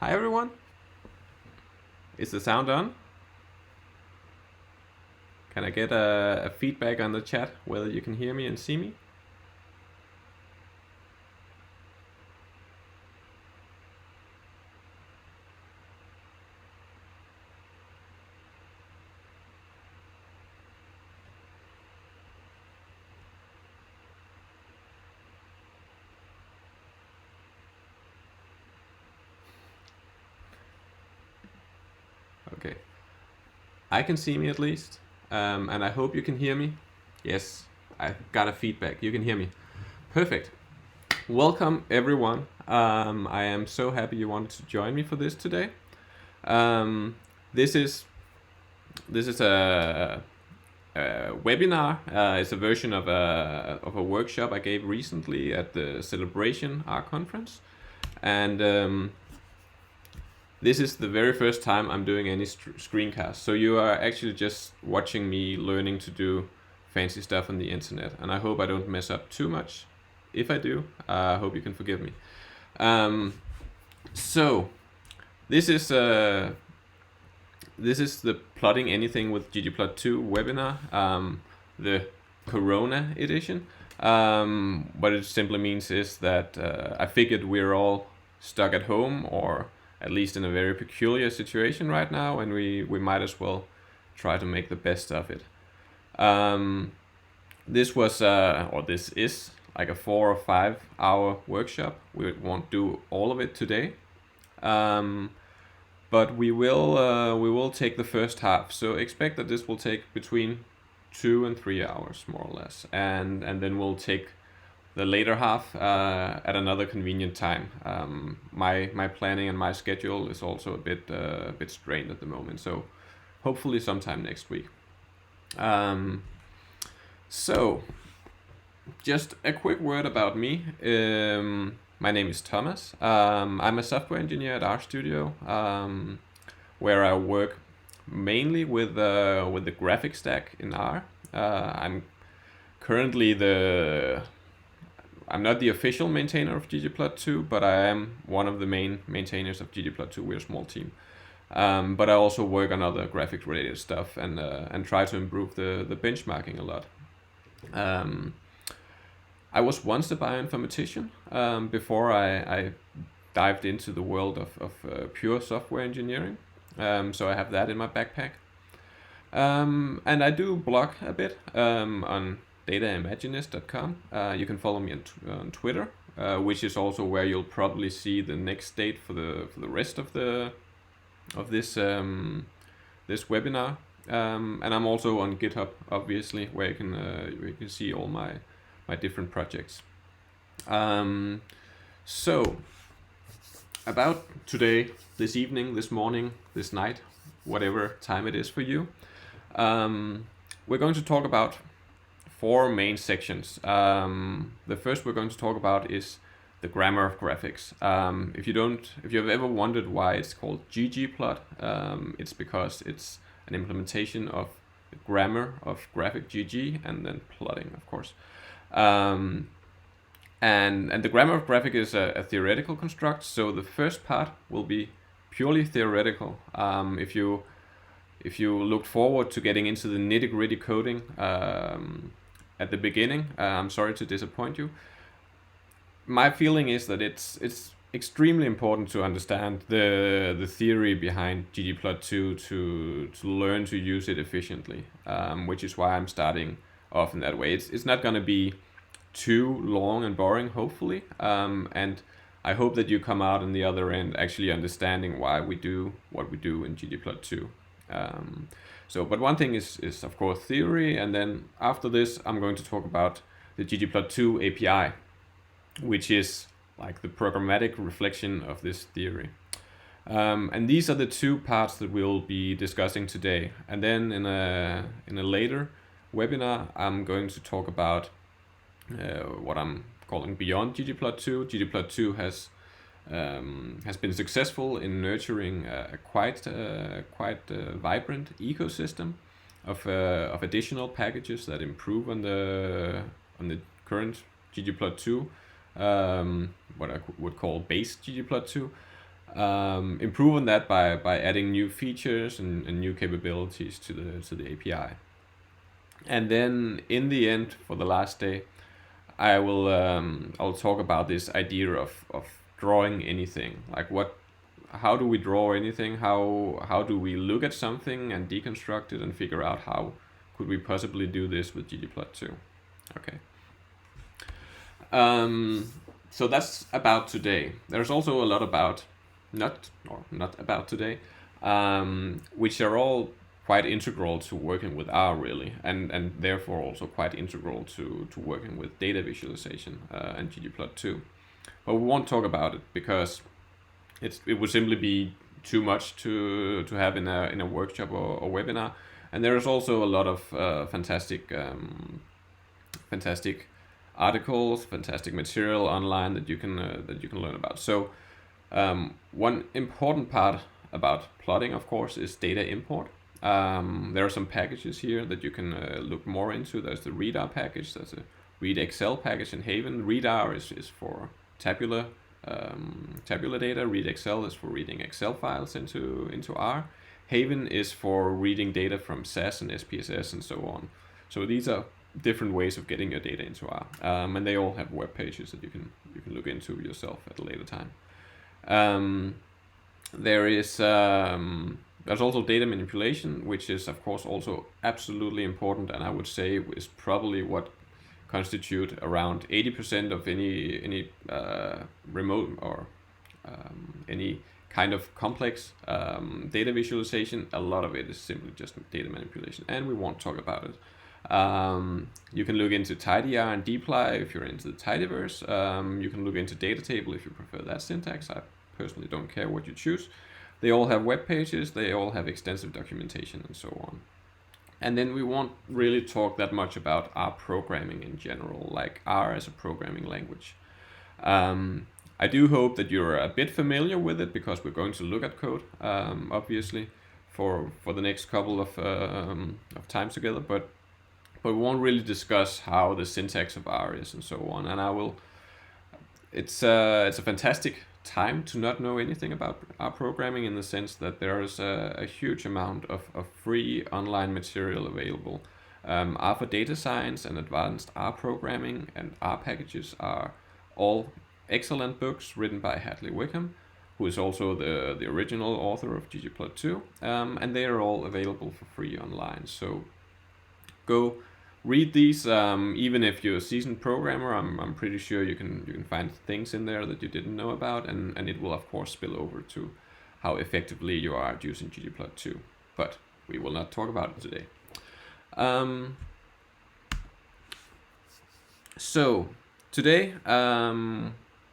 Hi everyone. Is the sound on? Can I get a feedback on the chat whether you can hear me and see me? Okay. I can see me at least. And I hope you can hear me. Yes, I got a feedback. You can hear me. Perfect. Welcome everyone. I am so happy you wanted to join me for this today. This is a webinar. It's a version of a workshop I gave recently at the Celebration R conference, and this is the very first time I'm doing any screencast. So you are actually just watching me learning to do fancy stuff on the internet, and I hope I don't mess up too much. If I do, I hope you can forgive me. So this is the plotting anything with ggplot2 webinar, the Corona edition. What it simply means is that I figured we're all stuck at home, or at least in a very peculiar situation right now, and we might as well try to make the best of it. This is like a 4 or 5 hour workshop. We won't do all of it today, but we will take the first half. So expect that this will take between 2 and 3 hours, more or less, and then we'll take the later half at another convenient time. My planning and my schedule is also a bit strained at the moment, so hopefully sometime next week. So just a quick word about me. My name is Thomas. I'm a software engineer at RStudio, where I work mainly with the graphic stack in R. I'm currently I'm not the official maintainer of ggplot2, but I am one of the main maintainers of ggplot2. We're a small team. But I also work on other graphics related stuff and try to improve the benchmarking a lot. I was once a bioinformatician before I dived into the world of pure software engineering. So I have that in my backpack. And I do blog a bit on dataimaginist.com. You can follow me on Twitter, which is also where you'll probably see the next date for the rest of this this webinar. And I'm also on GitHub, obviously, where you can see all my different projects. So about today, this evening, this morning, this night, whatever time it is for you, we're going to talk about 4 main sections. The first we're going to talk about is the grammar of graphics. If you've ever wondered why it's called ggplot, it's because it's an implementation of the grammar of graphic GG and then plotting, of course. And the grammar of graphic is a theoretical construct. So the first part will be purely theoretical. If you look forward to getting into the nitty-gritty coding at the beginning, I'm sorry to disappoint you. My feeling is that it's extremely important to understand the theory behind ggplot2 to learn to use it efficiently, which is why I'm starting off in that way. It's not going to be too long and boring, hopefully, and I hope that you come out on the other end actually understanding why we do what we do in ggplot2. But one thing is of course theory, and then after this I'm going to talk about the ggplot2 API, which is like the programmatic reflection of this theory. And these are the 2 parts that we'll be discussing today. And then in a later webinar, I'm going to talk about what I'm calling beyond ggplot2. ggplot2 has been successful in nurturing a quite vibrant ecosystem of additional packages that improve on the current ggplot2, what I would call base ggplot2. improve on that by adding new features and new capabilities to the API. And then in the end, for the last day, I'll talk about this idea of drawing anything. Like how do we draw anything? How do we look at something and deconstruct it and figure out how could we possibly do this with ggplot2? Okay. So that's about today. There's also a lot about not about today, which are all quite integral to working with R really, and therefore also quite integral to working with data visualization and ggplot2. But we won't talk about it because it would simply be too much to have in a workshop or webinar. And there is also a lot of fantastic articles, fantastic material online that you can learn about. So one important part about plotting, of course, is data import. There are some packages here that you can look more into. There's the readr package, there's a read Excel package in Haven. readr is for tabular data. Read Excel is for reading Excel files into R. Haven is for reading data from SAS and SPSS and so on. So these are different ways of getting your data into R, and they all have web pages that you can look into yourself at a later time. There's also data manipulation, which is of course also absolutely important, and I would say is probably what constitute around 80% of any remote or any kind of complex data visualization. A lot of it is simply just data manipulation, and we won't talk about it. You can look into tidyr and dplyr if you're into the tidyverse. You can look into data table if you prefer that syntax. I personally don't care what you choose. They all have web pages, they all have extensive documentation and so on. And then we won't really talk that much about R programming in general, like R as a programming language. I do hope that you're a bit familiar with it because we're going to look at code, obviously, for the next couple of times together, but we won't really discuss how the syntax of R is and so on. And it's a fantastic time to not know anything about R programming, in the sense that there is a huge amount of free online material available. R for data science and advanced R programming and R packages are all excellent books written by Hadley Wickham, who is also the original author of ggplot2, and they are all available for free online. So go read these. Even if you're a seasoned programmer, I'm pretty sure you can find things in there that you didn't know about, and it will of course spill over to how effectively you are at using ggplot2. But we will not talk about it today. So today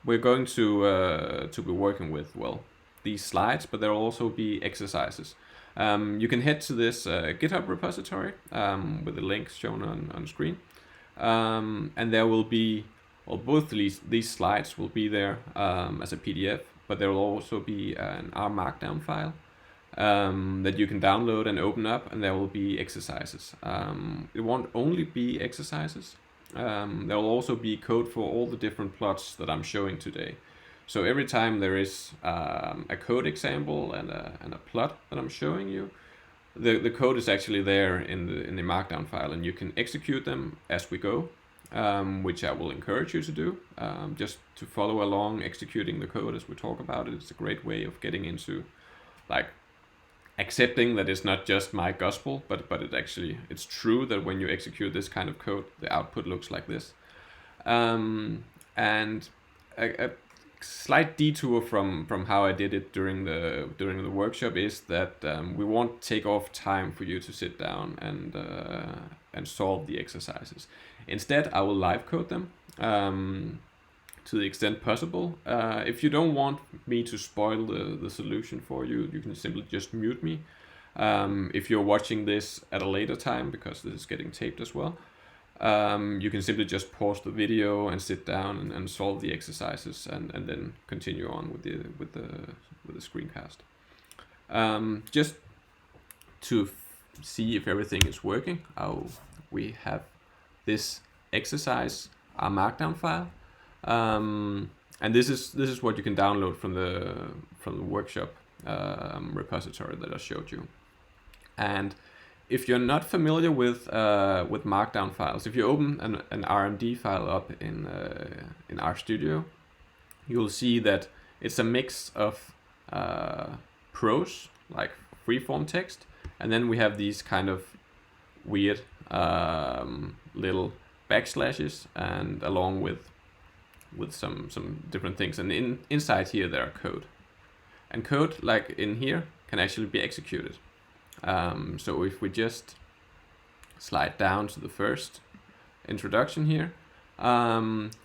we're going to be working with, well, these slides, but there will also be exercises. You can head to this GitHub repository with the links shown on screen, and there will be, well, both these slides will be there as a PDF, but there will also be an R Markdown file that you can download and open up, and there will be exercises. It won't only be exercises. There will also be code for all the different plots that I'm showing today. So every time there is a code example and a plot that I'm showing you, the code is actually there in the Markdown file, and you can execute them as we go, which I will encourage you to do. Just to follow along, executing the code as we talk about it. It's a great way of getting into, like, accepting that it's not just my gospel, but it's true that when you execute this kind of code, the output looks like this. And a slight detour from how I did it during the workshop is that we won't take off time for you to sit down and solve the exercises. Instead, I will live code them to the extent possible. If you don't want me to spoil the solution for you, you can simply just mute me. If you're watching this at a later time, because this is getting taped as well, you can simply just pause the video and sit down and solve the exercises, and then continue on with the screencast. Just to see if everything is working, we have this exercise, our Markdown file, And this is what you can download from the workshop repository that I showed you. And if you're not familiar with Markdown files, if you open an RMD file up in RStudio, you'll see that it's a mix of prose, like freeform text, and then we have these kind of weird little backslashes, and along with some different things. And inside here there are code, and code like in here can actually be executed. So if we just slide down to the first introduction here,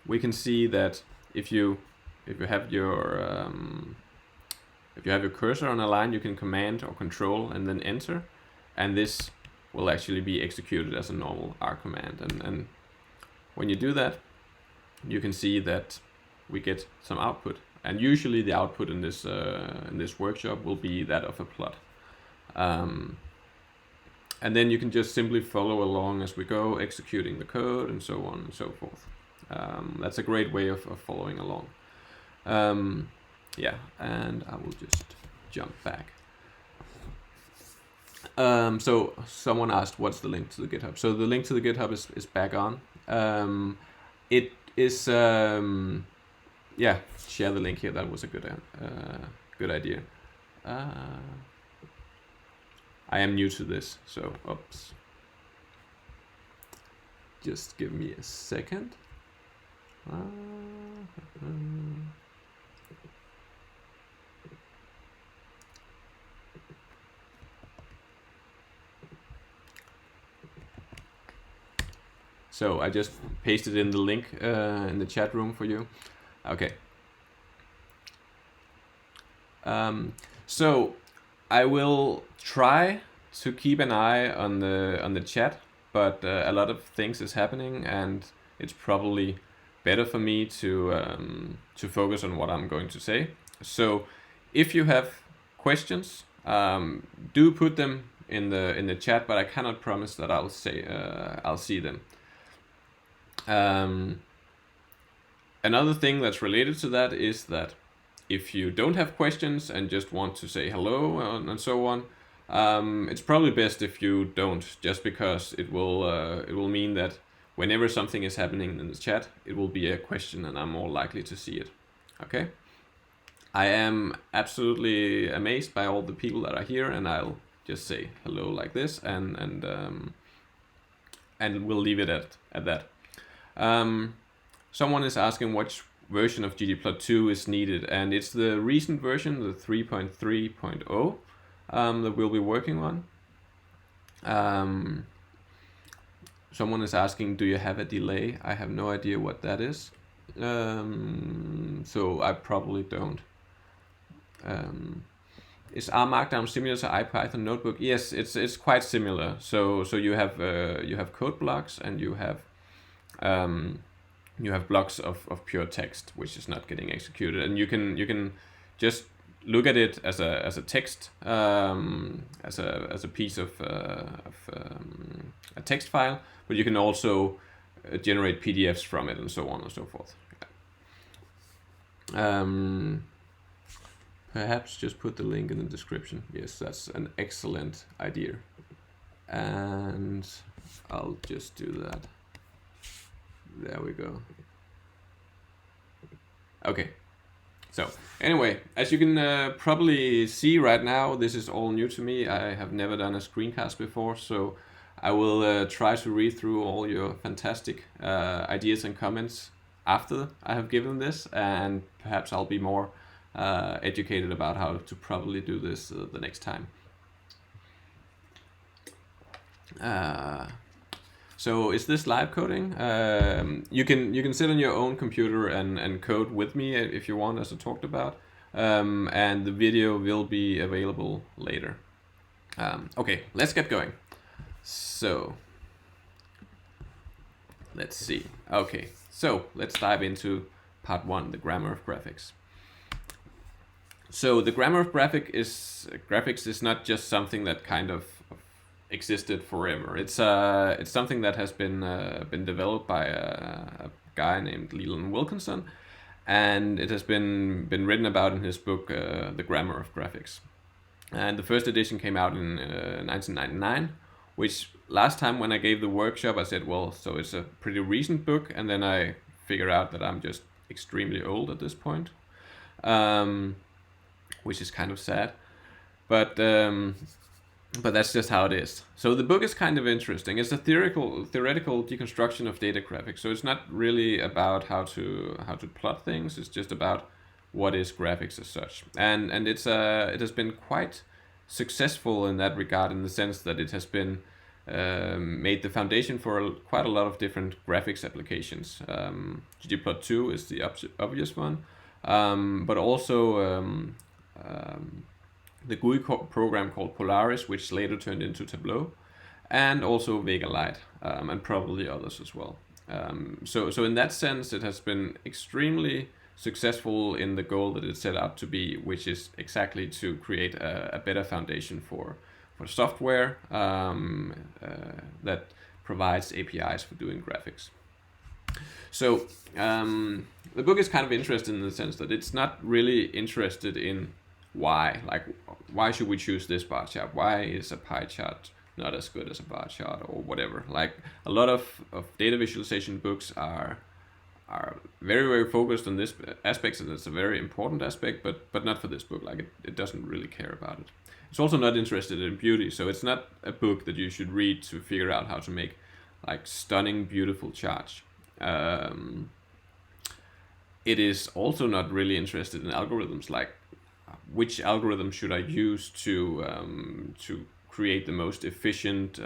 we can see that if you have your cursor on a line, you can command or control and then enter, and this will actually be executed as a normal R command. And when you do that, you can see that we get some output. And usually the output in this workshop will be that of a plot. And then you can just simply follow along as we go, executing the code and so on and so forth. That's a great way of following along. Yeah, and I will just jump back. So someone asked, what's the link to the GitHub? So the link to the GitHub is back on. It is, yeah, share the link here. That was a good idea. I am new to this, so oops. Just give me a second. So I just pasted in the link in the chat room for you. Okay. So I will try to keep an eye on the chat, but a lot of things is happening, and it's probably better for me to focus on what I'm going to say. So if you have questions, do put them in the chat, but I cannot promise that I'll see them. Another thing that's related to that is that if you don't have questions and just want to say hello and so on, it's probably best if you don't, just because it will mean that whenever something is happening in the chat, it will be a question and I'm more likely to see it. Okay? I am absolutely amazed by all the people that are here, and I'll just say hello like this, and we'll leave it at that. Someone is asking which version of ggplot2 is needed, and it's the recent version, the 3.3.0, that we'll be working on. Someone is asking, do you have a delay? I have no idea what that is, so I probably don't. Is R Markdown similar to IPython notebook? Yes, it's quite similar. So you have code blocks, and you have blocks of pure text which is not getting executed, and you can just look at it as a text, as a piece of a text file, but you can also generate PDFs from it and so on and so forth. Perhaps just put the link in the description. Yes, that's an excellent idea, and I'll just do that. There we go. Okay. So anyway, as you can probably see right now, this is all new to me. I have never done a screencast before, so I will try to read through all your fantastic ideas and comments after I have given this, and perhaps I'll be more educated about how to probably do this the next time. So is this live coding? You can sit on your own computer and code with me if you want, as I talked about, and the video will be available later. Okay, let's get going. So let's see. Okay, so let's dive into part 1, the grammar of graphics. So the grammar of graphics is not just something that kind of existed forever. It's something that has been developed by a guy named Leland Wilkinson, and it has been written about in his book, The Grammar of Graphics. And the first edition came out in 1999, which last time when I gave the workshop, I said, well, so it's a pretty recent book, and then I figured out that I'm just extremely old at this point, which is kind of sad. But that's just how it is. So the book is kind of interesting. It's a theoretical deconstruction of data graphics. So it's not really about how to plot things. It's just about what is graphics as such. And it has been quite successful in that regard, in the sense that it has been made the foundation for quite a lot of different graphics applications. ggplot2 is the obvious one, but also the GUI program called Polaris, which later turned into Tableau, and also Vega Lite, and probably others as well. So in that sense, it has been extremely successful in the goal that it set out to be, which is exactly to create a better foundation for software that provides APIs for doing graphics. So the book is kind of interesting in the sense that it's not really interested in why should we choose this bar chart? Why is a pie chart not as good as a bar chart, or whatever? Like, a lot of data visualization books are very, very focused on this aspect, and it's a very important aspect, but not for this book. Like, it doesn't really care about it. It's also not interested in beauty, so it's not a book that you should read to figure out how to make like stunning, beautiful charts. It is also not really interested in algorithms, like which algorithm should I use to create the most efficient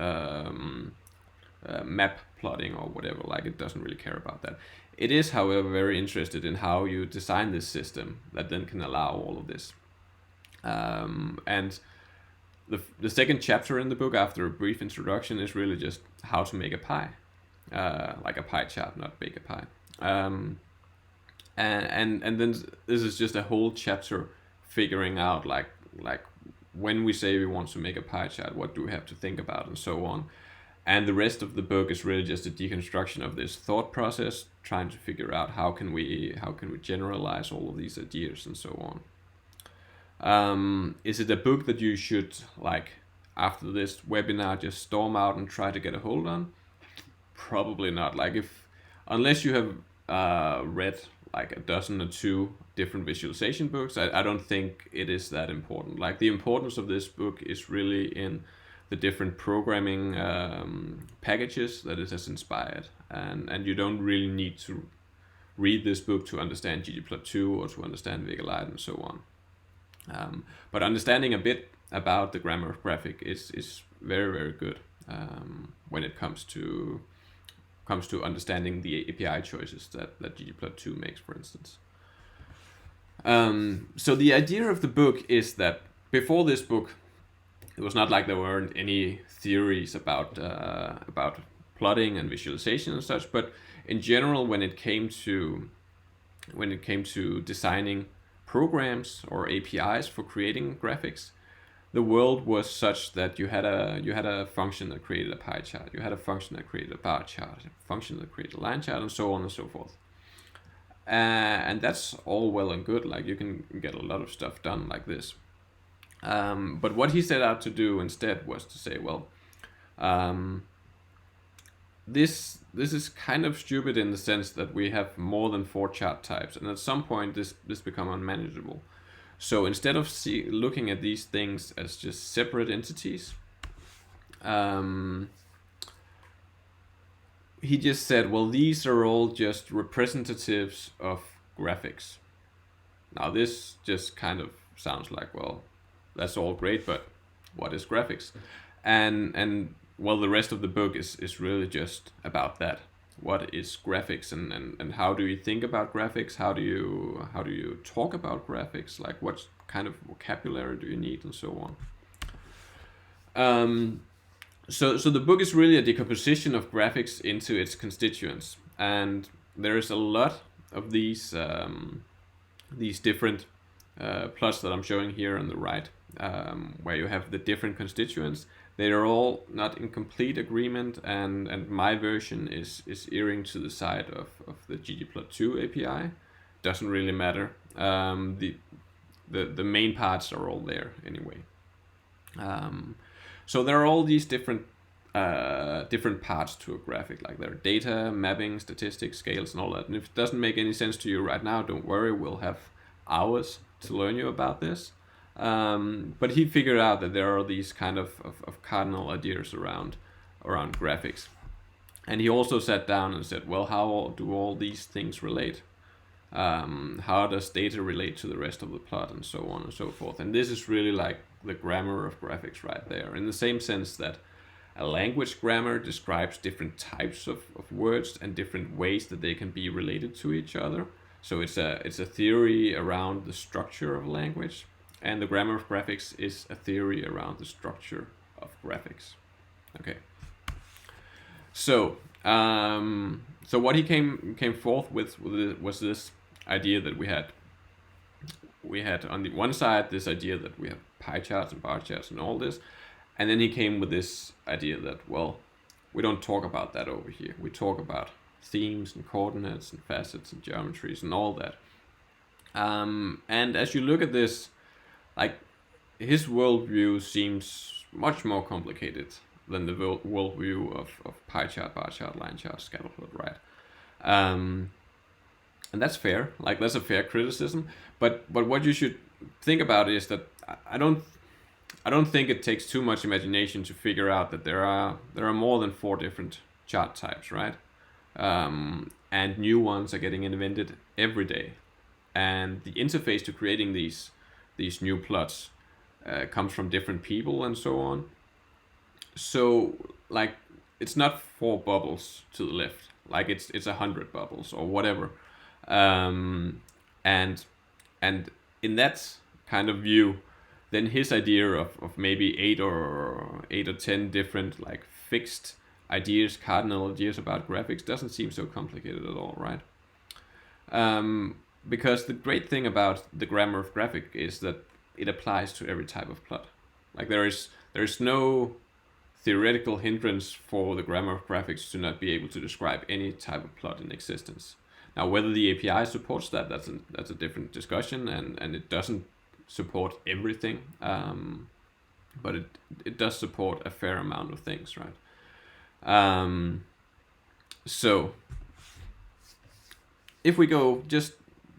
map plotting or whatever. Like, it doesn't really care about that. It is, however, very interested in how you design this system that then can allow all of this. And the second chapter in the book, after a brief introduction, is really just how to make a pie, like a pie chart, not bake a pie. And then this is just a whole chapter figuring out like when we say we want to make a pie chart, what do we have to think about, and so on. And the rest of the book is really just a deconstruction of this thought process, trying to figure out how can we generalize all of these ideas and so on. Is it a book that you should, like, after this webinar, just storm out and try to get a hold on? Probably not. Like, unless you have read like a dozen or two different visualization books, I don't think it is that important. Like, the importance of this book is really in the different programming packages that it has inspired, and you don't really need to read this book to understand ggplot2 or to understand Vega Lite and so on. But understanding a bit about the grammar of graphic is very, very good when it comes to understanding the API choices that ggplot2 makes, for instance. So the idea of the book is that before this book, it was not like there weren't any theories about plotting and visualization and such, but in general, when it came to designing programs or APIs for creating graphics, the world was such that you had a function that created a pie chart, you had a function that created a bar chart, a function that created a line chart, and so on and so forth. And that's all well and good. Like, you can get a lot of stuff done like this. But what he set out to do instead was to say, well, this is kind of stupid in the sense that we have more than 4 chart types, and at some point this become unmanageable. So instead of looking at these things as just separate entities, he just said, well, these are all just representatives of graphics. Now, this just kind of sounds like, well, that's all great, but what is graphics? And well, the rest of the book is really just about that. What is graphics, and how do you think about graphics? How do you talk about graphics? Like, what kind of vocabulary do you need, and so on. So the book is really a decomposition of graphics into its constituents, and there is a lot of these different plots that I'm showing here on the right, where you have the different constituents. They are all not in complete agreement, and my version is erring to the side of the ggplot2 API, doesn't really matter. The main parts are all there anyway. So there are all these different parts to a graphic, like there are data, mapping, statistics, scales, and all that. And if it doesn't make any sense to you right now, don't worry, we'll have hours to learn you about this. But he figured out that there are these kind of cardinal ideas around graphics. And he also sat down and said, well, how do all these things relate? How does data relate to the rest of the plot, and so on and so forth? And this is really like the grammar of graphics right there, in the same sense that a language grammar describes different types of words and different ways that they can be related to each other. So it's a theory around the structure of language, and the grammar of graphics is a theory around the structure of graphics. Okay. So so what he came forth with was this idea that we had on the one side this idea that we have pie charts and bar charts and all this, and then he came with this idea that, well, we don't talk about that over here. We talk about themes and coordinates and facets and geometries and all that. And as you look at this, like, his worldview seems much more complicated than the worldview of pie chart, bar chart, line chart, scatter plot, right? And that's fair. Like, that's a fair criticism. But what you should think about is that I don't think it takes too much imagination to figure out that there are more than 4 different chart types, right? And new ones are getting invented every day. And the interface to creating these new plots comes from different people and so on. So, like, it's not 4 bubbles to the left. Like, it's 100 bubbles or whatever. And in that kind of view, then his idea of maybe 8 or 10 different, like, fixed ideas, cardinal ideas about graphics doesn't seem so complicated at all, right? Because the great thing about the grammar of graphic is that it applies to every type of plot. Like, there is no theoretical hindrance for the grammar of graphics to not be able to describe any type of plot in existence. Now, whether the API supports that, that's a different discussion, and it doesn't support everything, but it does support a fair amount of things, right? So if we just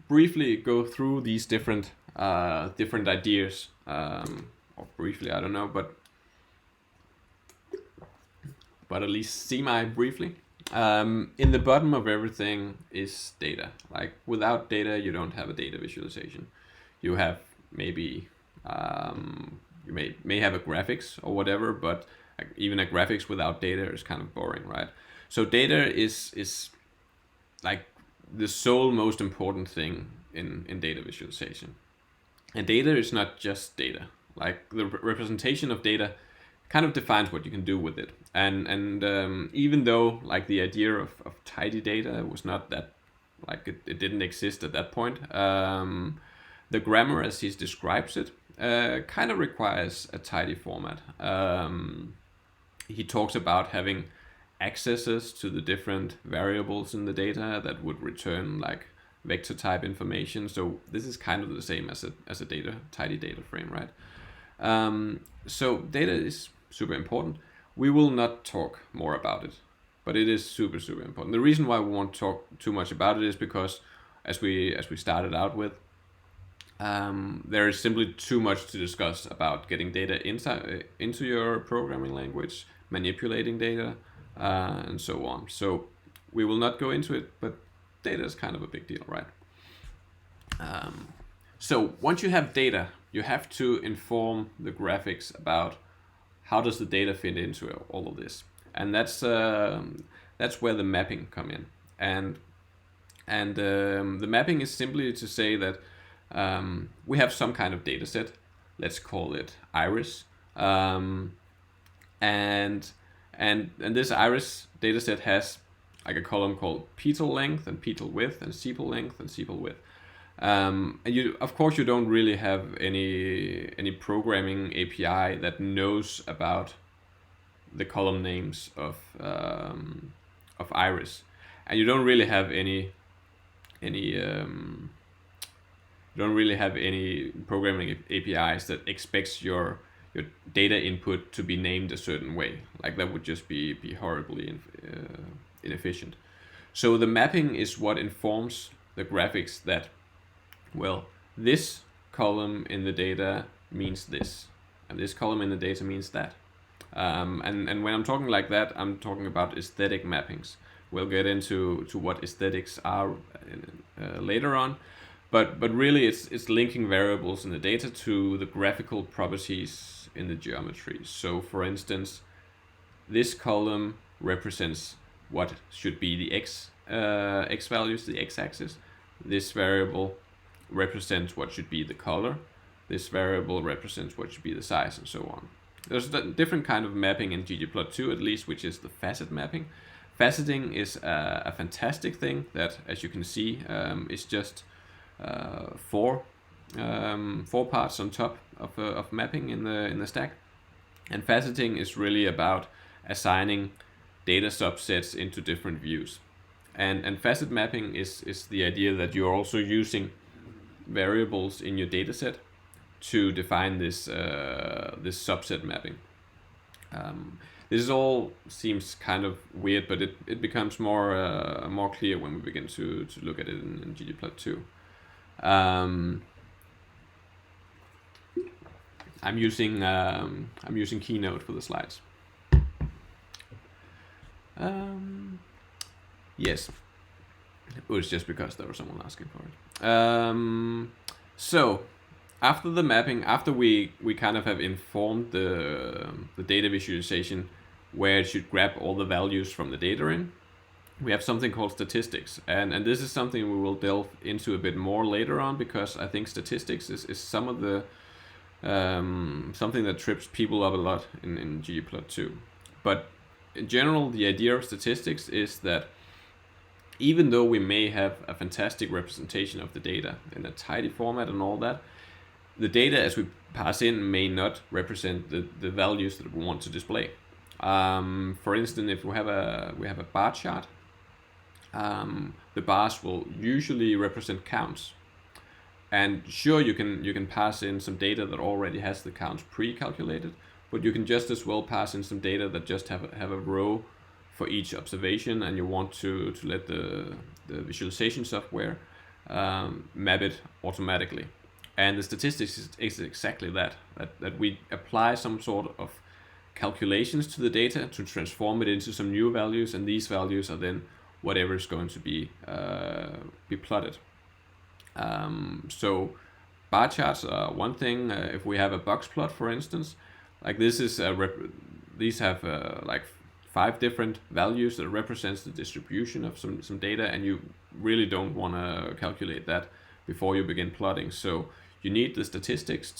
briefly go through these different ideas, or briefly, I don't know, but at least semi-briefly. In the bottom of everything is data. Like, without data, you don't have a data visualization. You have maybe, you may have a graphics or whatever, but even a graphics without data is kind of boring, right? So data is like the sole most important thing in data visualization. And data is not just data. Like, the representation of data kind of defines what you can do with it. And even though, like, the idea of tidy data was not that, like, it didn't exist at that point, the grammar as he describes it kind of requires a tidy format. He talks about having accesses to the different variables in the data that would return, like, vector type information. So this is kind of the same as a tidy data frame, right? So data is super important. We will not talk more about it, but it is super, super important. The reason why we won't talk too much about it is because, as we started out with, there is simply too much to discuss about getting data into your programming language, manipulating data, and so on. So we will not go into it, but data is kind of a big deal, right? So once you have data, you have to inform the graphics about how does the data fit into all of this, and that's where the mapping come in. And the mapping is simply to say that we have some kind of data set. Let's call it iris, and this iris data set has, like, a column called petal length and petal width and sepal length and sepal width. And of course you don't really have any programming API that knows about the column names of iris, and you don't really have any any you don't really have any programming APIs that expects your data input to be named a certain way. Like that would just be horribly inefficient. So the mapping is what informs the graphics that, well, this column in the data means this, and this column in the data means that. And when I'm talking like that, I'm talking about aesthetic mappings. We'll get into what aesthetics are later on, but really it's linking variables in the data to the graphical properties in the geometry. So for instance, this column represents what should be the x values, the x-axis. This variable represents what should be the color. This variable represents what should be the size, and so on. There's a different kind of mapping in ggplot2 at least, which is the facet mapping. Faceting is a fantastic thing that, as you can see, is just four parts on top of mapping in the stack. And faceting is really about assigning data subsets into different views. And facet mapping is the idea that you're also using variables in your dataset to define this subset mapping. This all seems kind of weird, but it becomes more clear when we begin to look at it in ggplot2. I'm using Keynote for the slides. Yes, it was just because there was someone asking for it. So after the mapping, after we kind of have informed the data visualization where it should grab all the values from the data in, we have something called statistics, and this is something we will delve into a bit more later on, because I think statistics is some of the something that trips people up a lot in ggplot2. But in general, the idea of statistics is that even though we may have a fantastic representation of the data in a tidy format and all that, the data as we pass in may not represent the values that we want to display. For instance, if we have a bar chart, the bars will usually represent counts. And sure, you can pass in some data that already has the counts pre-calculated, but you can just as well pass in some data that just have a row for each observation, and you want to let the visualization software map it automatically. And the statistics is exactly that we apply some sort of calculations to the data to transform it into some new values, and these values are then whatever is going to be plotted. So bar charts are one thing. If we have a box plot, for instance, like this is these have like 5 different values that represents the distribution of some data, and you really don't want to calculate that before you begin plotting. So you need the statistics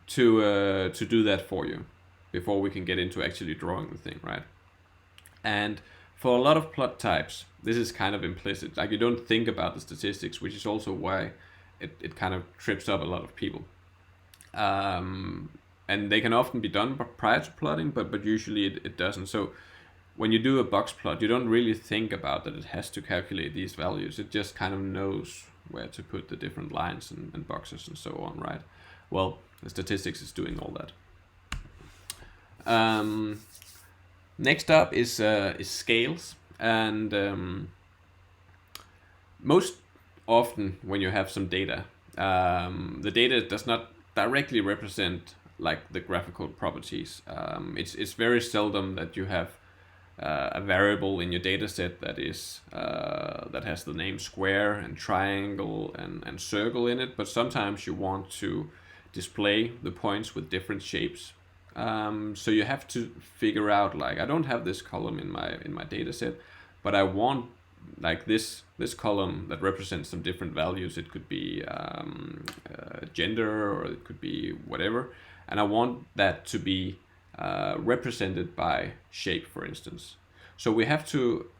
to do that for you before we can get into actually drawing the thing, right? And for a lot of plot types, this is kind of implicit. Like you don't think about the statistics, which is also why it kind of trips up a lot of people. And they can often be done prior to plotting, but usually it doesn't. So when you do a box plot, you don't really think about that it has to calculate these values. It just kind of knows where to put the different lines and boxes and so on, right? Well, the statistics is doing all that. Next up is scales, and most often when you have some data, the data does not directly represent like the graphical properties. It's very seldom that you have a variable in your data set that is that has the name square and triangle and circle in it, but sometimes you want to display the points with different shapes. So you have to figure out, like, I don't have this column in my data set, but I want like this column that represents some different values. It could be gender, or it could be whatever, and I want that to be represented by shape, for instance. So we have to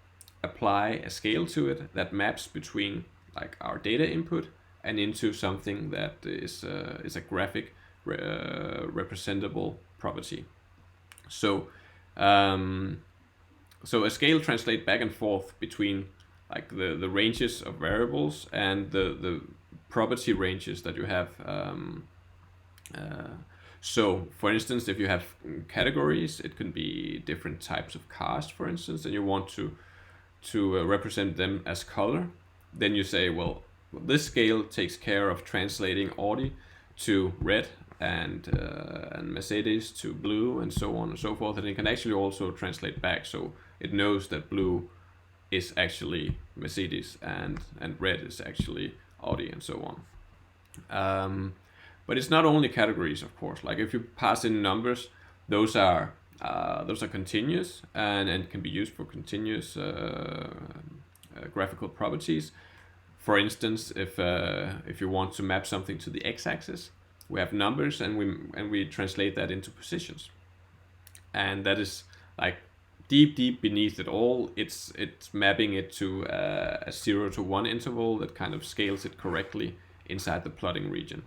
apply a scale to it that maps between like our data input and into something that is a graphic representable property. So so a scale translates back and forth between like the ranges of variables and the property ranges that you have. So, for instance, if you have categories, it can be different types of cars, for instance, and you want to represent them as color. Then you say, well, this scale takes care of translating Audi to red and Mercedes to blue and so on and so forth. And it can actually also translate back, so it knows that blue is actually Mercedes and red is actually Audi and so on. But it's not only categories, of course. Like if you pass in numbers, those are continuous and can be used for continuous graphical properties. For instance, if you want to map something to the x-axis, we have numbers and we translate that into positions, and that is like deep beneath it all. It's mapping it to a 0 to 1 interval that kind of scales it correctly inside the plotting region.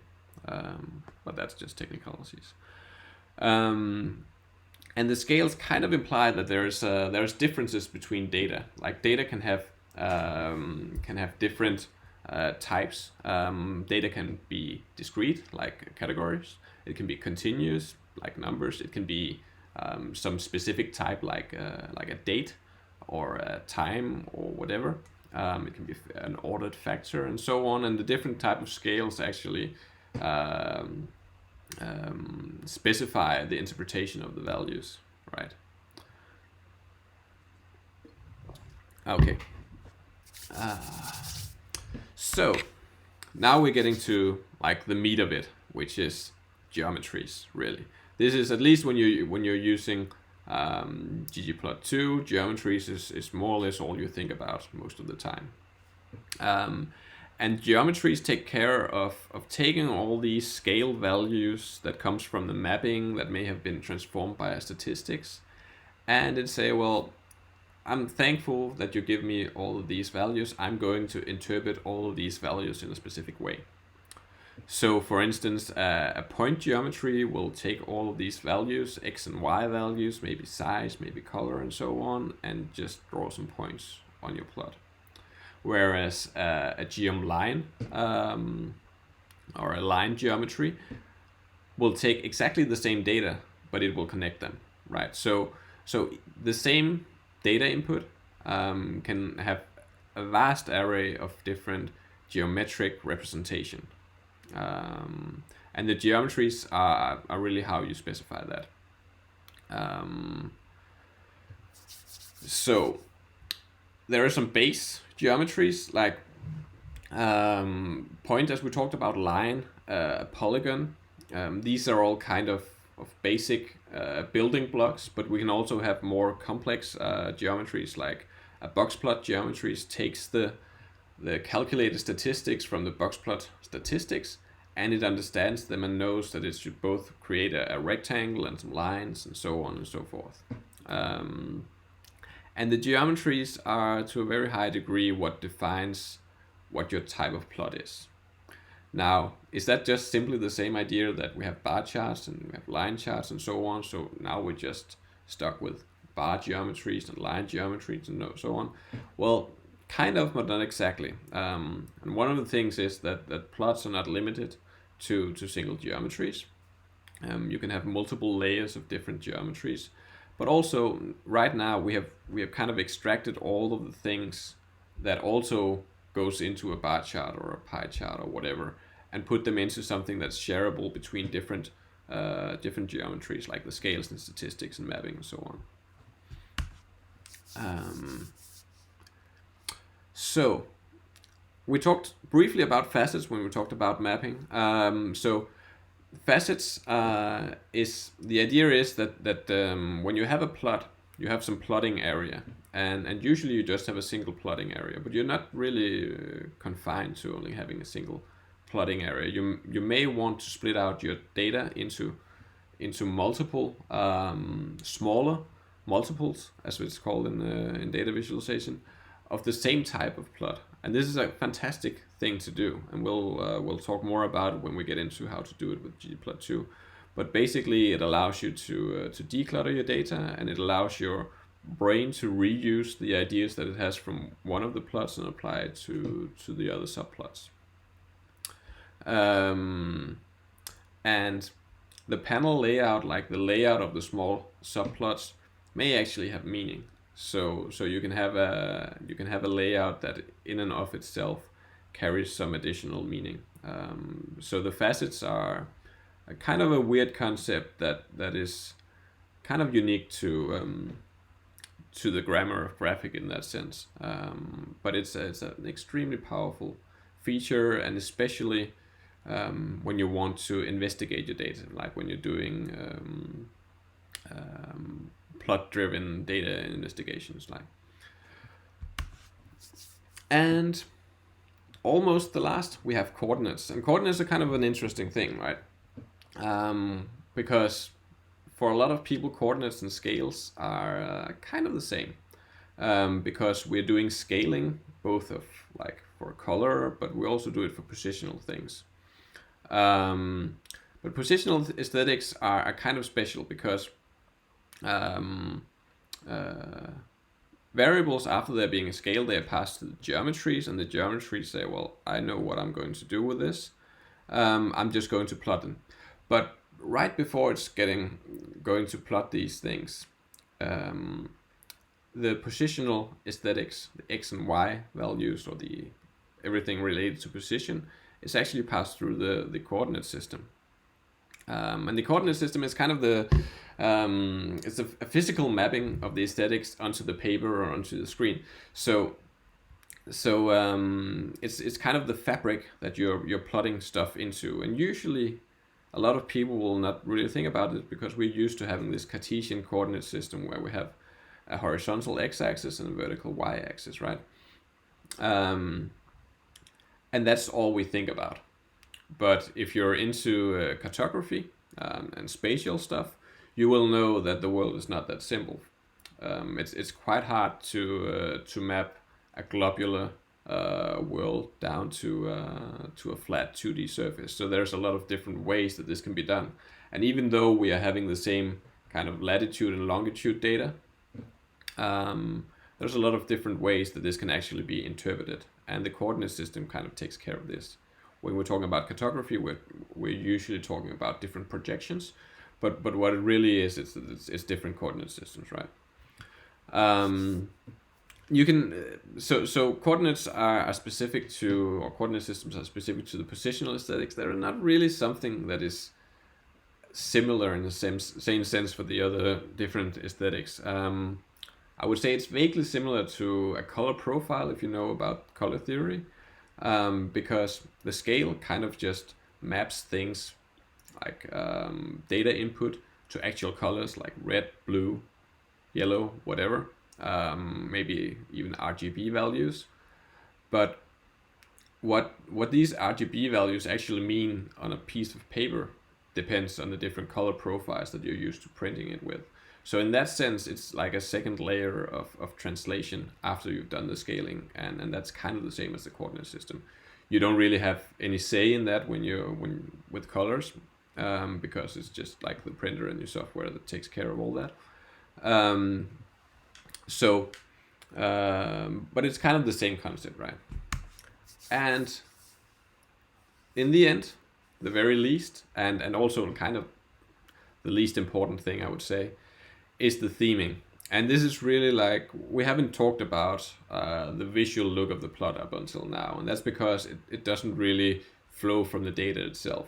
But that's just technicalities. And the scales kind of imply that there's differences between data. Like data can have different types. Data can be discrete, like categories. It can be continuous, like numbers. It can be some specific type, like a date or a time or whatever. It can be an ordered factor and so on. And the different type of scales actually specify the interpretation of the values, right? Okay. So now we're getting to like the meat of it, which is geometries. Really, this is, at least when you're using ggplot2, geometries is more or less all you think about most of the time. And geometries take care of taking all these scale values that comes from the mapping that may have been transformed by statistics, and it say, well, I'm thankful that you give me all of these values. I'm going to interpret all of these values in a specific way. So, for instance, a point geometry will take all of these values, x and y values, maybe size, maybe color, and so on, and just draw some points on your plot. Whereas a geom line or a line geometry will take exactly the same data, but it will connect them, right? So the same data input can have a vast array of different geometric representation, and the geometries are really how you specify that. So there are some base geometries like point, as we talked about, line, polygon. These are all kind of basic building blocks, but we can also have more complex geometries, like a box plot geometries takes the calculated statistics from the box plot statistics, and it understands them and knows that it should both create a rectangle and some lines and so on and so forth. And the geometries are to a very high degree what defines what your type of plot is. Now, is that just simply the same idea that we have bar charts and we have line charts and so on? So now we're just stuck with bar geometries and line geometries and so on? Well, kind of, but not exactly. And one of the things is that plots are not limited to single geometries. You can have multiple layers of different geometries. But also, right now, we have kind of extracted all of the things that also goes into a bar chart or a pie chart or whatever, and put them into something that's shareable between different geometries, like the scales and statistics and mapping and so on. So we talked briefly about facets when we talked about mapping. So facets is the idea is that when you have a plot, you have some plotting area, and usually you just have a single plotting area, but you're not really confined to only having a single plotting area. You may want to split out your data into multiple smaller multiples, as it's called in data visualization, of the same type of plot. And this is a fantastic thing to do, and we'll talk more about it when we get into how to do it with ggplot2. But basically, it allows you to declutter your data, and it allows your brain to reuse the ideas that it has from one of the plots and apply it to the other subplots. And the panel layout, like the layout of the small subplots, may actually have meaning. So you can have a layout that in and of itself carries some additional meaning. So the facets are a kind of a weird concept that is kind of unique to the grammar of graphic in that sense. But it's an extremely powerful feature, and especially when you want to investigate your data, like when you're doing plot-driven data investigations, like. And almost the last, we have coordinates, and coordinates are kind of an interesting thing, right? Because for a lot of people, coordinates and scales are kind of the same, because we're doing scaling both of like for color, but we also do it for positional things. But positional aesthetics are kind of special because variables, after they're being scaled, they are passed to the geometries, and the geometries say, well, I know what I'm going to do with this. I'm just going to plot them. But right before it's going to plot these things, the positional aesthetics, the x and y values, or the everything related to position, is actually passed through the coordinate system. And the coordinate system is kind of it's a physical mapping of the aesthetics onto the paper or onto the screen. So it's kind of the fabric that you're plotting stuff into, and usually a lot of people will not really think about it because we're used to having this Cartesian coordinate system where we have a horizontal x-axis and a vertical y-axis, right? And that's all we think about. But if you're into cartography and spatial stuff, you will know that the world is not that simple. It's quite hard to map a globular world down to a flat 2D surface. So there's a lot of different ways that this can be done. And even though we are having the same kind of latitude and longitude data, there's a lot of different ways that this can actually be interpreted. And the coordinate system kind of takes care of this. When we're talking about cartography, we're usually talking about different projections, but what it really is, it's different coordinate systems, right? You can so coordinates are specific to, or coordinate systems are specific to the positional aesthetics. They're not really something that is similar in the same sense for the other different aesthetics. I would say it's vaguely similar to a color profile if you know about color theory. Because the scale kind of just maps things like data input to actual colors like red, blue, yellow, whatever, maybe even RGB values. But what these RGB values actually mean on a piece of paper depends on the different color profiles that you're used to printing it with. So in that sense, it's like a second layer of translation after you've done the scaling, and that's kind of the same as the coordinate system. You don't really have any say in that when with colors, because it's just like the printer and your software that takes care of all that. But it's kind of the same concept, right? And in the end, the very least, and also kind of the least important thing, I would say, is the theming. And this is really like, we haven't talked about the visual look of the plot up until now, and that's because it doesn't really flow from the data itself.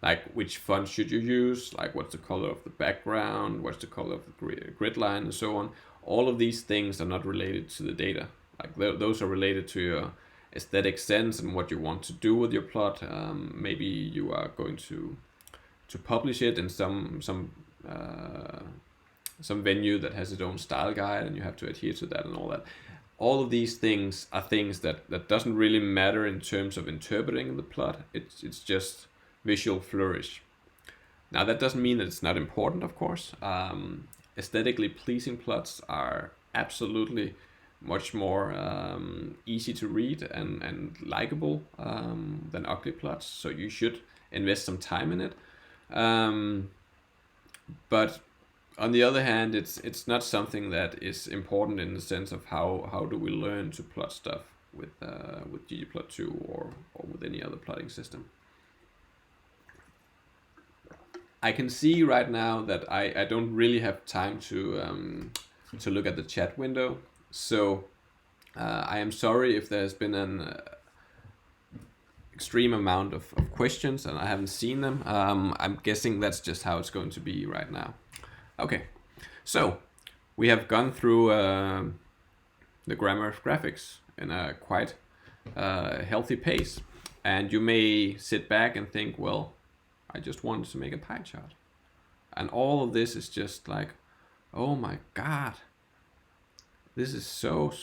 Like which font should you use, like what's the color of the background, what's the color of the grid line, and so on. All of these things are not related to the data. Like those are related to your aesthetic sense and what you want to do with your plot. Maybe you are going to publish it in some venue that has its own style guide, and you have to adhere to that and all that. All of these things are things that doesn't really matter in terms of interpreting the plot. It's just visual flourish. Now that doesn't mean that it's not important, of course. Aesthetically pleasing plots are absolutely much more easy to read and likable than ugly plots. So you should invest some time in it. But on the other hand, it's not something that is important in the sense of how do we learn to plot stuff with ggplot2 or with any other plotting system. I can see right now that I don't really have time to look at the chat window, so I am sorry if there's been an extreme amount of questions and I haven't seen them. I'm guessing that's just how it's going to be right now. Okay, so we have gone through the grammar of graphics in a quite healthy pace, and you may sit back and think, well, I just wanted to make a pie chart, and all of this is just like, oh my god, this is so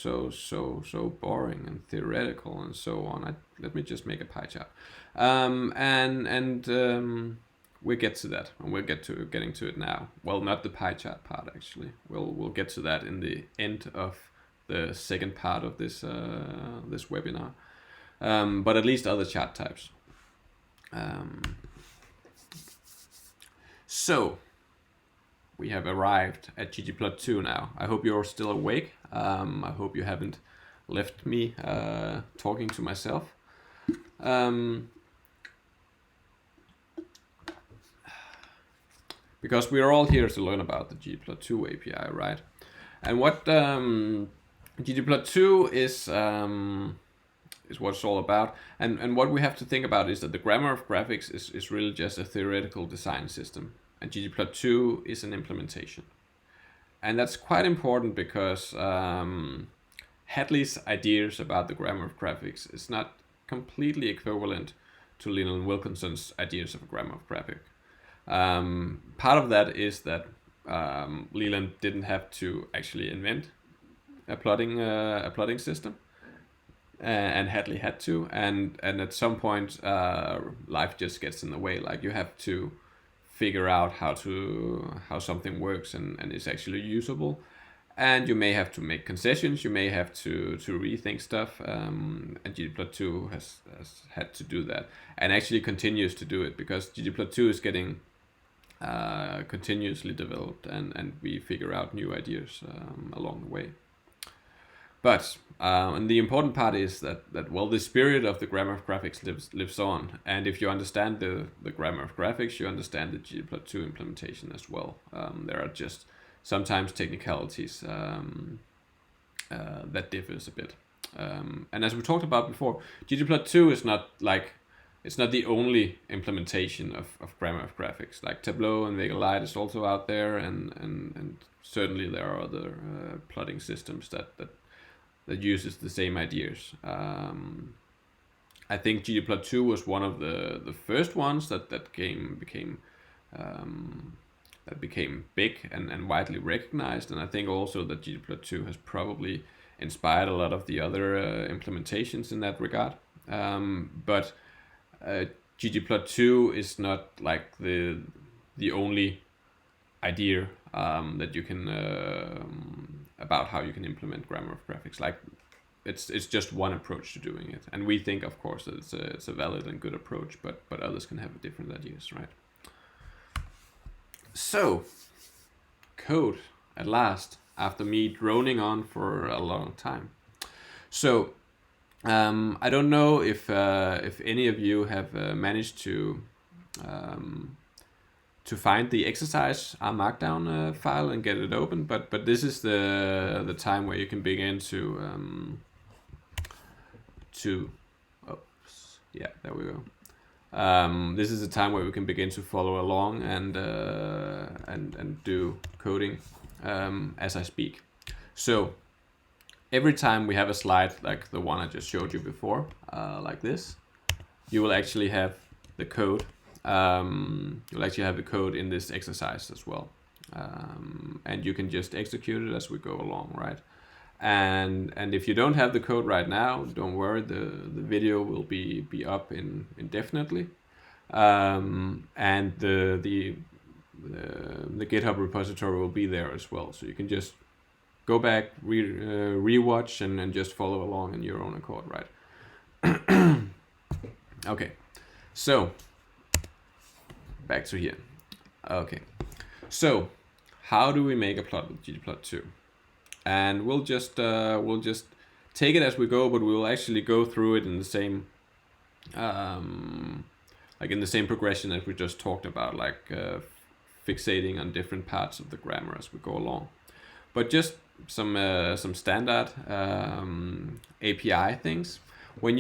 boring and theoretical and so on. Let me just make a pie chart, we'll get to that, and we'll get to getting to it now. Well, not the pie chart part actually. We'll get to that in the end of the second part of this this webinar. But at least other chart types. So we have arrived at ggplot2 now. I hope you're still awake. I hope you haven't left me talking to myself. Because we are all here to learn about the ggplot2 API, right? And what ggplot2 is what it's all about. And what we have to think about is that the grammar of graphics is really just a theoretical design system, and ggplot2 is an implementation. And that's quite important because Hadley's ideas about the grammar of graphics is not completely equivalent to Leland Wilkinson's ideas of a grammar of graphics. Part of that is that Leland didn't have to actually invent a plotting system, and Hadley had to, and at some point life just gets in the way. Like, you have to figure out how something works and is actually usable, and you may have to make concessions, you may have to rethink stuff, and ggplot2 has had to do that, and actually continues to do it, because ggplot2 is getting continuously developed, and we figure out new ideas along the way. But and the important part is that well, the spirit of the grammar of graphics lives on, and if you understand the grammar of graphics, you understand the ggplot2 implementation as well. There are just sometimes technicalities that differs a bit, and as we talked about before, ggplot2 is not like, it's not the only implementation of grammar of graphics. Like Tableau and Vega Lite is also out there, and certainly there are other plotting systems that uses the same ideas. I think ggplot2 was one of the first ones that became big and widely recognized, and I think also that ggplot2 has probably inspired a lot of the other implementations in that regard. But ggplot2 is not like the only idea that you can about how you can implement grammar of graphics. Like, it's just one approach to doing it, and we think, of course, that it's a valid and good approach, but others can have different ideas, right? So, code at last, after me droning on for a long time. So I don't know if any of you have managed to find the exercise markdown file and get it open, but this is the time where you can begin to yeah, there we go. This is the time where we can begin to follow along and do coding as I speak. So every time we have a slide like the one I just showed you before, like this, you will actually have the code. You'll actually have the code in this exercise as well, and you can just execute it as we go along, right? And if you don't have the code right now, don't worry, the video will be up indefinitely, and the GitHub repository will be there as well, so you can just go back, rewatch, and just follow along in your own accord, right? Okay, so back to here. Okay, so how do we make a plot with ggplot2? And we'll just take it as we go, but we will actually go through it in the same like in the same progression as we just talked about, like fixating on different parts of the grammar as we go along. But just some standard API things. When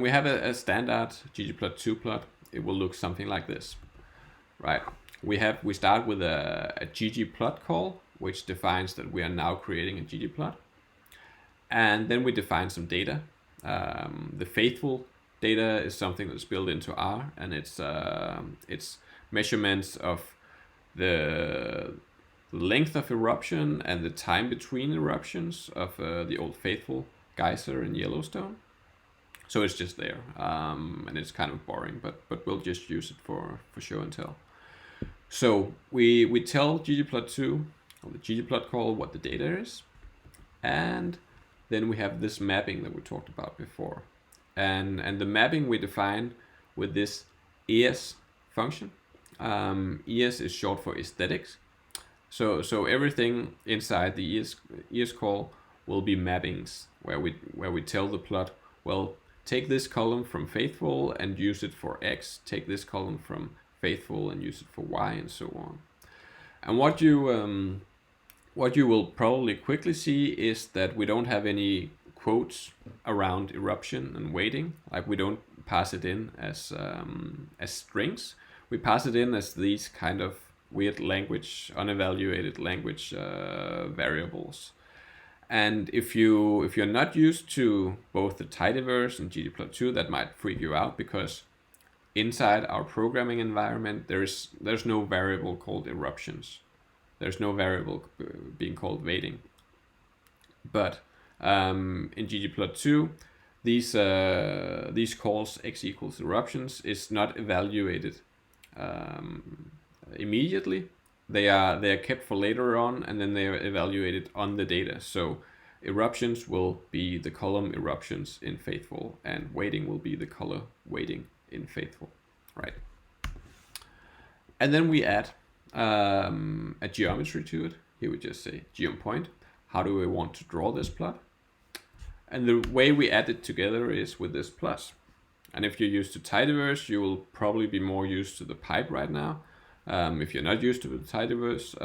we have a standard ggplot2 plot, it will look something like this, right? We start with a ggplot call, which defines that we are now creating a ggplot, and then we define some data. The faithful data is something that's built into R, and it's measurements of the length of eruption and the time between eruptions of the Old Faithful geyser in Yellowstone. So it's just there, and it's kind of boring, but we'll just use it for show and tell. So we tell ggplot2, or the ggplot call, what the data is, and then we have this mapping that we talked about before, and the mapping we define with this ES function. ES is short for aesthetics, so everything inside the ES call will be mappings where we tell the plot, well, take this column from faithful and use it for X, take this column from faithful and use it for Y, and so on. And what you will probably quickly see is that we don't have any quotes around eruption and weighting. Like, we don't pass it in as strings. We pass it in as these kind of weird language, unevaluated language variables. And if you're not used to both the tidyverse and ggplot2, that might freak you out, because inside our programming environment, there's no variable called eruptions. There's no variable being called weighting. But in ggplot2, these calls x equals eruptions is not evaluated immediately. They are kept for later on, and then they are evaluated on the data. So eruptions will be the column eruptions in faithful, and weighting will be the color weighting in faithful, right? And then we add a geometry to it. Here we just say geom point. How do we want to draw this plot? And the way we add it together is with this plus. And if you're used to tidyverse, you will probably be more used to the pipe right now. If you're not used to the tidyverse,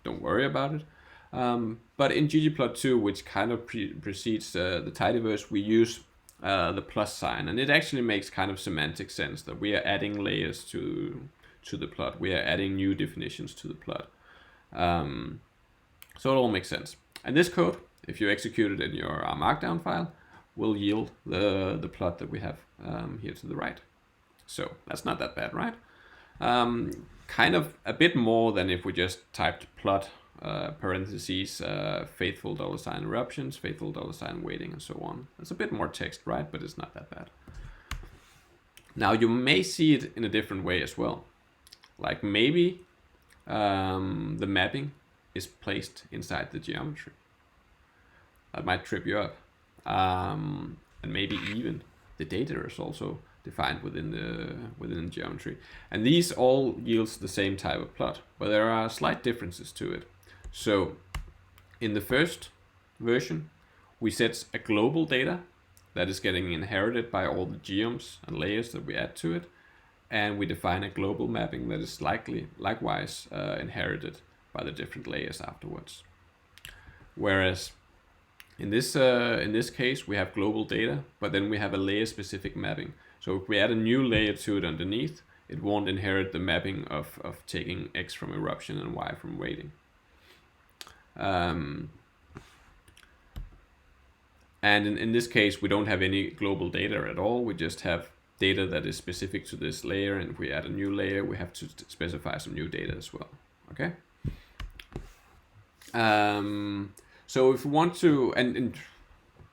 don't worry about it. But in ggplot2, which kind of precedes the tidyverse, we use the plus sign, and it actually makes kind of semantic sense that we are adding layers to the plot. We are adding new definitions to the plot. So it all makes sense. And this code, if you execute it in your markdown file, will yield the plot that we have here to the right. So that's not that bad, right? Kind of a bit more than if we just typed plot parentheses faithful $ eruptions, faithful $ weighting, and so on. It's a bit more text, right? But it's not that bad. Now you may see it in a different way as well. Like maybe the mapping is placed inside the geometry. That might trip you up. And maybe even the data is also defined within the geometry. And these all yields the same type of plot, but there are slight differences to it. So in the first version, we set a global data that is getting inherited by all the geoms and layers that we add to it. And we define a global mapping that is likewise inherited by the different layers afterwards. Whereas in this case, we have global data, but then we have a layer-specific mapping. So if we add a new layer to it underneath, it won't inherit the mapping of taking X from eruption and Y from weighting. And in this case, we don't have any global data at all. We just have data that is specific to this layer, and if we add a new layer, we have to specify some new data as well. Okay. So if we want to, and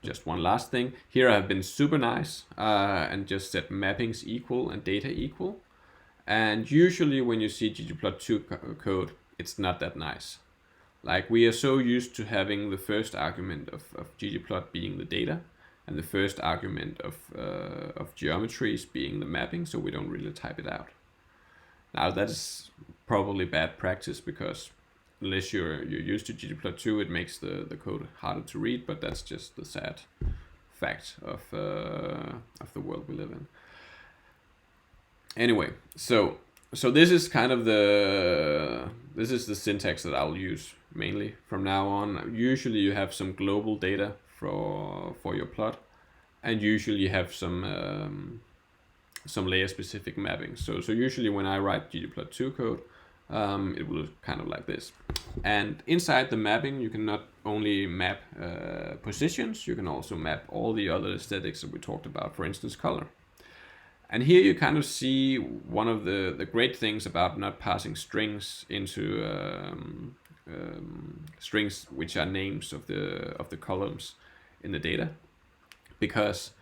just one last thing, here I have been super nice and just set mappings equal and data equal. And usually when you see ggplot2 code, it's not that nice. Like, we are so used to having the first argument of ggplot being the data, and the first argument of geometries being the mapping, so we don't really type it out. Now that is probably bad practice, because unless you're used to ggplot2, it makes the code harder to read. But that's just the sad fact of the world we live in. Anyway, so this is kind of this is the syntax that I'll use mainly from now on. Usually you have some global data for your plot, and usually you have some layer specific mapping. So usually when I write ggplot2 code, it will look kind of like this. And inside the mapping, you can not only map positions, you can also map all the other aesthetics that we talked about, for instance, color. And here you kind of see one of the great things about not passing strings into strings which are names of the columns in the data, because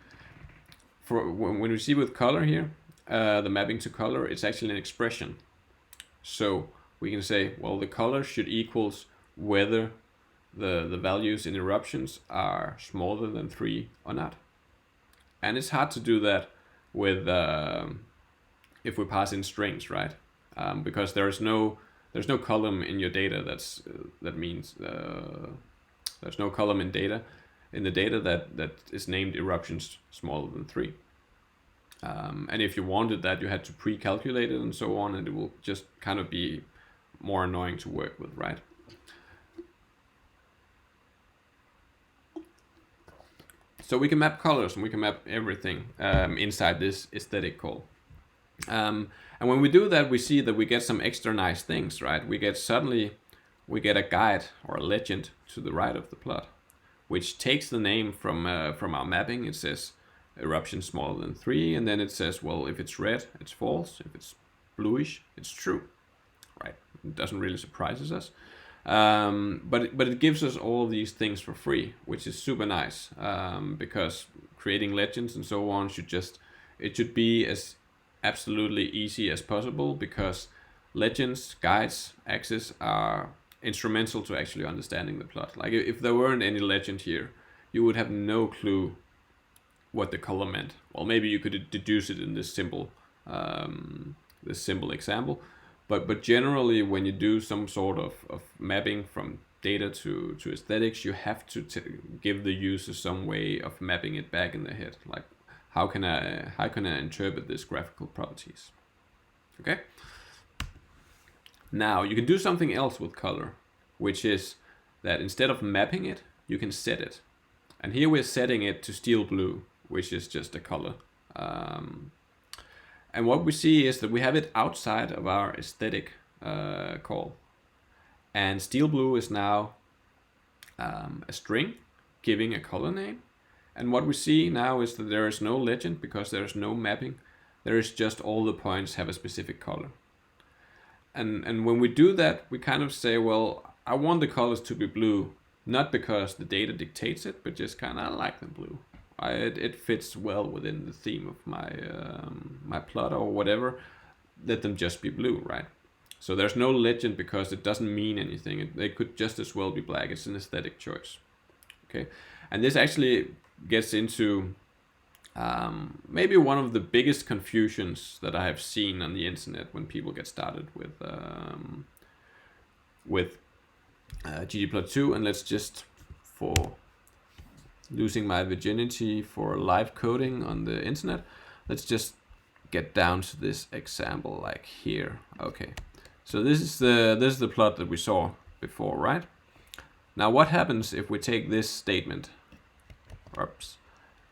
when we see with color here, the mapping to color, it's actually an expression. So we can say, well, the color should equals whether the values in eruptions are smaller than 3 or not. And it's hard to do that with if we pass in strings, right? Because there's no column in your data that means there's no column in the data that is named eruptions smaller than 3. And if you wanted that, you had to pre-calculate it and so on, and it will just kind of be more annoying to work with, right? So we can map colors and we can map everything inside this aesthetic call. And when we do that, we see that we get some extra nice things, right? We get a guide or a legend to the right of the plot, which takes the name from our mapping. It says eruption smaller than 3, and then it says, well, if it's red, it's false. If it's bluish, it's true, right? It doesn't really surprise us. But it gives us all these things for free, which is super nice, because creating legends and so on should be as absolutely easy as possible, because legends, guides, axes are instrumental to actually understanding the plot. Like if there weren't any legend here, you would have no clue what the color meant. Well, maybe you could deduce it in this simple example. But generally, when you do some sort of mapping from data to aesthetics, you have to give the user some way of mapping it back in their head. Like, how can I interpret this graphical properties? Okay. Now you can do something else with color, which is that instead of mapping it, you can set it. And here we're setting it to steel blue, which is just a color. And what we see is that we have it outside of our aesthetic call. And steel blue is now a string giving a color name. And what we see now is that there is no legend because there is no mapping. There is just all the points have a specific color. And when we do that, we kind of say, well, I want the colors to be blue, not because the data dictates it, but just kind of like them blue. It fits well within the theme of my plot or whatever. Let them just be blue, right? So there's no legend because it doesn't mean anything. They could just as well be black. It's an aesthetic choice. Okay, and this actually gets into maybe one of the biggest confusions that I have seen on the internet when people get started with ggplot2. And let's just, for losing my virginity for live coding on the internet, let's just get down to this example like here. Okay, so this is the plot that we saw before, right? Now what happens if we take this statement,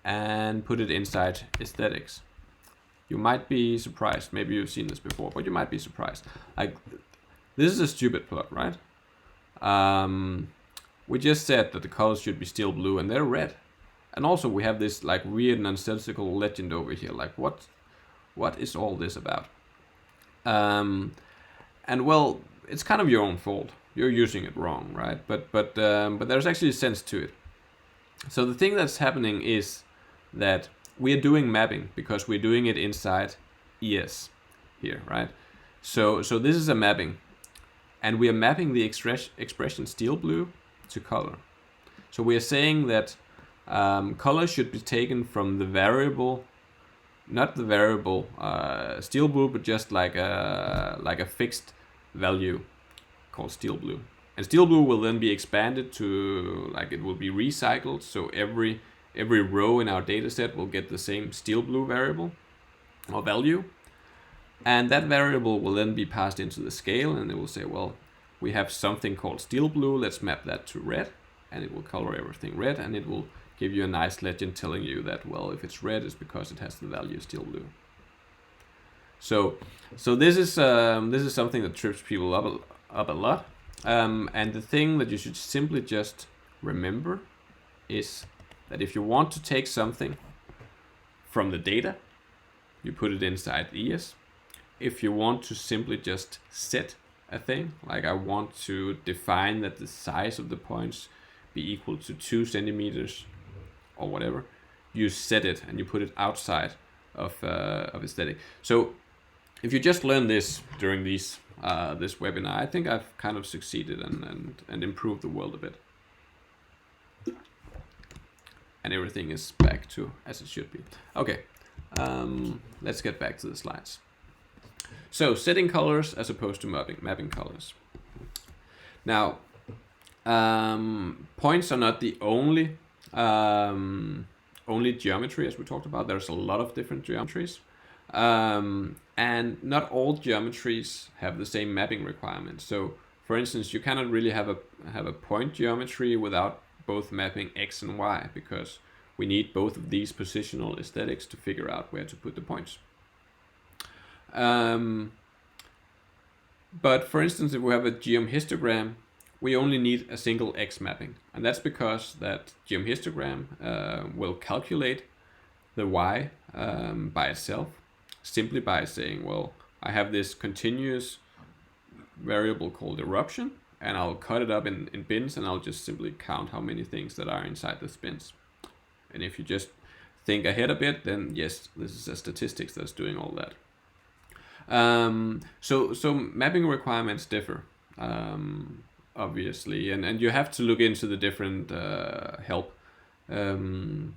and put it inside aesthetics? You might be surprised. Maybe you've seen this before, but you might be surprised. Like, this is a stupid plot, right? We just said that the colors should be steel blue and they're red. And also we have this like weird nonsensical legend over here. Like, what is all this about? And well, it's kind of your own fault. You're using it wrong, right? But there's actually sense to it. So the thing that's happening is that we are doing mapping because we're doing it inside ES here, right? So this is a mapping, and we are mapping the expression steel blue to color. So we are saying that color should be taken from the variable not the variable steel blue, but just like a fixed value called steel blue. And steel blue will then be expanded to, like, it will be recycled, so every row in our data set will get the same steel blue variable or value. And that variable will then be passed into the scale, and it will say, well, we have something called steel blue, let's map that to red, and it will color everything red, and it will give you a nice legend telling you that, well, if it's red, it's because it has the value steel blue. So this is something that trips people up a lot. And the thing that you should simply just remember is that if you want to take something from the data, you put it inside ES. If you want to simply just set a thing, like I want to define that the size of the points be equal to 2 centimeters or whatever, you set it and you put it outside of aesthetic. So if you just learn this during this webinar, I think I've kind of succeeded and improved the world a bit. And everything is back to as it should be. Okay, let's get back to the slides. So setting colors as opposed to mapping colors. Now, points are not the only geometry, as we talked about. There's a lot of different geometries. And not all geometries have the same mapping requirements. So, for instance, you cannot really have a point geometry without both mapping X and Y, because we need both of these positional aesthetics to figure out where to put the points. But for instance, if we have a geom-histogram, we only need a single X mapping, and that's because that geom-histogram will calculate the Y by itself, simply by saying, well, I have this continuous variable called eruption, and I'll cut it up in bins, and I'll just simply count how many things that are inside those bins. And if you just think ahead a bit, then yes, this is a statistics that's doing all that. So mapping requirements differ, obviously, and you have to look into the different help. You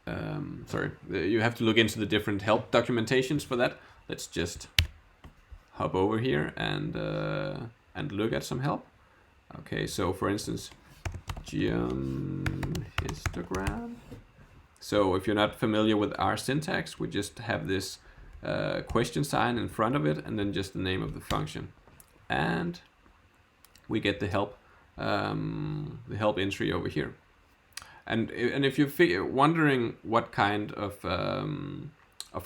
have to look into the different help documentations for that. Let's just hop over here and look at some help. Okay, so for instance, geom-histogram. So if you're not familiar with our syntax, we just have this question sign in front of it, and then just the name of the function, and we get the help entry over here. And if you're wondering what kind of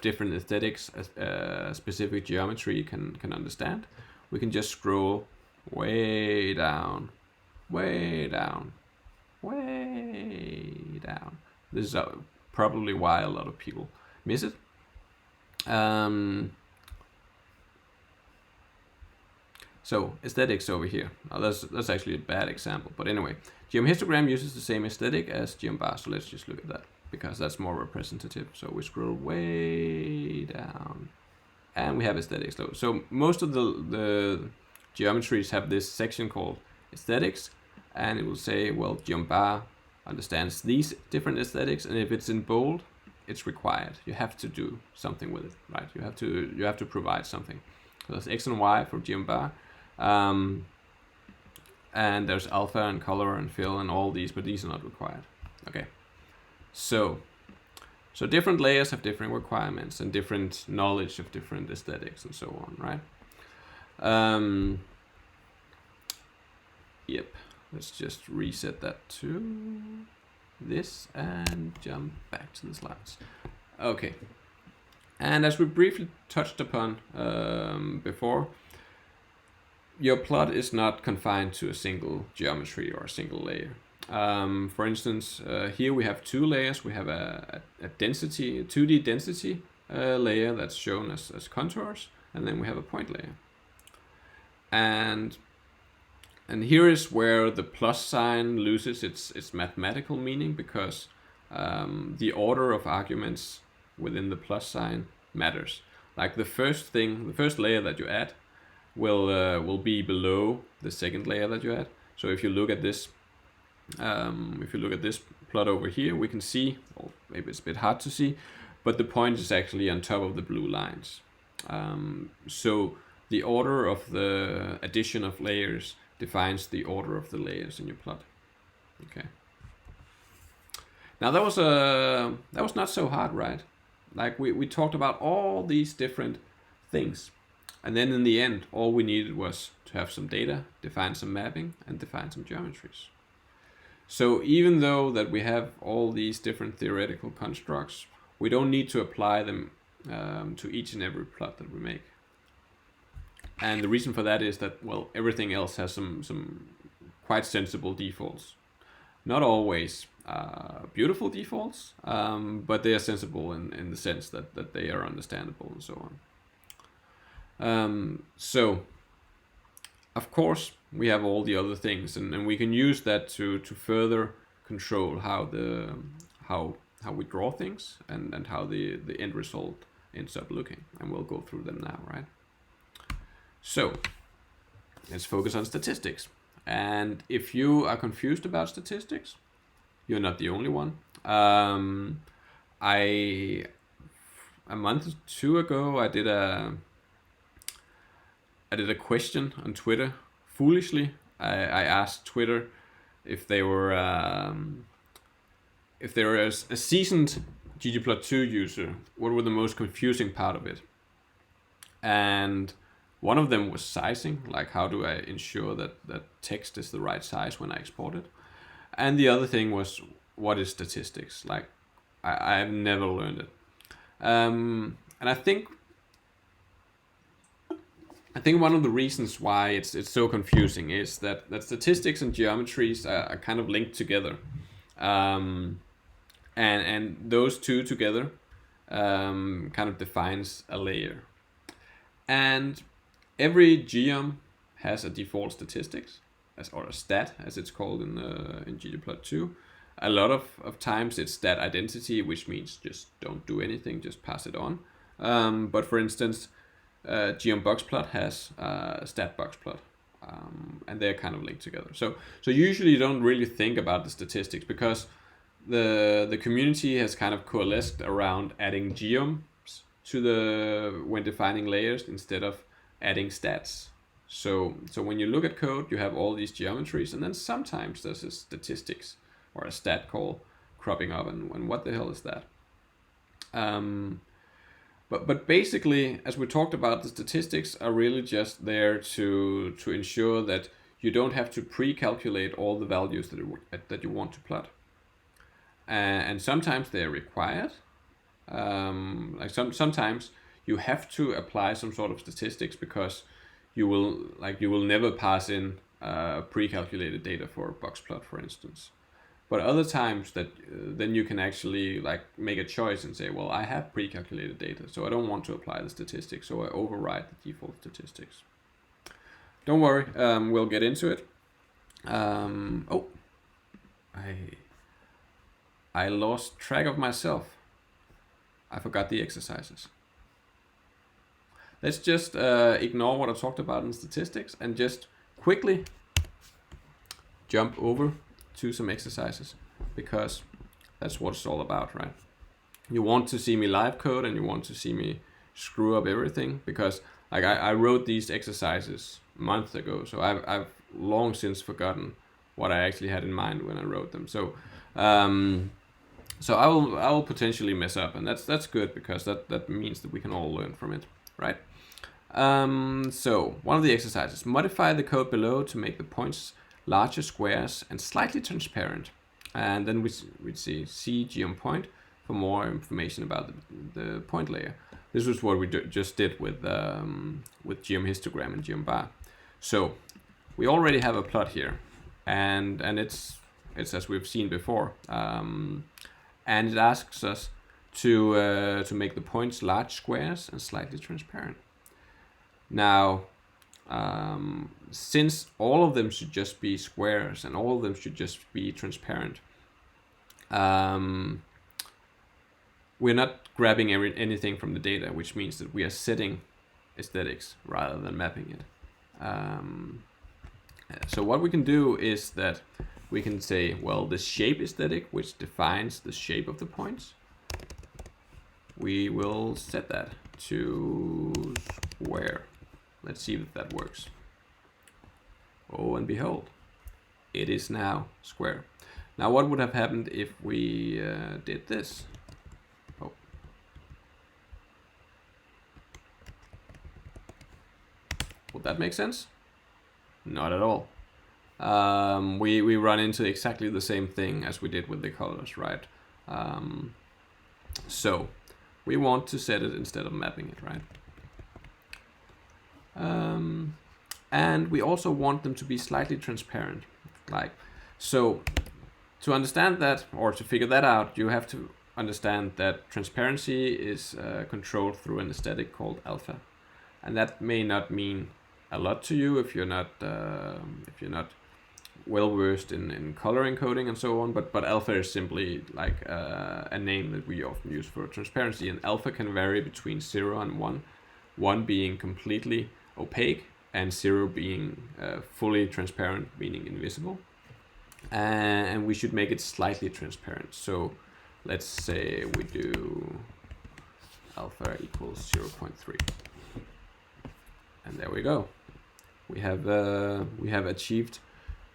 different aesthetics a specific geometry can understand, we can just scroll way down, way down, way down. This is probably why a lot of people miss it. So aesthetics over here. Now that's actually a bad example, but anyway, geom-histogram uses the same aesthetic as geom-bar, so let's just look at that because that's more representative. So we scroll way down, and we have aesthetics. So most of the geometries have this section called aesthetics, and it will say, well, geom-bar understands these different aesthetics, and if it's in bold, it's required. You have to do something with it, right? You have to provide something. So there's X and Y for geom-bar, and there's alpha and color and fill and all these, but these are not required. Okay, so different layers have different requirements and different knowledge of different aesthetics and so on, right? Yep. Let's just reset that to this and jump back to the slides. Okay. And as we briefly touched upon before, your plot is not confined to a single geometry or a single layer. For instance, here we have two layers. We have a density, a 2D density layer that's shown as contours, and then we have a point layer. And here is where the plus sign loses its mathematical meaning, because the order of arguments within the plus sign matters. Like the first layer that you add will be below the second layer that you add. So if you look at this plot over here, we can see, or maybe it's a bit hard to see, but the point is actually on top of the blue lines. So the order of the addition of layers defines the order of the layers in your plot. Okay. Now that was not so hard, right? Like we talked about all these different things. And then in the end, all we needed was to have some data, define some mapping, and define some geometries. So even though that we have all these different theoretical constructs, we don't need to apply them to each and every plot that we make. And the reason for that is that, well, everything else has some quite sensible defaults. Not always beautiful defaults, but they are sensible in the sense that they are understandable and so on. So, of course, we have all the other things, and we can use that to further control how we draw things and how the end result ends up looking. And we'll go through them now, right? So, let's focus on statistics. And if you are confused about statistics, you're not the only one. A month or two ago, I did a question on Twitter. Foolishly, I asked Twitter if they were a seasoned ggplot2 user, what were the most confusing part of it? And one of them was sizing, like how do I ensure that text is the right size when I export it? And the other thing was, what is statistics? Like, I've never learned it. And I think one of the reasons why it's so confusing is that statistics and geometries are kind of linked together. And those two together kind of defines a layer. And every geom has a default statistics, or a stat, as it's called in ggplot2. A lot of times it's stat identity, which means just don't do anything, just pass it on. But for instance, geom boxplot has stat boxplot, and they're kind of linked together. So usually you don't really think about the statistics because the community has kind of coalesced around adding geoms to when defining layers instead of adding stats. So when you look at code, you have all these geometries, and then sometimes there's a statistics or a stat call cropping up, and what the hell is that? But basically, as we talked about, the statistics are really just there to ensure that you don't have to pre-calculate all the values that you want to plot. And sometimes they're required. Like sometimes you have to apply some sort of statistics because you will never pass in pre-calculated data for a box plot, for instance. But other times then you can actually like make a choice and say, well, I have pre-calculated data, so I don't want to apply the statistics, so I override the default statistics. Don't worry, we'll get into it. I lost track of myself. I forgot the exercises. Let's just ignore what I talked about in statistics and just quickly jump over to some exercises, because that's what it's all about, right? You want to see me live code and you want to see me screw up everything, because like I wrote these exercises months ago, so I've long since forgotten what I actually had in mind when I wrote them. So I will potentially mess up, and that's good, because that means that we can all learn from it, right? So one of the exercises: modify the code below to make the points larger squares and slightly transparent. And then we'd see geom point for more information about the point layer. This was what we just did with geom histogram and geom bar. So we already have a plot here, and it's as we've seen before, and it asks us to make the points large squares and slightly transparent. Now, since all of them should just be squares and all of them should just be transparent, we're not grabbing anything from the data, which means that we are setting aesthetics rather than mapping it. So what we can do is that we can say, well, the shape aesthetic, which defines the shape of the points, we will set that to square. Let's see if that works. Oh, and behold, it is now square. Now, what would have happened if we did this? Oh. Would that make sense? Not at all. We run into exactly the same thing as we did with the colors, right? So we want to set it instead of mapping it, right? And we also want them to be slightly transparent. So to understand that, or to figure that out, you have to understand that transparency is controlled through an aesthetic called alpha, and that may not mean a lot to you if you're not well versed in color encoding and so on. But alpha is simply like a name that we often use for transparency, and alpha can vary between 0 and 1. 1 being completely opaque, and 0 being fully transparent, meaning invisible. And we should make it slightly transparent. So let's say we do alpha equals 0.3, and there we go. We have achieved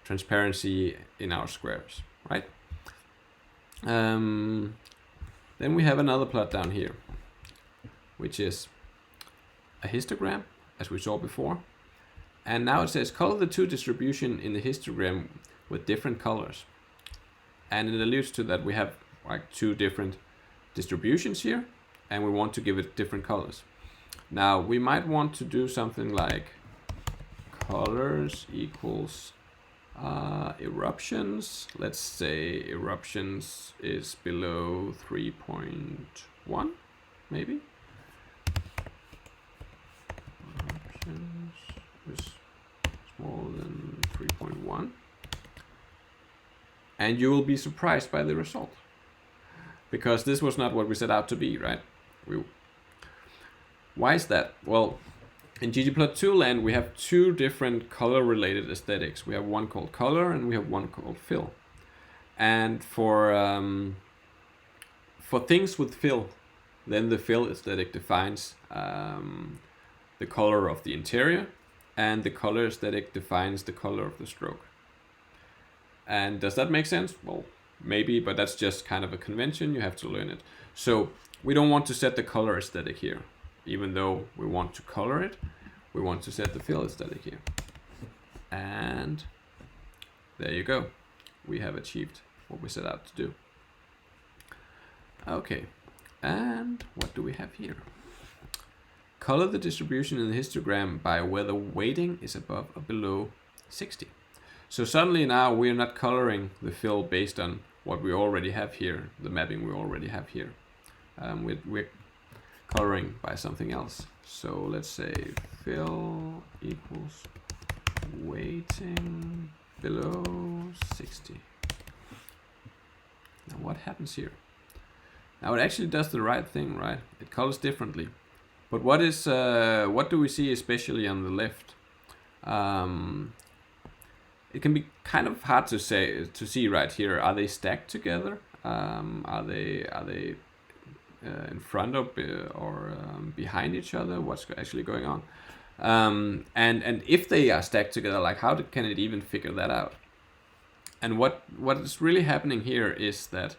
transparency in our squares, right? Then we have another plot down here, which is a histogram, as we saw before. And now it says color the two distribution in the histogram with different colors. And it alludes to that we have like two different distributions here, and we want to give it different colors. Now we might want to do something like colors equals eruptions. Let's say eruptions is below 3.1, maybe. Eruptions is smaller than 3.1. And you will be surprised by the result, because this was not what we set out to be, right? Why is that? Well, in ggplot2 land, we have two different color-related aesthetics. We have one called color, and we have one called fill. And for things with fill, then the fill aesthetic defines the color of the interior, and the color aesthetic defines the color of the stroke. And does that make sense? Well, maybe, but that's just kind of a convention. You have to learn it. So we don't want to set the color aesthetic here. Even though we want to color it, we want to set the fill aesthetic here. And there you go. We have achieved what we set out to do. Okay, and what do we have here? Color the distribution in the histogram by whether weighting is above or below 60. So suddenly now we're not coloring the fill based on what we already have here, the mapping we already have here. We're coloring by something else. So let's say fill equals weighting below 60. Now what happens here? Now it actually does the right thing, right? It colors differently. But what do we see especially on the left? It can be kind of hard to see right here. Are they stacked together? Are they in front of or behind each other? What's actually going on? And if they are stacked together, like can it even figure that out? And what is really happening here is that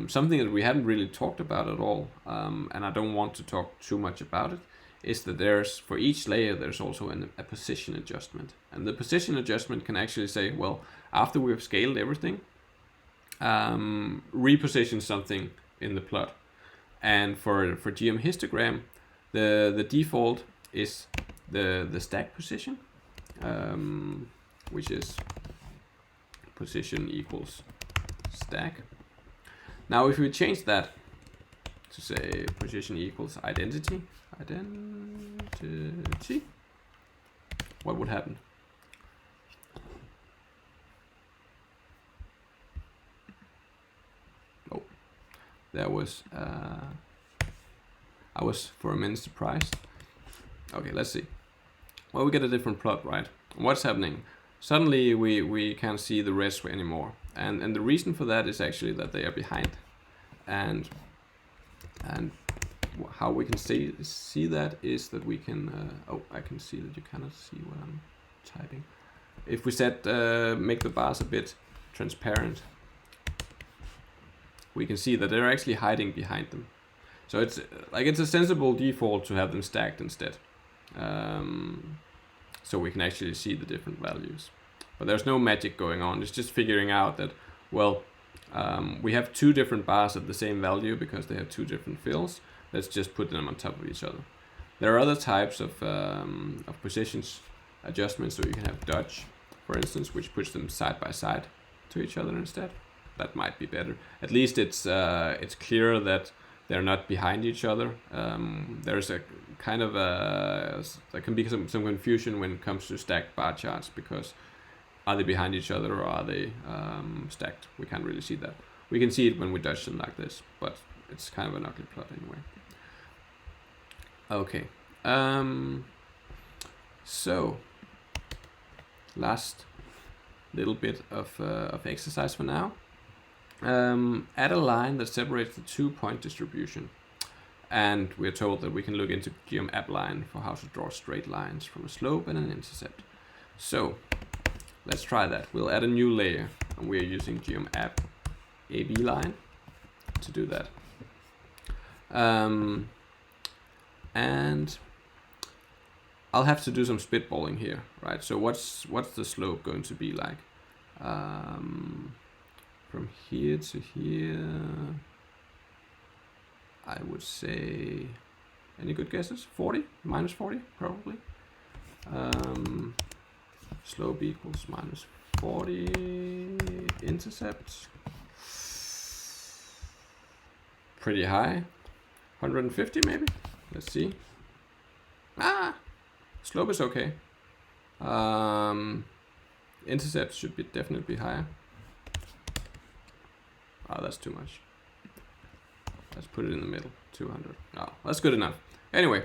something that we haven't really talked about at all, and I don't want to talk too much about it, is that for each layer there's also a position adjustment. And the position adjustment can actually say, well, after we've scaled everything, reposition something in the plot. And for GM histogram, the default is the stack position, which is position equals stack. Now if we change that to say position equals identity, what would happen? Oh, there was I was for a minute surprised. Okay, let's see. Well, we get a different plot, right? What's happening? suddenly we can't see the rest anymore. And the reason for that is actually that they are behind. And how we can see that is that we can, oh, I can see that you cannot see what I'm typing. If we make the bars a bit transparent, we can see that they're actually hiding behind them. So it's a sensible default to have them stacked instead. So we can actually see the different values. But there's no magic going on. It's just figuring out that, well, we have two different bars at the same value because they have two different fills. Let's just put them on top of each other. There are other types of positions adjustments, so you can have dodge, for instance, which puts them side by side to each other instead. That might be better. At least it's clear that they're not behind each other. There's a kind of there can be some confusion when it comes to stacked bar charts, because are they behind each other or are they stacked? We can't really see that. We can see it when we dodge them like this, but it's kind of an ugly plot anyway. Okay. So last little bit of exercise for now. Add a line that separates the 2-point distribution. And we're told that we can look into geom_app_line for how to draw straight lines from a slope and an intercept. So let's try that. We'll add a new layer, and we're using geom_app_ab_line to do that. And I'll have to do some spitballing here, right? So what's the slope going to be like? From here to here, I would say, any good guesses? 40? Minus 40, probably. Slope equals minus 40. Intercept. Pretty high. 150 maybe? Let's see. Slope is okay. Intercept should be definitely higher. Oh, that's too much. Let's put it in the middle, 200. Oh, that's good enough. Anyway,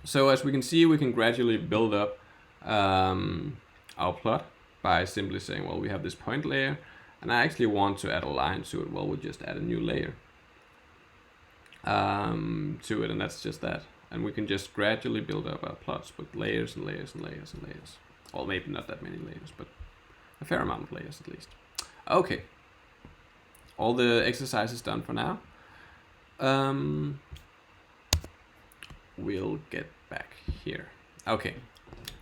so as we can see, we can gradually build up our plot by simply saying, well, we have this point layer, and I actually want to add a line to it. Well, we'll just add a new layer to it, and that's just that. And we can just gradually build up our plots with layers and layers and layers and layers. Well, maybe not that many layers, but a fair amount of layers at least. Okay. All the exercises done for now. We'll get back here. Okay.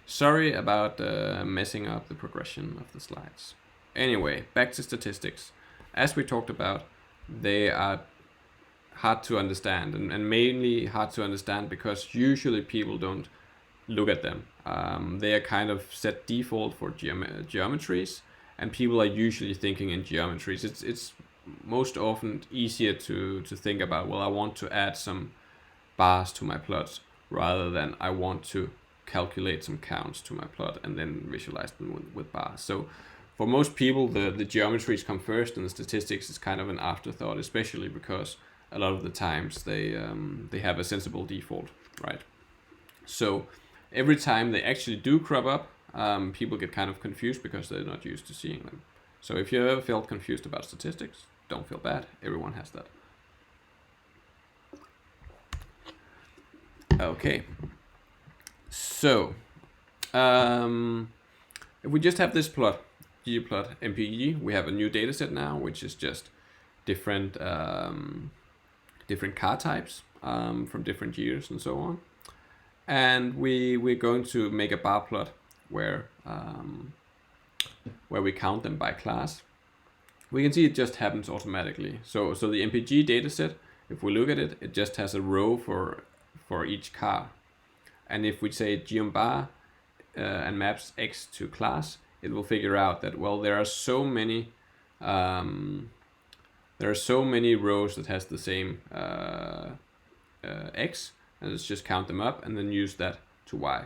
Sorry about messing up the progression of the slides. Anyway, back to statistics. As we talked about, they are hard to understand, and mainly hard to understand because usually people don't look at them. They are kind of set default for geometries, and people are usually thinking in geometries. It's most often easier to think about, well, I want to add some bars to my plots rather than I want to calculate some counts to my plot and then visualize them with bars. So for most people, the geometries come first and the statistics is kind of an afterthought, especially because a lot of the times they have a sensible default, right? So every time they actually do crop up, people get kind of confused because they're not used to seeing them. So if you ever felt confused about statistics, don't feel bad. Everyone has that. Okay. So, if we just have this plot, ggplot_mpg, we have a new data set now, which is just different different car types from different years and so on. And we're going to make a bar plot where we count them by class. We can see it just happens automatically. So the MPG dataset, if we look at it, it just has a row for each car. And if we say geom_bar and maps X to class, it will figure out that, well, there are so many rows that has the same X, and let's just count them up and then use that to Y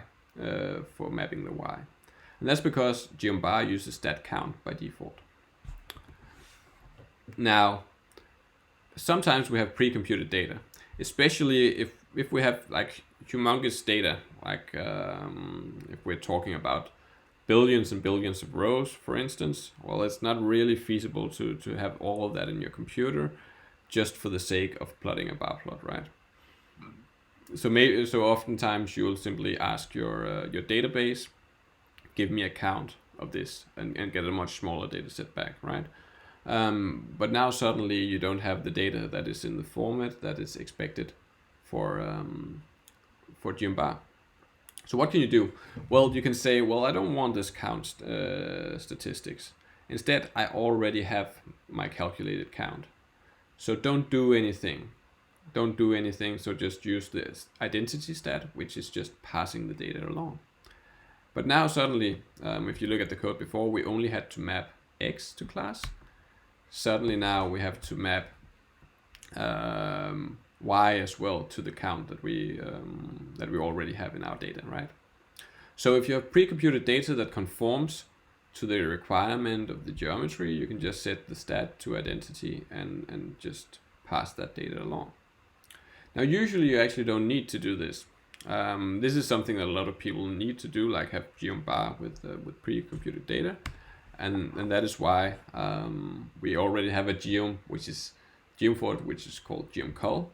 for mapping the Y. And that's because geom_bar uses stat count by default. Now, sometimes we have pre-computed data, especially if we have like humongous data, like if we're talking about billions and billions of rows, for instance, well, it's not really feasible to have all of that in your computer just for the sake of plotting a bar plot, right? So oftentimes you'll simply ask your database, give me a count of this, and get a much smaller data set back, right? But now suddenly you don't have the data that is in the format that is expected for GeoMBar. So what can you do? Well, you can say, well, I don't want this count statistics. Instead, I already have my calculated count. So don't do anything. Don't do anything, so just use this identity stat, which is just passing the data along. But now suddenly, if you look at the code before, we only had to map X to class. Suddenly now we have to map Y as well to the count that we already have in our data, right? So if you have pre-computed data that conforms to the requirement of the geometry, you can just set the stat to identity and just pass that data along. Now usually you actually don't need to do this. This is something that a lot of people need to do, like have GeoMBar with pre-computed data, and that is why we already have a geom for it, which is called geomcol,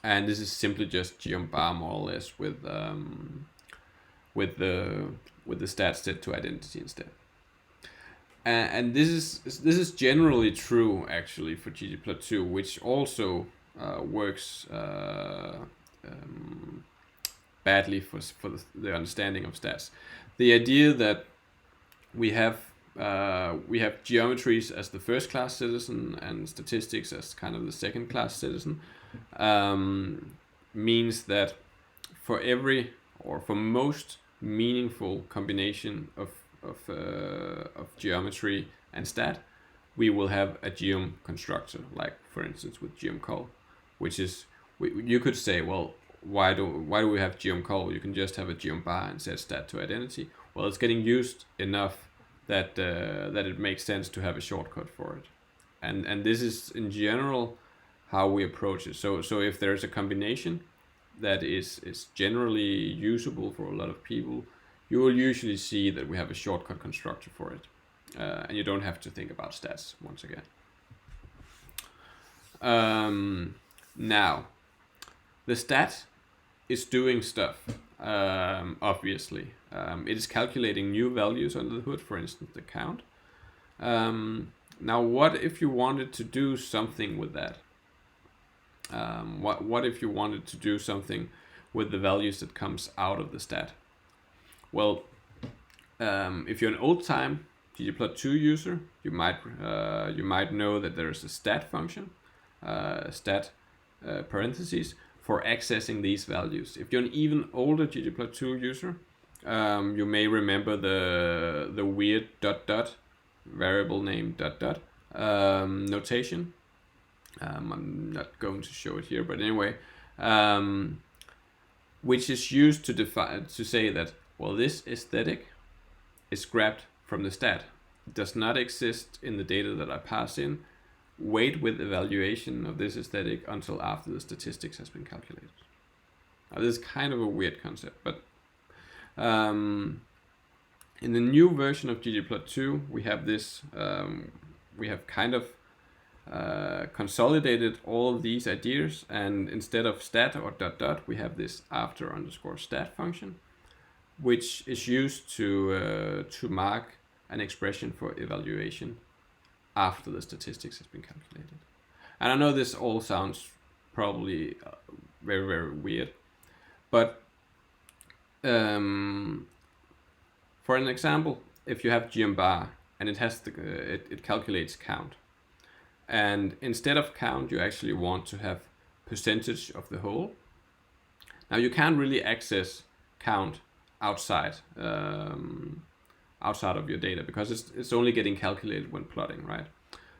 and this is simply just GeoMBar more or less with the stat set to identity instead. And this is generally true actually for ggplot2, which also works badly for the understanding of stats. The idea that we have geometries as the first class citizen and statistics as kind of the second class citizen means that for every or for most meaningful combination of geometry and stat, we will have a geom constructor, like for instance with geomcol, which is, you could say, well, why do we have geomcol? You can just have a geombar and set stat to identity. Well, it's getting used enough that it makes sense to have a shortcut for it, and this is in general how we approach it. So if there's a combination that is generally usable for a lot of people, you will usually see that we have a shortcut constructor for it, and you don't have to think about stats once again. Now, the stat is doing stuff, obviously. It is calculating new values under the hood, for instance, the count. Now, what if you wanted to do something with that? What if you wanted to do something with the values that comes out of the stat? Well, if you're an old-time ggplot2 user, you might know that there is a stat function, stat parentheses, for accessing these values. If you're an even older ggplot2 user, you may remember the weird ... variable name ... notation. I'm not going to show it here, but anyway, which is used to say that, well, this aesthetic is grabbed from the stat. It does not exist in the data that I pass in. Wait with evaluation of this aesthetic until after the statistics has been calculated. Now, this is kind of a weird concept, but in the new version of ggplot2, we have this. We have kind of consolidated all of these ideas, and instead of stat or ... we have this after _ stat function, which is used to mark an expression for evaluation after the statistics has been calculated. And I know this all sounds probably very, very weird, but for an example, if you have geombar and it has it calculates count, and instead of count you actually want to have percentage of the whole. Now you can't really access count outside of your data, because it's only getting calculated when plotting, right?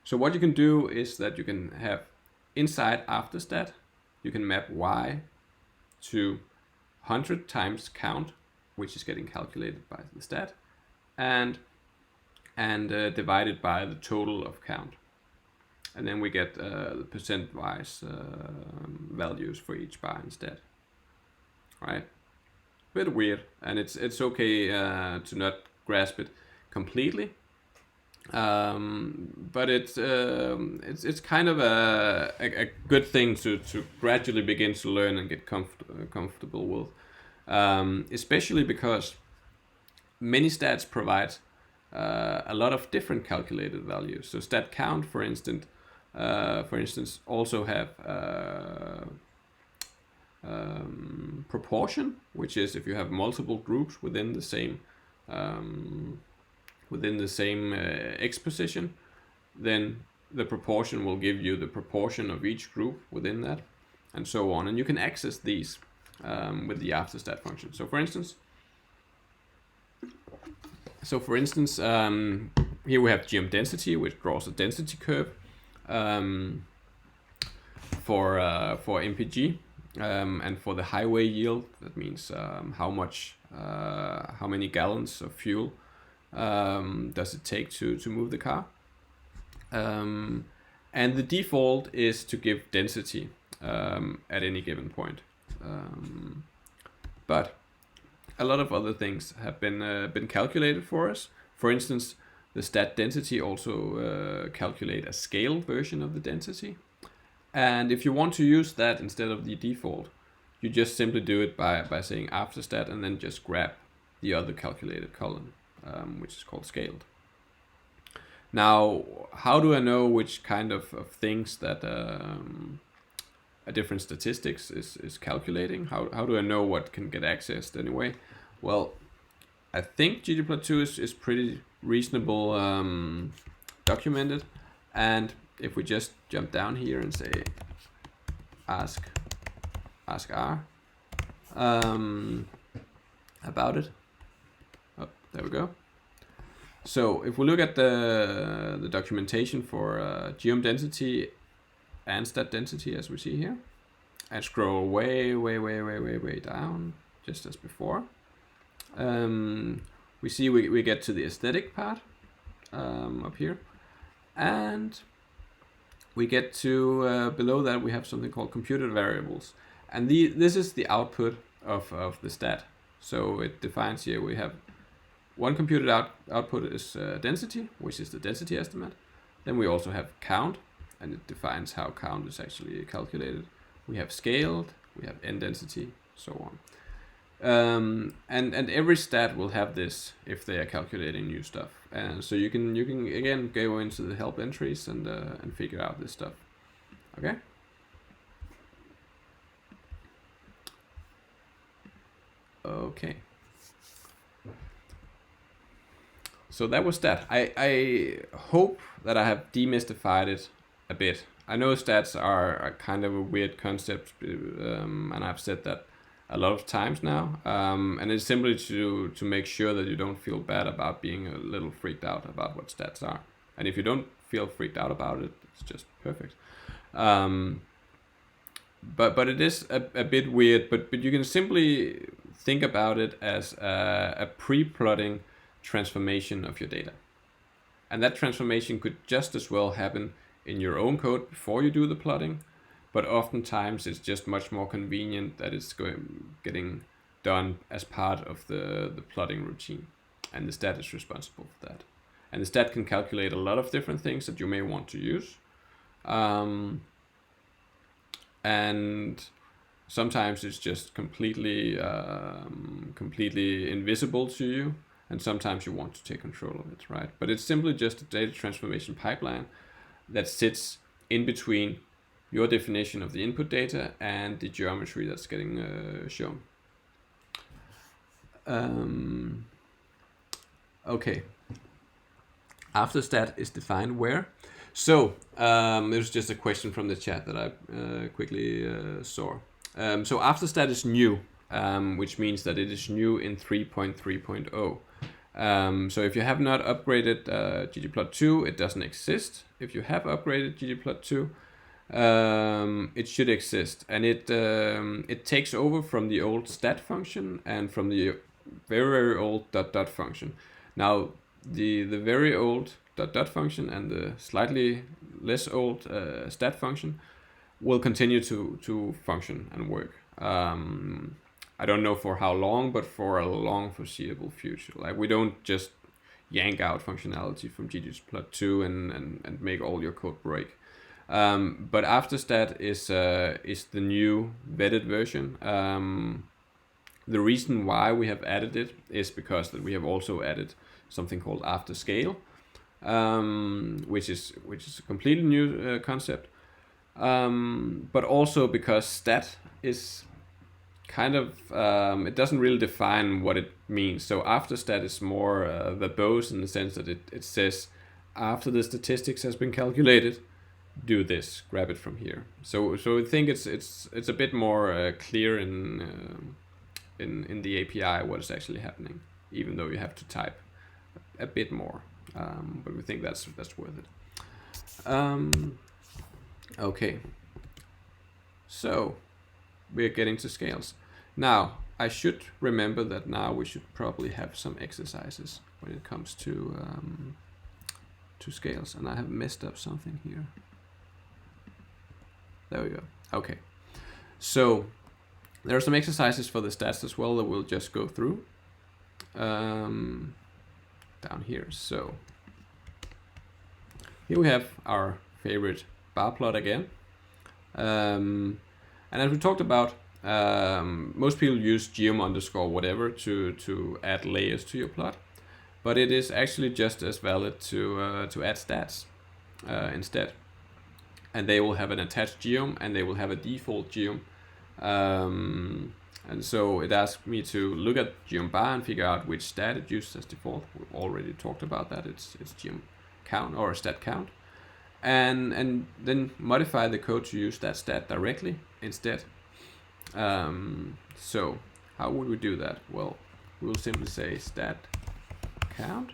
So what you can do is that you can have inside after stat, you can map y to 100 times count, which is getting calculated by the stat, and divided by the total of count. And then we get the percent-wise values for each bar instead, right? Bit weird, and it's okay to not grasp it completely. But it's kind of a good thing to gradually begin to learn and get comfortable with, especially because many stats provide a lot of different calculated values. So stat count, for instance, also have proportion, which is if you have multiple groups within the same x position, then the proportion will give you the proportion of each group within that, and so on. And you can access these with the after stat function. So for instance, here we have geom density, which draws a density curve for MPG, and for the highway yield, that means how many gallons of fuel does it take to move the car. And the default is to give density at any given point. But a lot of other things have been calculated for us. For instance, the stat density also calculate a scale version of the density. And if you want to use that instead of the default, you just simply do it by saying after stat and then just grab the other calculated column, which is called scaled. Now, how do I know which kind of things that a different statistics is calculating? How do I know what can get accessed anyway? Well, I think ggplot2 is pretty reasonable documented, and if we just jump down here and say ask R about it. Oh, there we go. So if we look at the documentation for geom density and stat density, as we see here, and scroll way down, just as before, we see we get to the aesthetic part up here, and we get to below that we have something called computed variables, and this is the output of the stat. So it defines here we have one computed output is density, which is the density estimate. Then we also have count, and it defines how count is actually calculated. We have scaled, we have n density, so on. And every stat will have this if they are calculating new stuff. And so you can again go into the help entries and figure out this stuff. Okay. Okay. So that was that. I hope that I have demystified it a bit. I know stats are kind of a weird concept, and I've said that a lot of times now. And it's simply to make sure that you don't feel bad about being a little freaked out about what stats are. And if you don't feel freaked out about it, it's just perfect. But it is a bit weird, but you can simply think about it as a pre-plotting transformation of your data. And that transformation could just as well happen in your own code before you do the plotting, but oftentimes it's just much more convenient that it's getting done as part of the plotting routine, and the stat is responsible for that. And the stat can calculate a lot of different things that you may want to use, and sometimes it's just completely invisible to you, and sometimes you want to take control of it, right? But it's simply just a data transformation pipeline that sits in between your definition of the input data and the geometry that's getting shown. Okay. After stat is defined where? So there's just a question from the chat that I quickly saw. So after stat is new, which means that it is new in 3.3.0. So if you have not upgraded ggplot2, it doesn't exist. If you have upgraded ggplot2, it should exist, and it takes over from the old stat function and from the very old dot function. Now the very old dot function and the slightly less old stat function will continue to function and work. I don't know for how long, but for a long foreseeable future. Like, we don't just yank out functionality from ggplot2 and make all your code break. But afterstat is the new vetted version. The reason why we have added it is because that we have also added something called afterscale, which is a completely new concept. But also because stat is kind of it doesn't really define what it means. So afterstat is more verbose in the sense that it says after the statistics has been calculated, do this, grab it from here. So I think it's a bit more clear in the API what is actually happening, even though you have to type a bit more. But we think that's worth it. Okay. So we're getting to scales. Now, I should remember that now we should probably have some exercises when it comes to scales, and I have messed up something here. There we go. Okay. So there are some exercises for the stats as well that we'll just go through down here. So here we have our favorite bar plot again. And as we talked about, most people use geom underscore whatever to add layers to your plot, but it is actually just as valid to add stats instead. And they will have an attached geom and they will have a default geom. And so it asks me to look at geom bar and figure out which stat it uses as default. We've already talked about that. It's geom count or stat count. And then modify the code to use that stat directly instead. So how would we do that? Well, we'll simply say stat count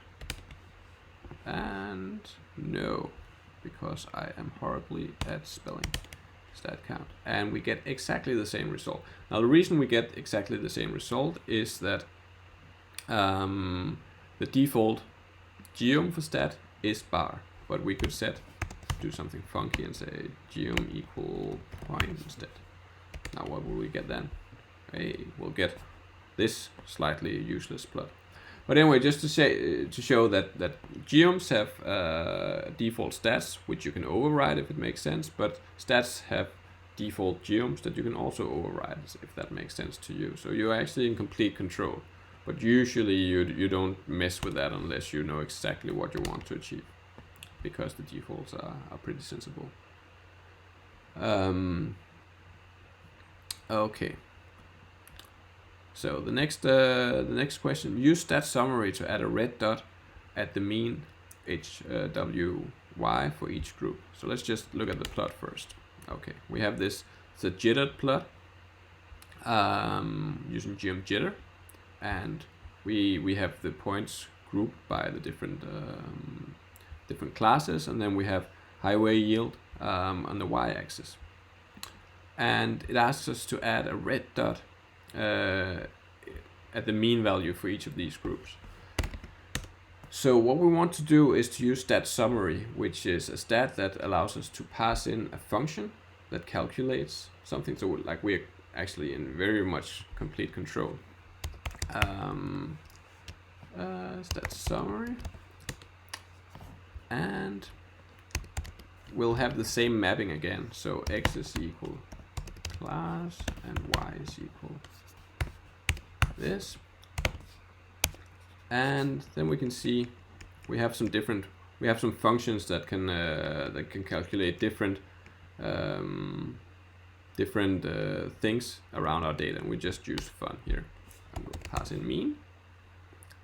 and no, because I am horribly at spelling, stat count, and we get exactly the same result. Now the reason we get exactly the same result is that the default geom for stat is bar, but we could do something funky and say geom equal point instead. Now what will we get then? Hey, we'll get this slightly useless plot. But anyway, just to show that geoms have default stats, which you can override if it makes sense, but stats have default geoms that you can also override if that makes sense to you. So you're actually in complete control. But usually you don't mess with that unless you know exactly what you want to achieve, because the defaults are pretty sensible. Okay. So the next question: use stat summary to add a red dot at the mean HWY for each group. So let's just look at the plot first. Okay, we have this. It's a jittered plot using geom jitter, and we have the points grouped by the different classes, and then we have highway yield on the y-axis. And it asks us to add a red dot at the mean value for each of these groups. So what we want to do is to use stat summary, which is a stat that allows us to pass in a function that calculates something. So like we're actually in very much complete control. Stat summary, and we'll have the same mapping again. So x is equal class and y is equal this, and then we can see we have some functions that can calculate different things around our data, and we just use fun here and we'll pass in mean.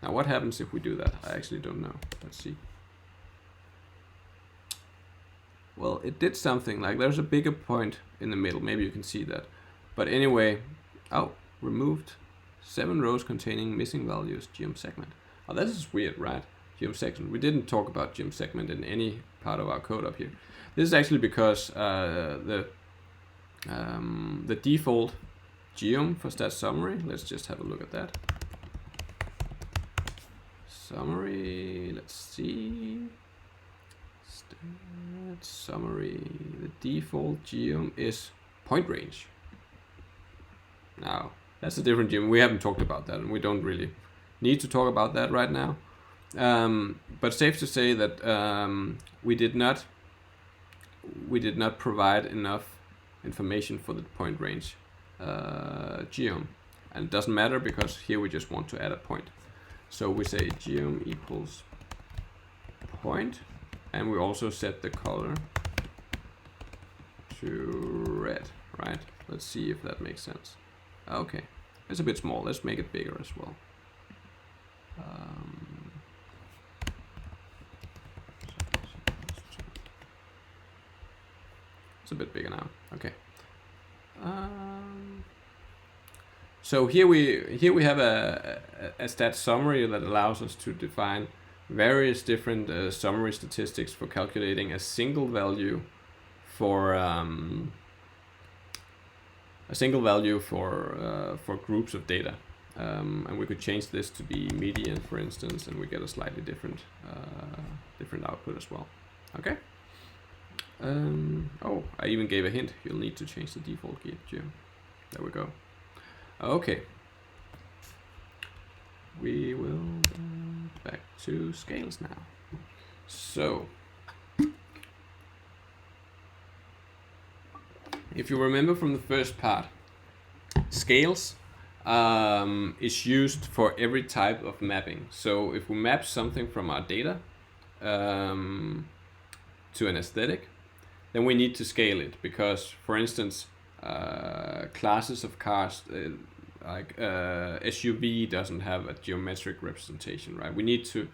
Now what happens if we do that? I actually don't know. Let's see. Well, it did something, like there's a bigger point in the middle. Maybe you can see that. But anyway, removed 7 rows containing missing values, geom segment. Oh, this is weird, right? Geom segment. We didn't talk about geom segment in any part of our code up here. This is actually because the default geom for stat summary, let's just have a look at that. Summary, let's see. Stat summary, the default geom is point range. Now, That's a different geom. We haven't talked about that, and we don't really need to talk about that right now. But safe to say that we did not provide enough information for the point range geom, and it doesn't matter because here we just want to add a point. So we say geom equals point, and we also set the color to red, right? Let's see if that makes sense. Okay, it's a bit small. Let's make it bigger as well. It's a bit bigger now. Okay. So here we have a stat summary that allows us to define various different summary statistics for calculating a single value for groups of data, and we could change this to be median, for instance, and we get a slightly different output as well. Okay. Oh, I even gave a hint. You'll need to change the default geom. There we go. Okay. We will go back to scales now. So, if you remember from the first part, scales is used for every type of mapping. So if we map something from our data to an aesthetic, then we need to scale it because, for instance, classes of cars like SUV doesn't have a geometric representation, right? We need to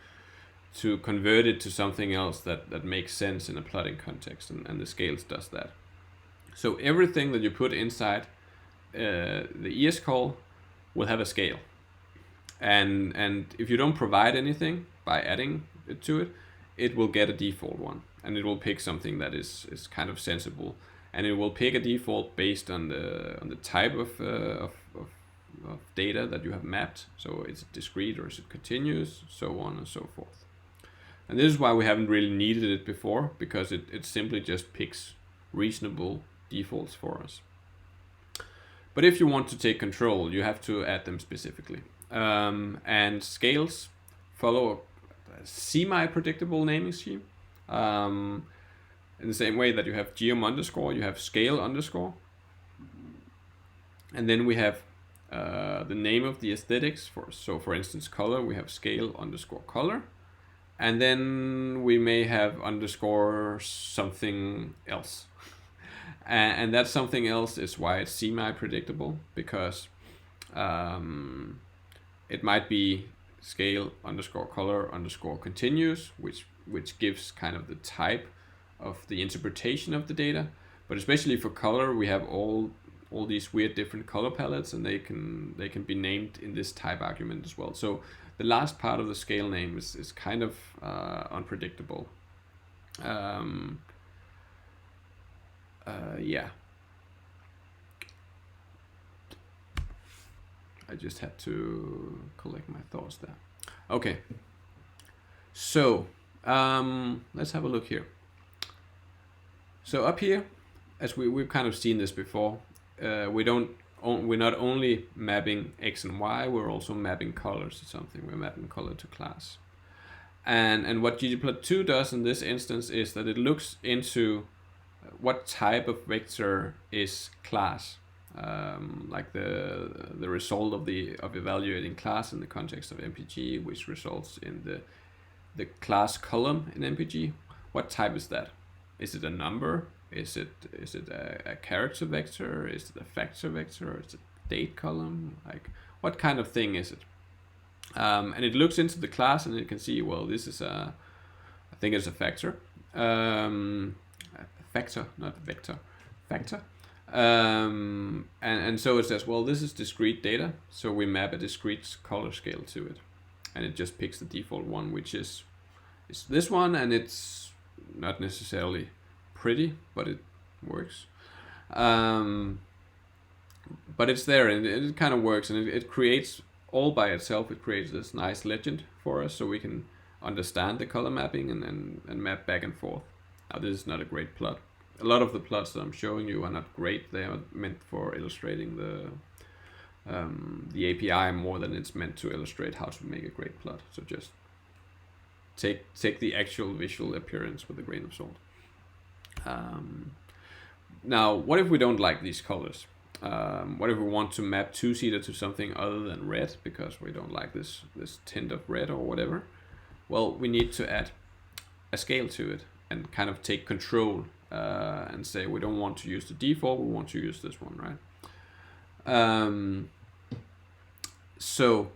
convert it to something else that makes sense in a plotting context, and the scales does that. So everything that you put inside the ES call will have a scale, and if you don't provide anything by adding it to it, it will get a default one, and it will pick something that is kind of sensible, and it will pick a default based on the type of data that you have mapped. So is it discrete or is it continuous, so on and so forth. And this is why we haven't really needed it before, because it simply just picks reasonable defaults for us. But if you want to take control, you have to add them specifically. And scales follow a semi-predictable naming scheme. In the same way that you have geom underscore, you have scale underscore. And then we have the name of the aesthetics. For instance, color, we have scale underscore color. And then we may have underscore something else. And that something else is why it's semi-predictable, because it might be scale underscore color underscore continuous, which gives kind of the type of the interpretation of the data. But especially for color, we have all these weird different color palettes, and they can be named in this type argument as well. So the last part of the scale name is kind of unpredictable. Yeah. I just had to collect my thoughts there. Okay. So let's have a look here. So up here, as we've kind of seen this before, we're not only mapping X and Y, we're also mapping colors to something. We're mapping color to class. And what ggplot2 does in this instance is that it looks into what type of vector is class, like the result of evaluating class in the context of MPG, which results in the class column in MPG. What type is that? Is it a number? Is it a character vector? Is it a factor vector? Is it a date column? Like, what kind of thing is it? And it looks into the class, and it can see, well, this is I think it's a factor. Factor, not vector, factor. And so it says, well, this is discrete data, so we map a discrete color scale to it, and it just picks the default one, which is this one, and it's not necessarily pretty, but it works. But it's there, and it kind of works, and it creates all by itself. It creates this nice legend for us, so we can understand the color mapping and map back and forth. Now, this is not a great plot. A lot of the plots that I'm showing you are not great. They are meant for illustrating the API more than it's meant to illustrate how to make a great plot. So just take the actual visual appearance with a grain of salt. Now, what if we don't like these colors? What if we want to map two-seater to something other than red because we don't like this tint of red or whatever? Well, we need to add a scale to it and kind of take control and say we don't want to use the default, we want to use this one, right? So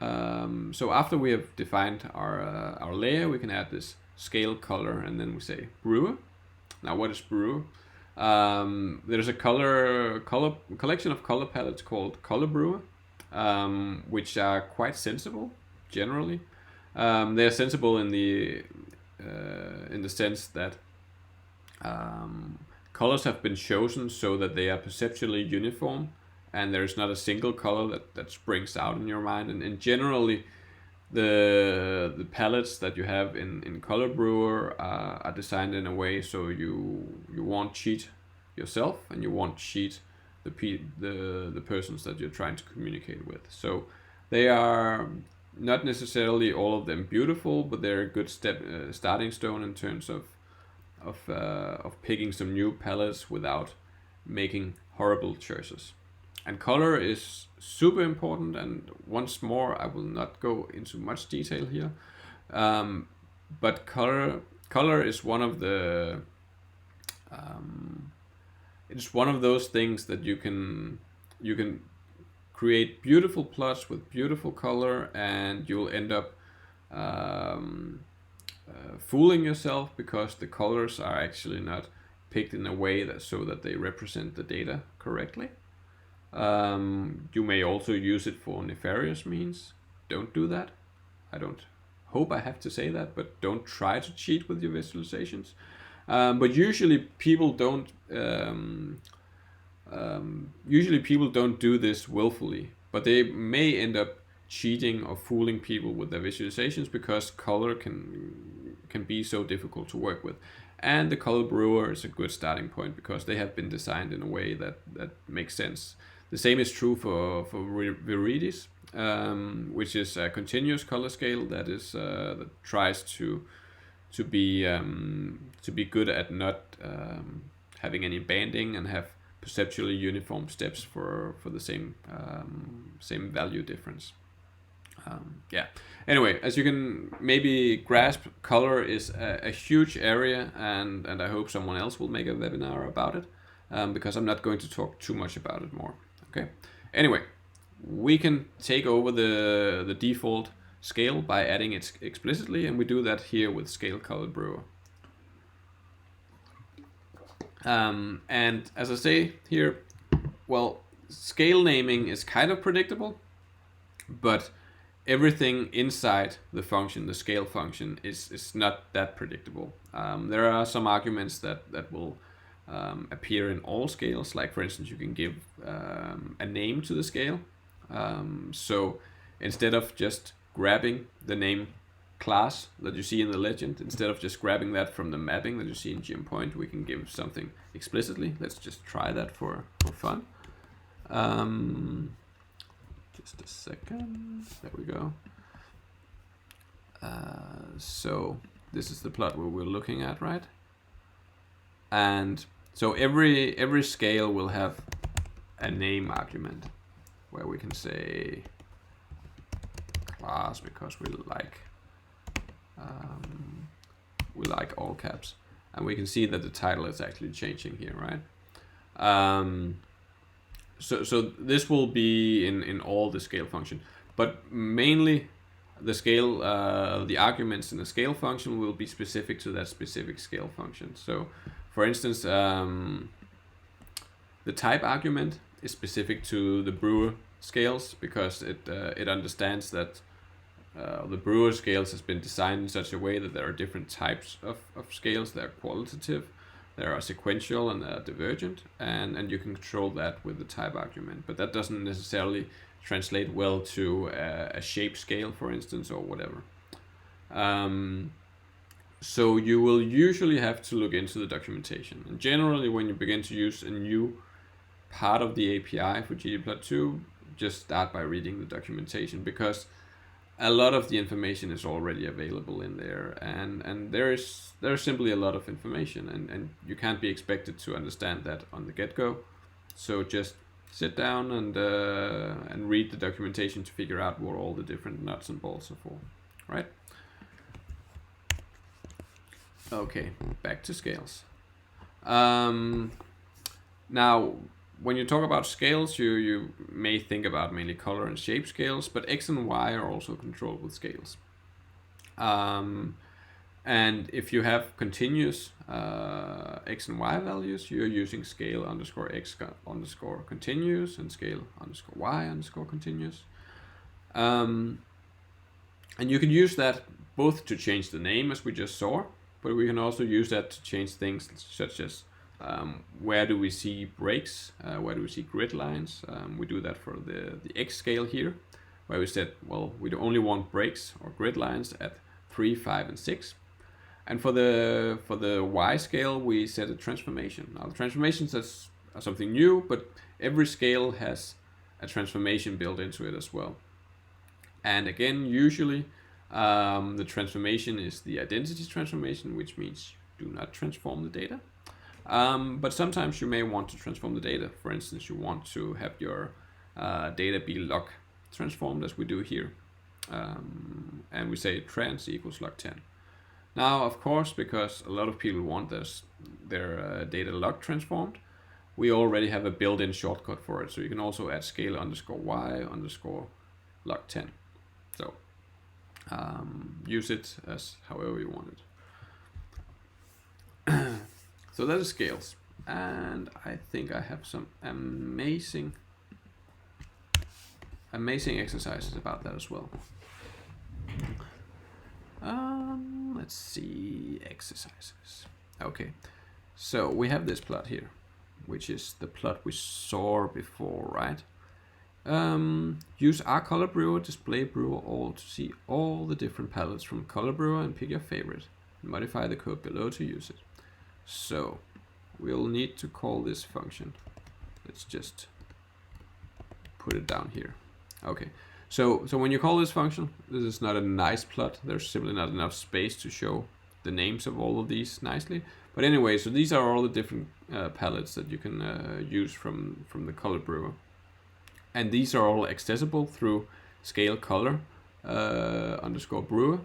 after we have defined our layer, we can add this scale color, and then we say brewer. Now, what is brewer? There's a collection of color palettes called Color Brewer, which are quite sensible generally. They're sensible in the sense that colors have been chosen so that they are perceptually uniform, and there's not a single color that springs out in your mind. And generally, the palettes that you have in Color Brewer are designed in a way so you won't cheat yourself, and you won't cheat the persons that you're trying to communicate with. So they are not necessarily all of them beautiful, but they're a good starting stone in terms of picking some new palettes without making horrible choices. And color is super important, and once more, I will not go into much detail here, but color is one of the it's one of those things that you can create beautiful plots with beautiful color, and you'll end up fooling yourself because the colors are actually not picked in a way so that they represent the data correctly. You may also use it for nefarious means. Don't do that. I don't hope I have to say that, but don't try to cheat with your visualizations. But usually people don't do this willfully, but they may end up cheating or fooling people with their visualizations because color can be so difficult to work with. And the Color Brewer is a good starting point because they have been designed in a way that makes sense. The same is true for Viridis, which is a continuous color scale that tries to be good at not having any banding and have perceptually uniform steps for the same value difference. Anyway, as you can maybe grasp, color is a huge area, and I hope someone else will make a webinar about it, because I'm not going to talk too much about it more. Okay. Anyway, we can take over the default scale by adding it explicitly, and we do that here with Scale Color Brewer. And as I say here, well, scale naming is kind of predictable, but everything inside the function, the scale function, is not that predictable. There are some arguments that will appear in all scales. Like, for instance, you can give a name to the scale. So instead of just grabbing the name class that you see in the legend, instead of just grabbing that from the mapping that you see in GM we can give something explicitly. Let's just try that for fun. Just a second. There we go. So this is the plot where we're looking at, right? And so every scale will have a name argument where we can say class because we like all caps, and we can see that the title is actually changing here, right? So this will be in all the scale function, but mainly the scale, the arguments in the scale function will be specific to that specific scale function. So, for instance, the type argument is specific to the Brewer scales because it understands that the Brewer scales has been designed in such a way that there are different types of scales. They're qualitative, there are sequential, and they're divergent, and you can control that with the type argument. But that doesn't necessarily translate well to a shape scale, for instance, or whatever. So you will usually have to look into the documentation. And generally, when you begin to use a new part of the API for ggplot2, just start by reading the documentation, because a lot of the information is already available in there, and there's simply a lot of information, and you can't be expected to understand that on the get-go. So just sit down and read the documentation to figure out what all the different nuts and bolts are for, right? Okay, back to scales. Now, when you talk about scales, you may think about mainly color and shape scales, but X and Y are also controlled with scales. And if you have continuous X and Y values, you're using scale underscore X underscore continuous and scale underscore Y underscore continuous. And you can use that both to change the name, as we just saw, but we can also use that to change things such as where do we see breaks, where do we see grid lines. We do that for the X scale here, where we said, well, we only want breaks or grid lines at 3, 5, and 6. And for the Y scale, we set a transformation. Now, the transformations are something new, but every scale has a transformation built into it as well. And again, usually the transformation is the identity transformation, which means do not transform the data. But sometimes you may want to transform the data. For instance, you want to have your data be log transformed, as we do here. And we say trans equals log 10. Now, of course, because a lot of people want their data log transformed, we already have a built-in shortcut for it. So you can also add scale underscore Y underscore log 10. So use it as however you want it. So that is scales, and I think I have some amazing exercises about that as well. Let's see, exercises. Okay, so we have this plot here, which is the plot we saw before, right? Use our color brewer, display brewer all to see all the different palettes from color brewer and pick your favorite. Modify the code below to use it. So we'll need to call this function. Let's just put it down here. Okay, so when you call this function, this is not a nice plot. There's simply not enough space to show the names of all of these nicely. But anyway, so these are all the different palettes that you can use from the color brewer. And these are all accessible through scale color underscore brewer.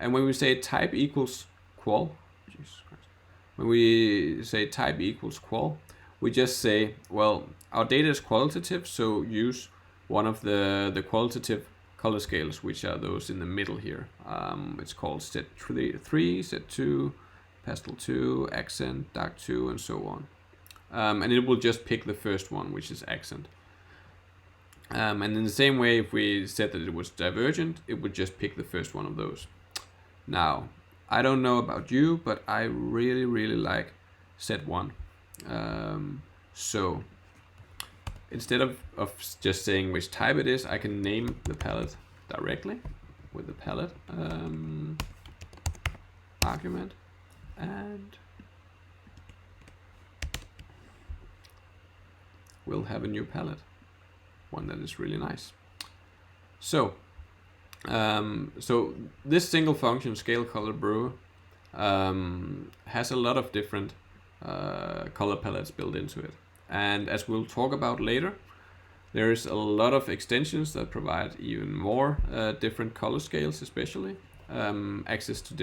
And when we say type equals qual, when we say type equals qual, we just say, well, our data is qualitative, so use one of the qualitative color scales, which are those in the middle here. It's called set 3, set 2, pastel 2, accent, dark 2, and so on. And it will just pick the first one, which is accent. And in the same way, if we said that it was divergent, it would just pick the first one of those. Now, I don't know about you, but I really, really like set 1. So instead of just saying which type it is, I can name the palette directly with the palette argument, and we'll have a new palette, one that is really nice. So so this single function, scale color brewer, has a lot of different color palettes built into it. And as we'll talk about later, there's a lot of extensions that provide even more different color scales, especially access to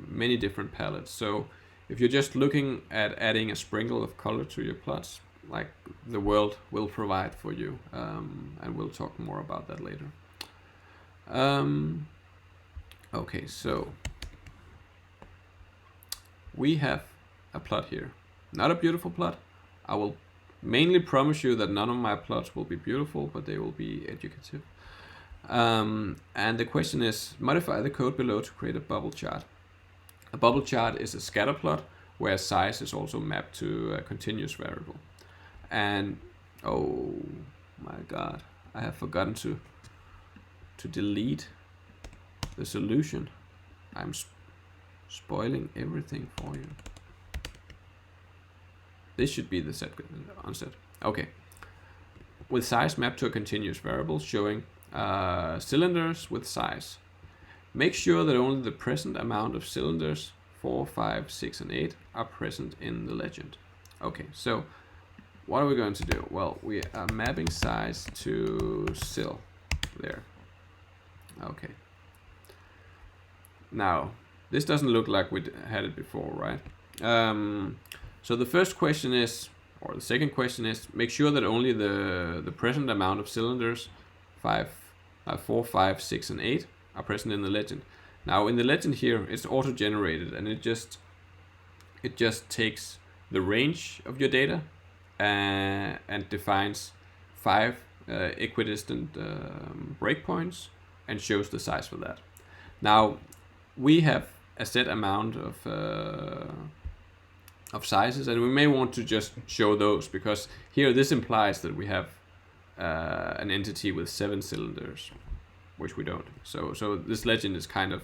many different palettes. So if you're just looking at adding a sprinkle of color to your plots, like the world will provide for you, and we'll talk more about that later. Okay, so we have a plot here. Not a beautiful plot. I will mainly promise you that none of my plots will be beautiful, but they will be educative. And the question is, modify the code below to create a bubble chart. A bubble chart is a scatter plot where size is also mapped to a continuous variable. And oh my god, I have forgotten to delete the solution. I'm spoiling everything for you. This should be the set unset. Okay. with size mapped to a continuous variable showing cylinders with size. Make sure that only the present amount of cylinders 4, 5, 6, and 8 are present in the legend. Okay, so what are we going to do? Well, we are mapping size to sil there. Okay. Now, this doesn't look like we had it before, right? So the first question is, or the second question is, make sure that only the present amount of cylinders 4, 5, 6, and 8 are present in the legend. Now in the legend here, it's auto-generated, and it just takes the range of your data and defines 5 equidistant breakpoints and shows the size for that. Now we have a set amount of sizes, and we may want to just show those, because here this implies that we have an entity with 7 cylinders, which we don't. So this legend is kind of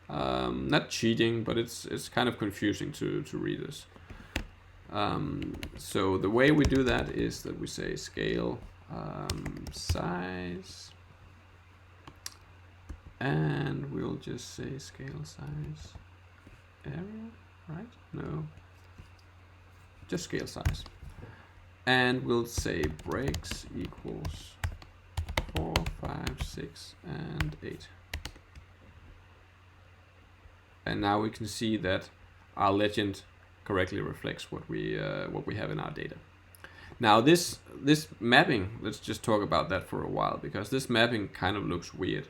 not cheating, but it's kind of confusing to readers. So the way we do that is that we say scale size, and we'll just say scale size area, right? No, just scale size. And we'll say breaks equals 4, 5, 6, and 8. And now we can see that our legend correctly reflects what we have in our data. Now this mapping, let's just talk about that for a while, because this mapping kind of looks weird.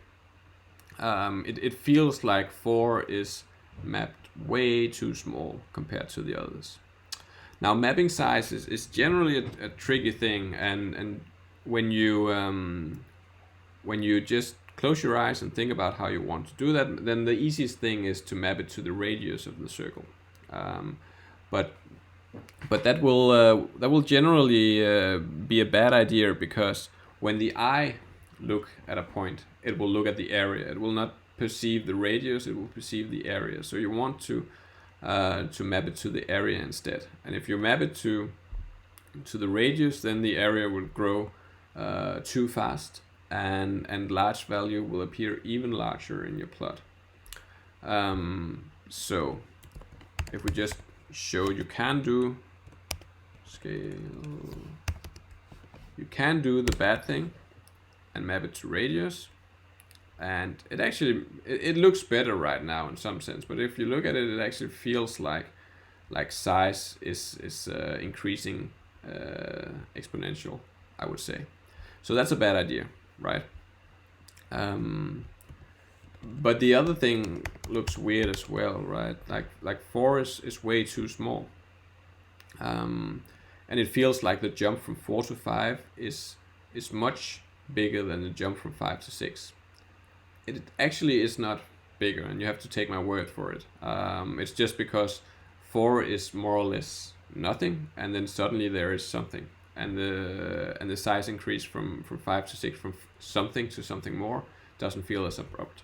It feels like 4 is mapped way too small compared to the others. Now mapping size is generally a tricky thing, and when you just close your eyes and think about how you want to do that, then the easiest thing is to map it to the radius of the circle. But that will generally be a bad idea, because when the eye look at a point, it will look at the area. It will not perceive the radius, it will perceive the area. So you want to map it to the area instead. And if you map it to the radius, then the area will grow too fast, and large value will appear even larger in your plot. So if we just show, you can do scale, you can do the bad thing and map it to radius, and it actually it looks better right now in some sense, but if you look at it, it actually feels like size is increasing exponential, I would say. So that's a bad idea, right? But the other thing looks weird as well, right? Like 4 is way too small, and it feels like the jump from 4 to 5 is much bigger than the jump from 5 to 6. It actually is not bigger, and you have to take my word for it. It's just because 4 is more or less nothing, and then suddenly there is something, and the size increase from 5 to 6, from something to something more, doesn't feel as abrupt.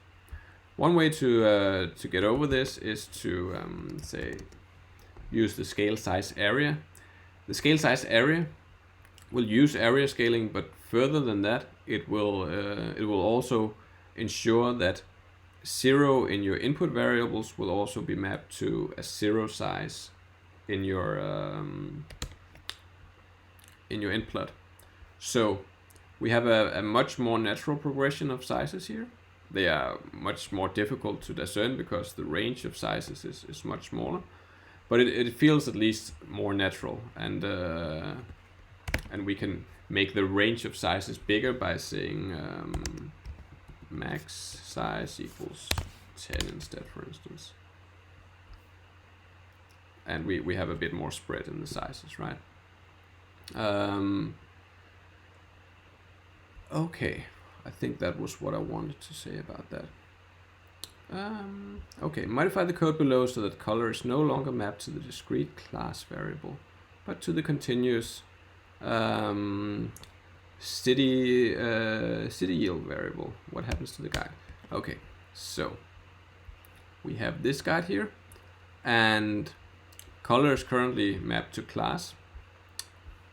One way to get over this is to say use the scale size area. The scale size area will use area scaling, but further than that, it will also ensure that 0 in your input variables will also be mapped to a 0 size in your int plot. So we have a much more natural progression of sizes here. They are much more difficult to discern because the range of sizes is much smaller, but it feels at least more natural, and we can make the range of sizes bigger by saying max size equals 10 instead, for instance. And we have a bit more spread in the sizes, right? Okay, I think that was what I wanted to say about that. Okay, modify the code below so that color is no longer mapped to the discrete class variable, but to the continuous city yield variable. What happens to the guide? Okay, so we have this guide here, and color is currently mapped to class,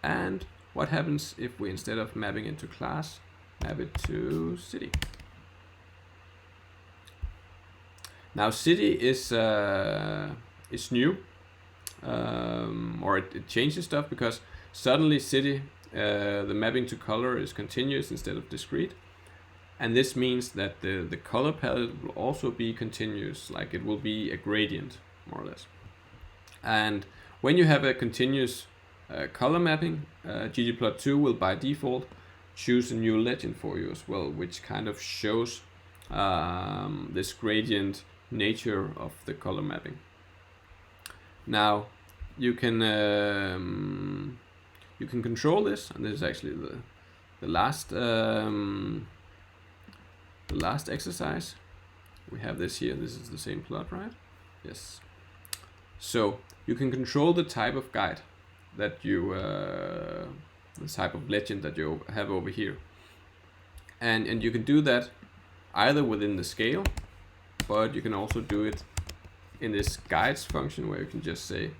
and what happens if we, instead of mapping into class, map it to city? Now city is new, or it changes stuff, because suddenly city, the mapping to color is continuous instead of discrete. And this means that the color palette will also be continuous, like it will be a gradient, more or less. And when you have a continuous color mapping, ggplot2 will by default choose a new legend for you as well, which kind of shows this gradient nature of the color mapping. Now you can control this, and this is actually the last exercise. We have this here. This is the same plot, right? Yes. So you can control the type of guide that you, the type of legend that you have over here, and you can do that either within the scale, but you can also do it in this guides function, where you can just say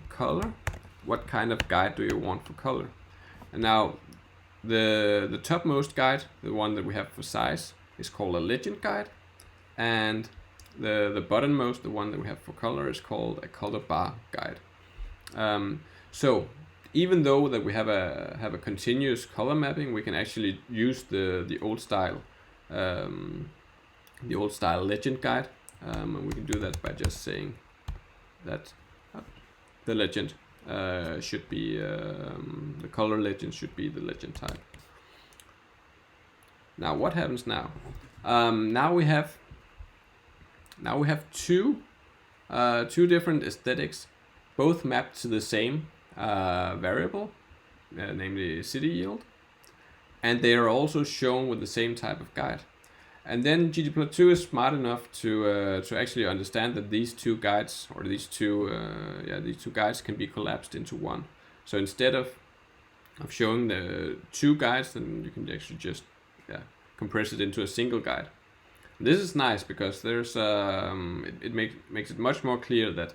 color. What kind of guide do you want for color? And now the topmost guide, the one that we have for size, is called a legend guide, and the bottommost, the one that we have for color, is called a color bar guide. So even though that we have a continuous color mapping, we can actually use the old style legend guide, and we can do that by just saying that the legend should be the color legend should be the legend type. Now what happens now? Now we have two different aesthetics, both mapped to the same variable, namely city yield, and they are also shown with the same type of guide. And then ggplot2 is smart enough to actually understand that these two guides, or these two guides, can be collapsed into one. So instead of showing the two guides, then you can actually just compress it into a single guide. This is nice because there's it makes it much more clear that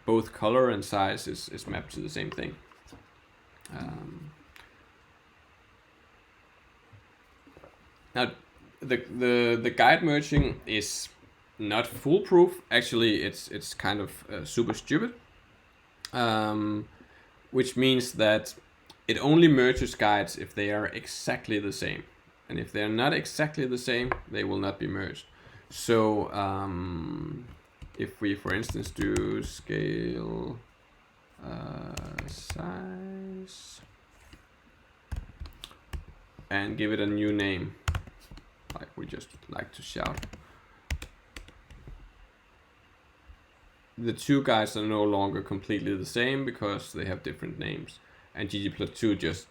both color and size is mapped to the same thing. Now the guide merging is not foolproof. Actually, it's kind of super stupid, which means that it only merges guides if they are exactly the same, and if they're not exactly the same, they will not be merged. So if we, for instance, do scale size and give it a new name, like we just like to shout, the two guides are no longer completely the same because they have different names, and ggplot2 just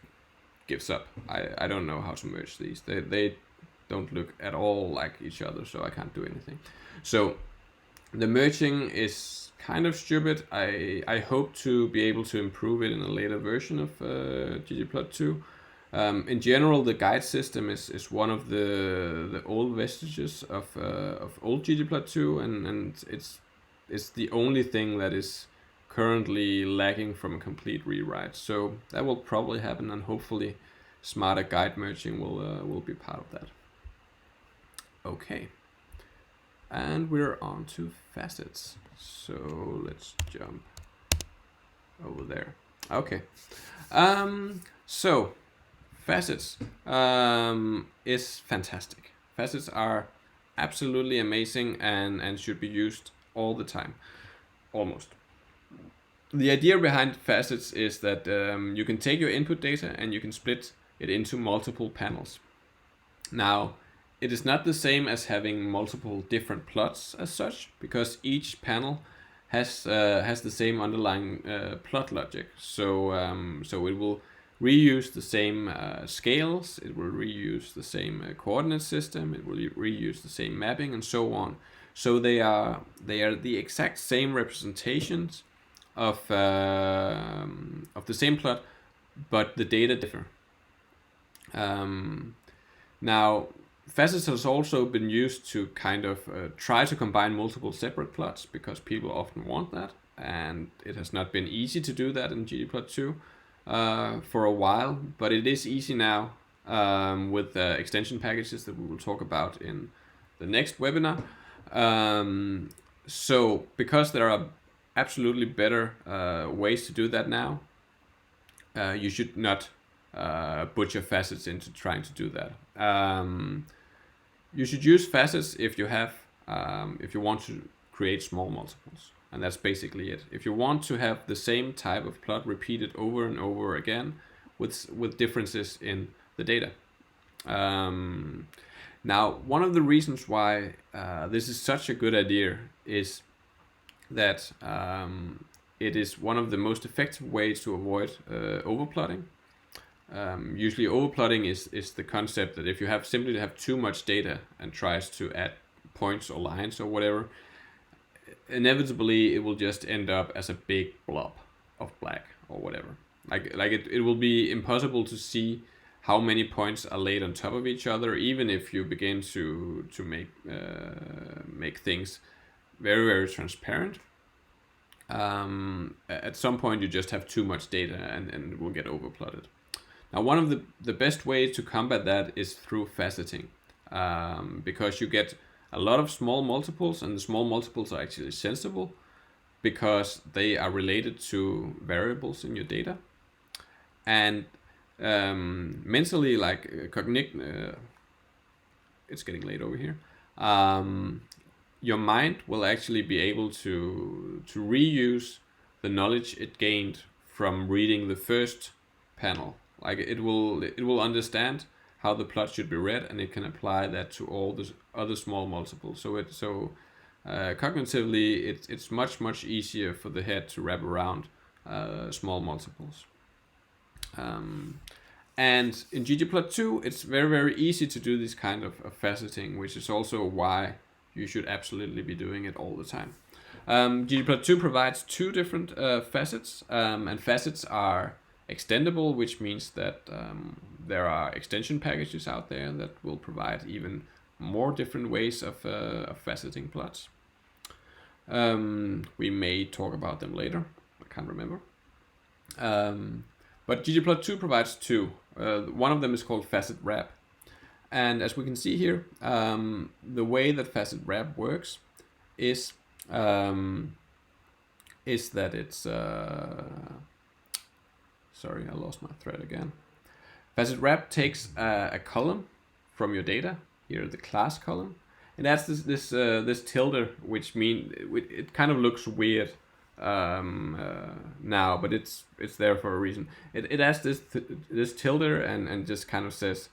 gives up. I don't know how to merge these. They don't look at all like each other, so I can't do anything. So the merging is kind of stupid. I hope to be able to improve it in a later version of ggplot2. In general, the guide system is one of the old vestiges of old ggplot2, and it's the only thing that is currently lacking from a complete rewrite. So that will probably happen, and hopefully smarter guide merging will be part of that. Okay, and we're on to facets. So let's jump over there. Okay, so facets is fantastic. Facets are absolutely amazing and should be used all the time, almost. The idea behind facets is that you can take your input data and you can split it into multiple panels. Now, it is not the same as having multiple different plots as such, because each panel has the same underlying plot logic. So it will reuse the same scales, it will reuse the same coordinate system, it will reuse the same mapping, and so on. So they are the exact same representations of the same plot, but the data differ. Now, facets has also been used to kind of try to combine multiple separate plots, because people often want that, and it has not been easy to do that in ggplot2. for a while, but it is easy now with extension packages that we will talk about in the next webinar. So because there are absolutely better ways to do that now, you should not put your facets into trying to do that. You should use facets if you have if you want to create small multiples, and that's basically it. If you want to have the same type of plot repeated over and over again with differences in the data. Now, one of the reasons why this is such a good idea is that it is one of the most effective ways to avoid overplotting. Usually overplotting is the concept that if you simply have too much data and tries to add points or lines or whatever, inevitably it will just end up as a big blob of black or whatever. It will be impossible to see how many points are laid on top of each other, even if you begin to make things very, very transparent. At some point you just have too much data and it will get overplotted. Now, one of the best ways to combat that is through faceting, because you get a lot of small multiples, and the small multiples are actually sensible because they are related to variables in your data. And mentally, like it's getting late over here. Your mind will actually be able to reuse the knowledge it gained from reading the first panel. Like it will understand how the plot should be read, and it can apply that to all the other small multiples. So cognitively, it's much easier for the head to wrap around small multiples. And in ggplot2, it's very easy to do this kind of faceting, which is also why you should absolutely be doing it all the time. ggplot2 provides two different facets, and facets are extendable, which means that there are extension packages out there that will provide even more different ways of faceting plots. We may talk about them later. I can't remember. But ggplot2 provides two. One of them is called facet wrap. And as we can see here, the way that facet wrap works is that it's... Sorry, I lost my thread again. Facet wrap takes a column from your data, here the class column, and adds this tilde, which means it kind of looks weird now, but it's there for a reason. It adds this tilde and just kind of says,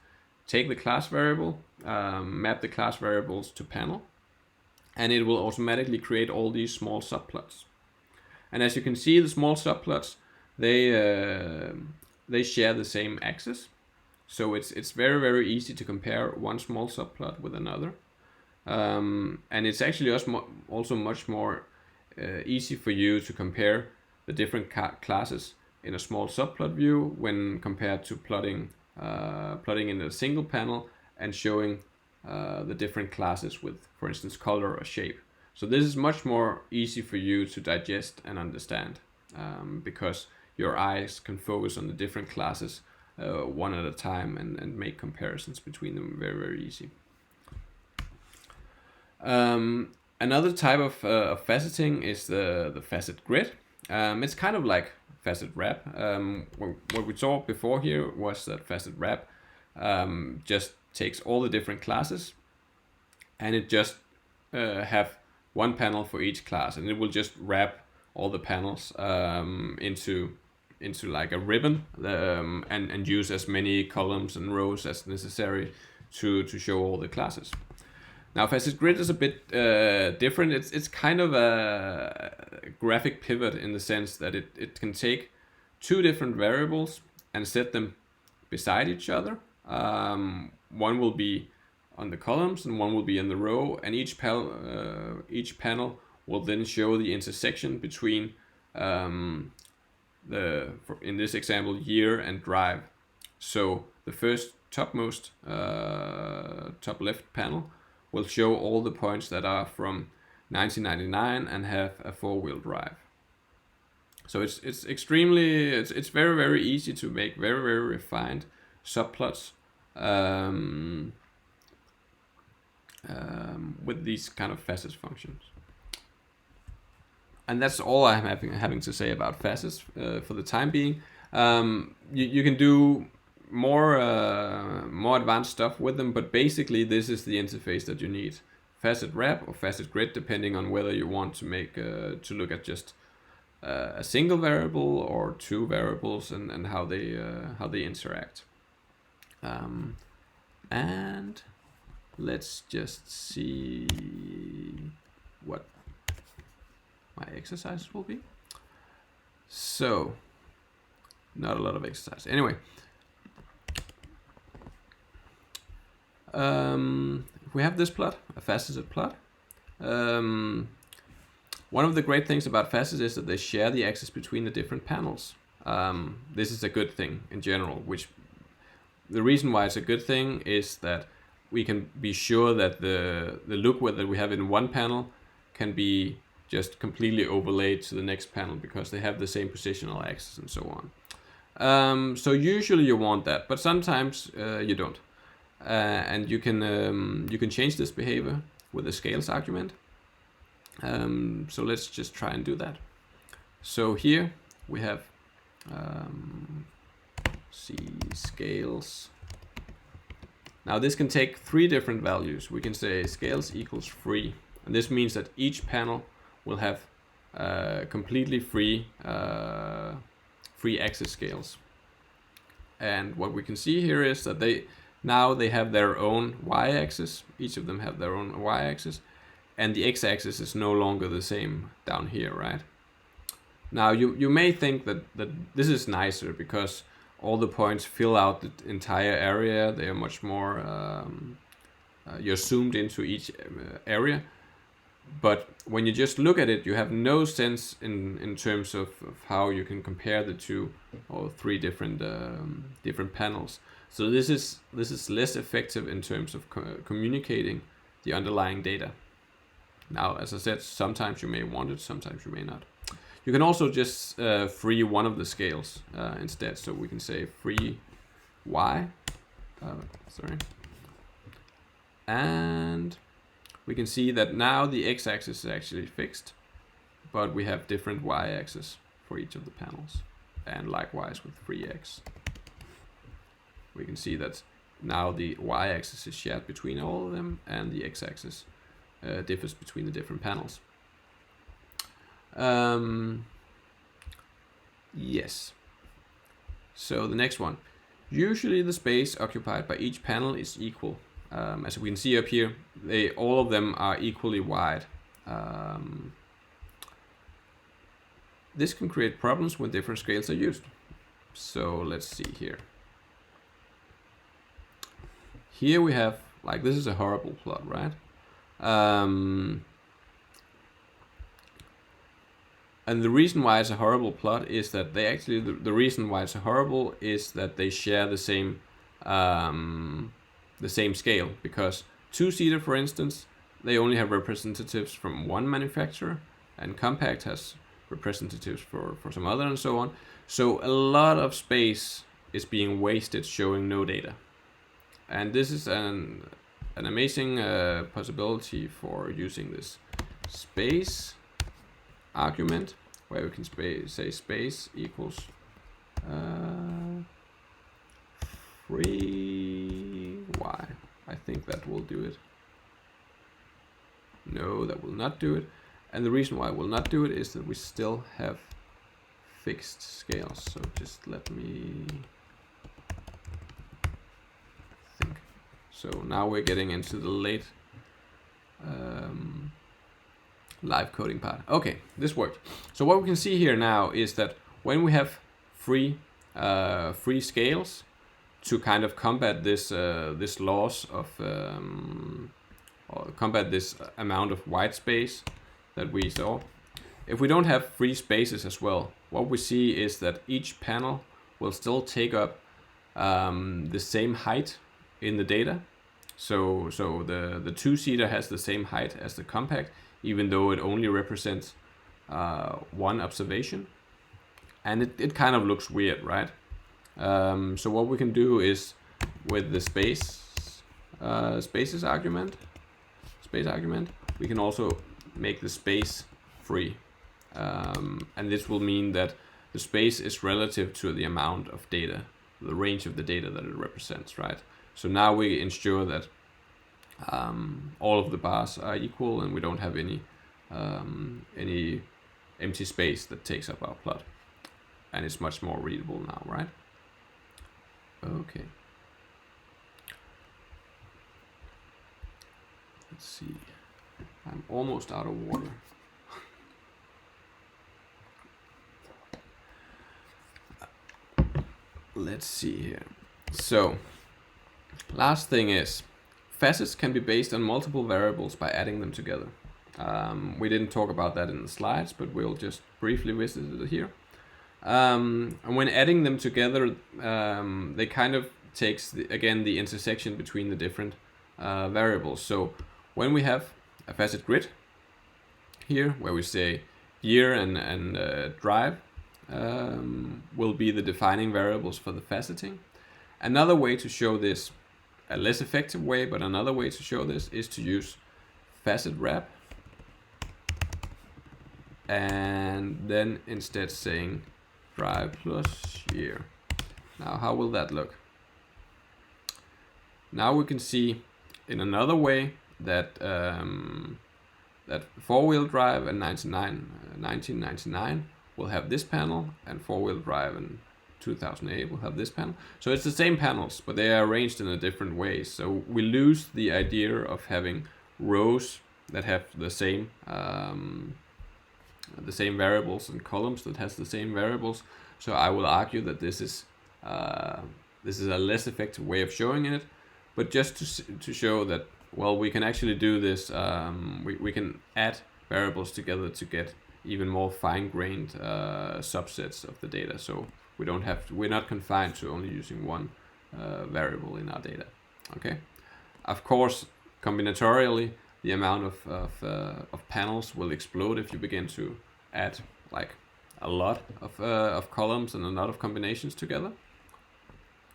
take the class variable, map the class variables to panel, and it will automatically create all these small subplots. And as you can see, the small subplots, they share the same axis, so it's very easy to compare one small subplot with another, and it's actually also much more easy for you to compare the different classes in a small subplot view when compared to plotting in a single panel and showing the different classes with, for instance, color or shape. So this is much more easy for you to digest and understand, because your eyes can focus on the different classes one at a time and make comparisons between them very easy. Another type of faceting is the facet grid. It's kind of like facet wrap. What we saw before here was that facet wrap just takes all the different classes and it just have one panel for each class, and it will just wrap all the panels into like a ribbon, and use as many columns and rows as necessary to show all the classes. Now, facet grid is a bit different. It's kind of a graphic pivot in the sense that it can take two different variables and set them beside each other. One will be on the columns and one will be in the row, and each panel will then show the intersection between in this example, year and drive. So the first topmost top left panel will show all the points that are from 1999 and have a 4-wheel drive. So it's extremely, it's very, very easy to make very, very refined subplots with these kind of facets functions. And that's all I'm having to say about facets for the time being. You can do more advanced stuff with them, but basically this is the interface that you need: facet wrap or facet grid, depending on whether you want to make to look at just a single variable or two variables and how they interact. And let's just see what my exercises will be. So, not a lot of exercise. Anyway, we have this plot, a faceted plot. One of the great things about facets is that they share the axis between the different panels. This is a good thing in general, which the reason why it's a good thing is that we can be sure that the look that we have in one panel can be just completely overlaid to the next panel because they have the same positional axis and so on. So usually you want that, but sometimes you don't. And you can change this behavior with a scales argument. So let's just try and do that. So here we have scales. Now this can take three different values. We can say scales equals free, and this means that each panel will have completely free axis scales. And what we can see here is that they have their own y-axis. Each of them have their own y-axis, and the x-axis is no longer the same down here, right? Now you may think that this is nicer because all the points fill out the entire area. They are much more, you're zoomed into each area. But when you just look at it, you have no sense in terms of how you can compare the two or three different panels. So this is less effective in terms of communicating the underlying data. Now, as I said, sometimes you may want it, sometimes you may not. You can also just free one of the scales instead. So we can say free y, and we can see that now the x-axis is actually fixed, but we have different y-axis for each of the panels, and likewise with free x. We can see that now the y-axis is shared between all of them, and the x-axis differs between the different panels. Yes. So the next one. Usually the space occupied by each panel is equal. As we can see up here, all of them are equally wide. This can create problems when different scales are used. So let's see here. Here we have, like, this is a horrible plot, right? And the reason why it's a horrible plot is that they actually, the reason why it's a horrible is that they share the same scale, because two-seater, for instance, they only have representatives from one manufacturer, and compact has representatives for some other, and so on. So a lot of space is being wasted showing no data. And this is an amazing possibility for using this space argument, where we can say space equals free y. I think that will do it. No, that will not do it. And the reason why it will not do it is that we still have fixed scales. So just let me think. So now we're getting into the late live coding part. Okay, this worked. So what we can see here now is that when we have free scales to kind of combat this this loss of or combat this amount of white space that we saw, if we don't have free spaces as well, what we see is that each panel will still take up the same height in the data. So the two-seater has the same height as the compact, even though it only represents one observation. and it kind of looks weird, right? So what we can do is with the space argument, we can also make the space free, and this will mean that the space is relative to the amount of data, the range of the data that it represents, right? So now we ensure that all of the bars are equal and we don't have any empty space that takes up our plot, and it's much more readable now, right? Okay. Let's see. I'm almost out of water. Let's see here. So, last thing is, facets can be based on multiple variables by adding them together. We didn't talk about that in the slides, but we'll just briefly visit it here. And when adding them together, they kind of takes, again, the intersection between the different variables. So when we have a facet grid here, where we say year and drive will be the defining variables for the faceting. Another way to show this, a less effective way, but another way to show this is to use facet wrap, and then instead saying drive plus year. Now how will that look? Now we can see in another way that that four-wheel drive and 1999 will have this panel, and four-wheel drive and 2008 will have this panel. So it's the same panels, but they are arranged in a different way. So we lose the idea of having rows that have the same variables and columns that has the same variables. So I will argue that this is a less effective way of showing it, but just to show that, well, we can actually do this. We can add variables together to get even more fine-grained subsets of the data. So we're not confined to only using one variable in our data. Okay. Of course, combinatorially, the amount of panels will explode if you begin to add like a lot of columns and a lot of combinations together.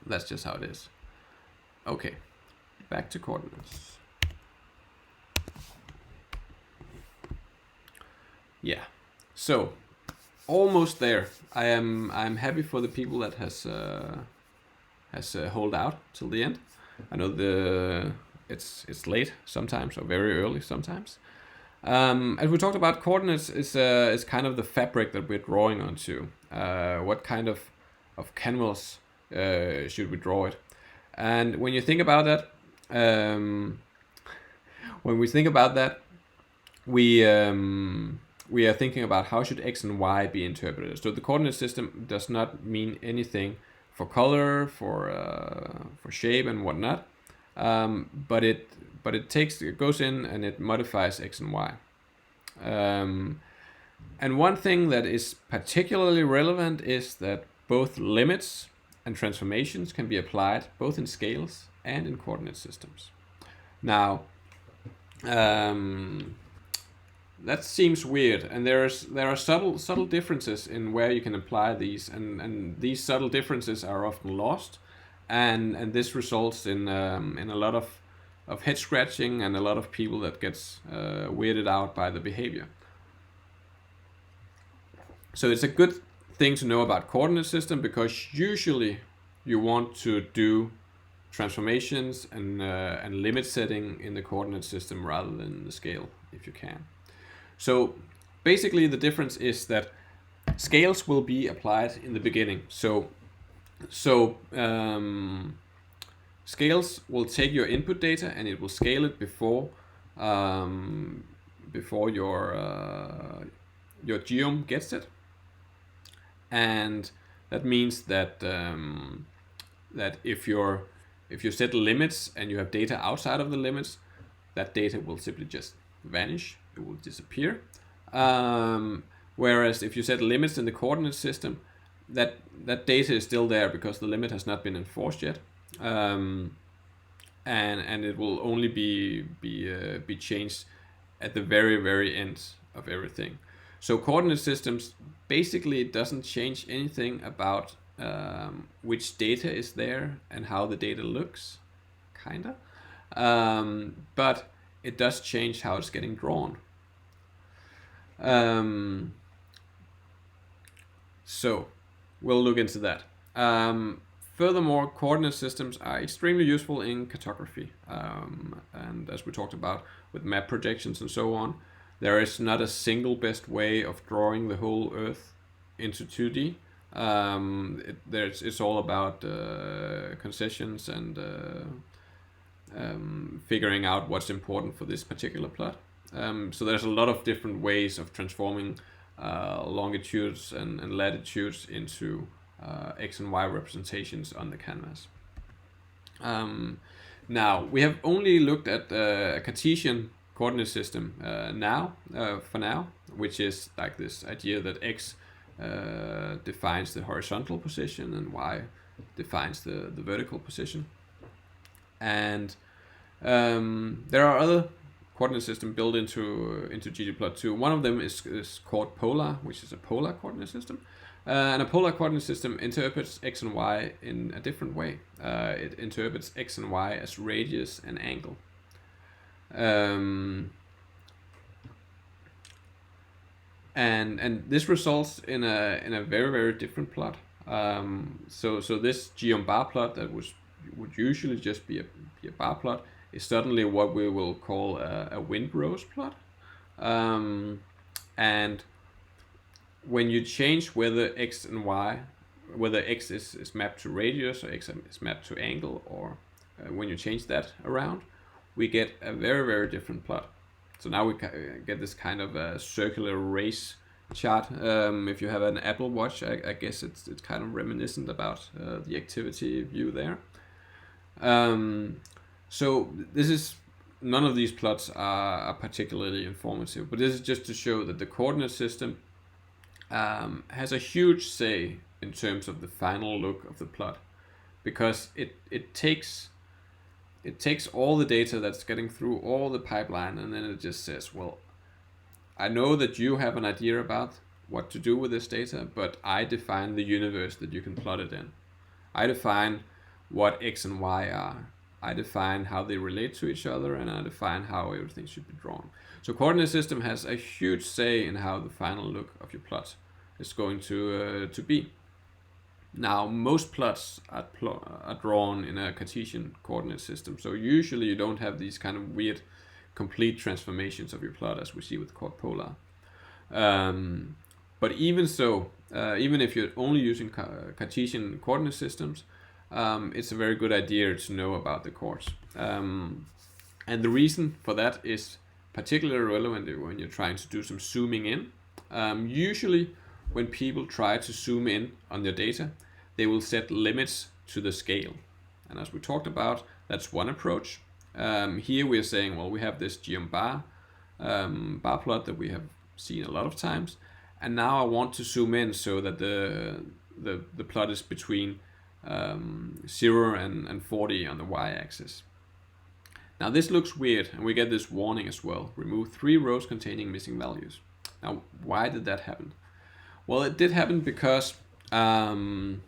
That's just how it is. Okay, back to coordinates. Yeah, so almost there. I'm happy for the people that has hold out till the end. I know it's late sometimes or very early sometimes. As we talked about, coordinates is kind of the fabric that we're drawing onto. What kind of canvas should we draw it? And when you think about that, we are thinking about how should X and Y be interpreted. So the coordinate system does not mean anything for color, for shape and whatnot, but it goes in and it modifies X and Y. And one thing that is particularly relevant is that both limits and transformations can be applied both in scales and in coordinate systems. Now, that seems weird, and there are subtle differences in where you can apply these, and these subtle differences are often lost, and this results in a lot of head scratching and a lot of people that gets weirded out by the behavior. So it's a good thing to know about coordinate system, because usually you want to do transformations and limit setting in the coordinate system rather than the scale if you can. So basically the difference is that scales will be applied in the beginning. So scales will take your input data and it will scale it before your geom gets it, and that means that that if you set limits and you have data outside of the limits, that data will simply just vanish. It will disappear. Whereas if you set limits in the coordinate system, that data is still there because the limit has not been enforced yet, and it will only be changed at the very end of everything. So coordinate systems, basically it doesn't change anything about which data is there and how the data looks, kinda. But it does change how it's getting drawn. So we'll look into that. Furthermore, coordinate systems are extremely useful in cartography. And as we talked about with map projections and so on, there is not a single best way of drawing the whole Earth into 2D. It's all about concessions and figuring out what's important for this particular plot. So there's a lot of different ways of transforming longitudes and latitudes into X and Y representations on the canvas. Now, we have only looked at a Cartesian coordinate system for now, which is like this idea that X defines the horizontal position and Y defines the vertical position. And there are other coordinate systems built into ggplot2. One of them is called polar, which is a polar coordinate system. And a polar coordinate system interprets X and Y in a different way. It interprets X and Y as radius and angle. And this results in a very, very different plot. So this geom bar plot that would usually just be a bar plot is suddenly what we will call a windrose plot. And when you change whether X and Y, whether X is mapped to radius or X is mapped to angle, or when you change that around, we get a very, very different plot. So now we get this kind of a circular race chart. If you have an Apple Watch, I guess it's kind of reminiscent about the activity view there. So this is, none of these plots are particularly informative, but this is just to show that the coordinate system has a huge say in terms of the final look of the plot, because it takes all the data that's getting through all the pipeline, and then it just says, well, I know that you have an idea about what to do with this data, but I define the universe that you can plot it in. I define what X and Y are. I define how they relate to each other, and I define how everything should be drawn. So coordinate system has a huge say in how the final look of your plot is going to be. Now, most plots are drawn in a Cartesian coordinate system, so usually you don't have these kind of weird complete transformations of your plot as we see with polar. But even so, even if you're only using Cartesian coordinate systems, it's a very good idea to know about the chords. And the reason for that is particularly relevant when you're trying to do some zooming in. Usually when people try to zoom in on their data, they will set limits to the scale. And as we talked about, that's one approach. Here we're saying, well, we have this geom bar plot that we have seen a lot of times, and now I want to zoom in so that the plot is between 0 and 40 on the y-axis. Now this looks weird, and we get this warning as well: remove 3 rows containing missing values. Now, why did that happen? Well, it did happen because when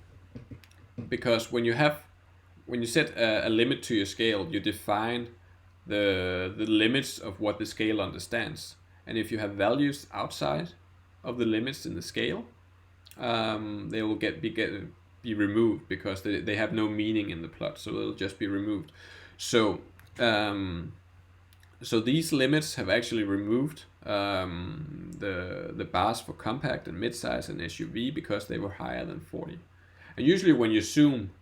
you set a limit to your scale, you define the limits of what the scale understands. And if you have values outside of the limits in the scale, they will be removed because they have no meaning in the plot, so they'll just be removed. So these limits have actually removed the bars for compact and midsize and SUV because they were higher than 40. And usually when you zoom,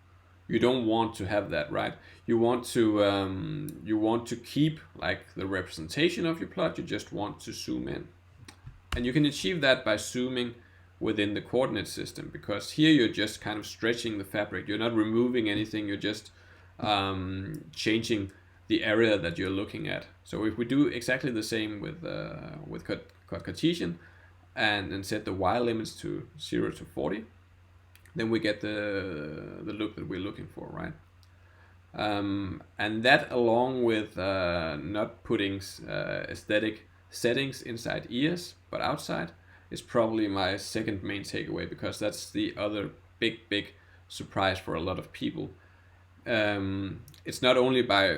you don't want to have that, right? You want to keep like the representation of your plot. You just want to zoom in, and you can achieve that by zooming within the coordinate system, because here you're just kind of stretching the fabric. You're not removing anything. You're just changing the area that you're looking at. So if we do exactly the same with Cartesian and set the y limits to 0 to 40, then we get the look that we're looking for, right? And that, along with not putting aesthetic settings inside ears but outside, is probably my second main takeaway, because that's the other big surprise for a lot of people. It's not only by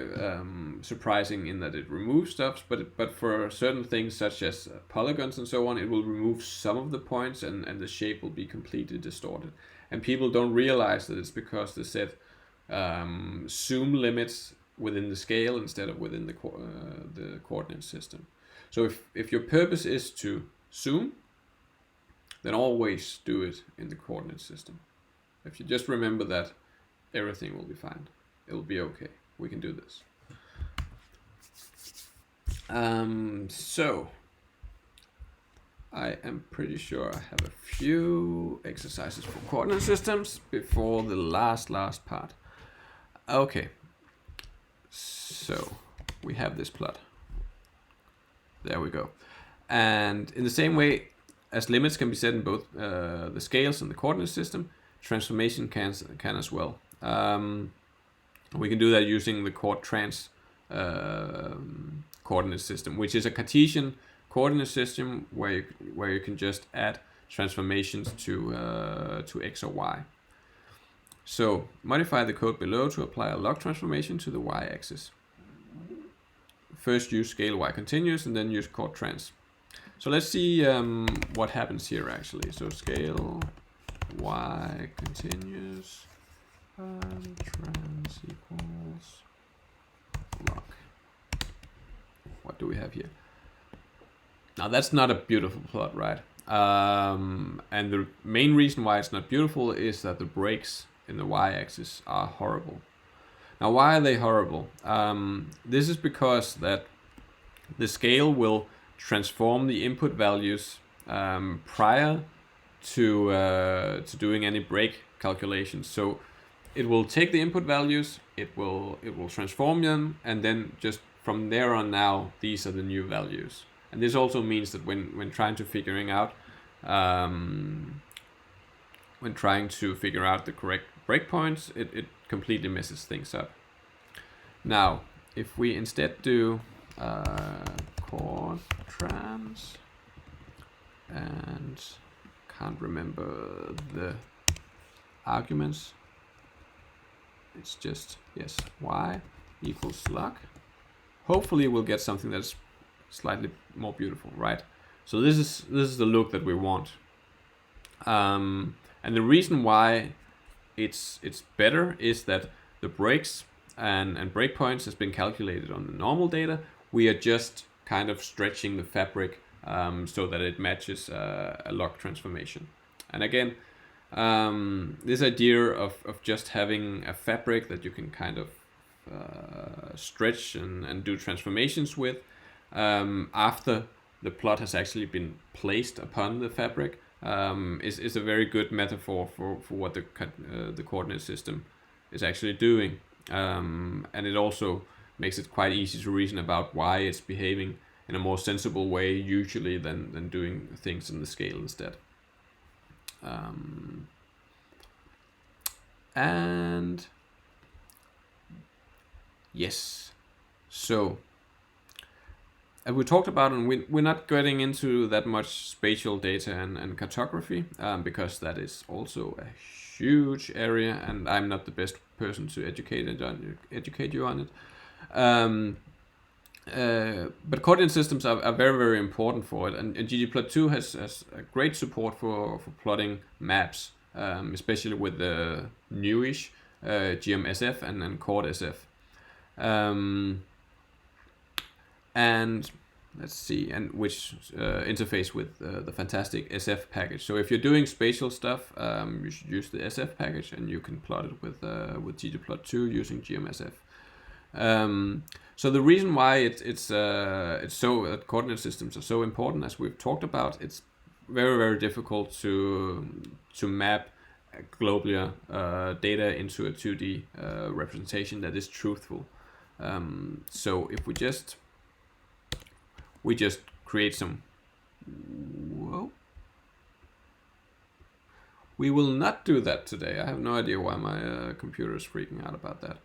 surprising in that it removes stuff, but for certain things such as polygons and so on, it will remove some of the points, and the shape will be completely distorted. And people don't realize that it's because they set zoom limits within the scale instead of within the coordinate system. So if your purpose is to zoom, then always do it in the coordinate system. If you just remember that, everything will be fine. It will be okay. We can do this. So I am pretty sure I have a few exercises for coordinate systems before the last part. Okay. So we have this plot. There we go. And in the same way as limits can be set in both the scales and the coordinate system, transformation can as well. We can do that using the chord_trans coordinate system, which is a Cartesian coordinate system where you can just add transformations to x or y. So modify the code below to apply a log transformation to the y-axis. First use scale y continuous and then use chord_trans. So let's see what happens here actually. So scale y continuous and trans equals log. What do we have here? Now that's not a beautiful plot, right? And the main reason why it's not beautiful is that the breaks in the y-axis are horrible. Now why are they horrible? This is because that the scale will transform the input values prior to doing any break calculations. So it will take the input values, it will transform them, and then just from there on now, these are the new values. And this also means that when trying to figure out the correct breakpoints, it completely messes things up. Now, if we instead do chord_trans and can't remember the arguments, it's just y equals log. Hopefully we'll get something that's slightly more beautiful, right? So this is the look that we want. And the reason why it's better is that the breaks and breakpoints has been calculated on the normal data. We are just kind of stretching the fabric so that it matches a log transformation. And again, this idea of just having a fabric that you can kind of stretch and do transformations with after the plot has actually been placed upon the fabric is a very good metaphor for what the coordinate system is actually doing. And it also makes it quite easy to reason about why it's behaving in a more sensible way usually than doing things in the scale instead. And yes, so we talked about, and we're not getting into that much spatial data and cartography because that is also a huge area, and I'm not the best person to educate you on it. But coordinate systems are very, very important for it, and ggplot2 has a great support for plotting maps, especially with the newish GMSF and chord_SF. And let's see, and which interface with the fantastic SF package. So if you're doing spatial stuff, you should use the SF package, and you can plot it with ggplot2 using GMSF. So the reason why it's so coordinate systems are so important, as we've talked about, it's very, very difficult to map global data into a 2D representation that is truthful. So if we just create some. Whoa. We will not do that today. I have no idea why my computer is freaking out about that.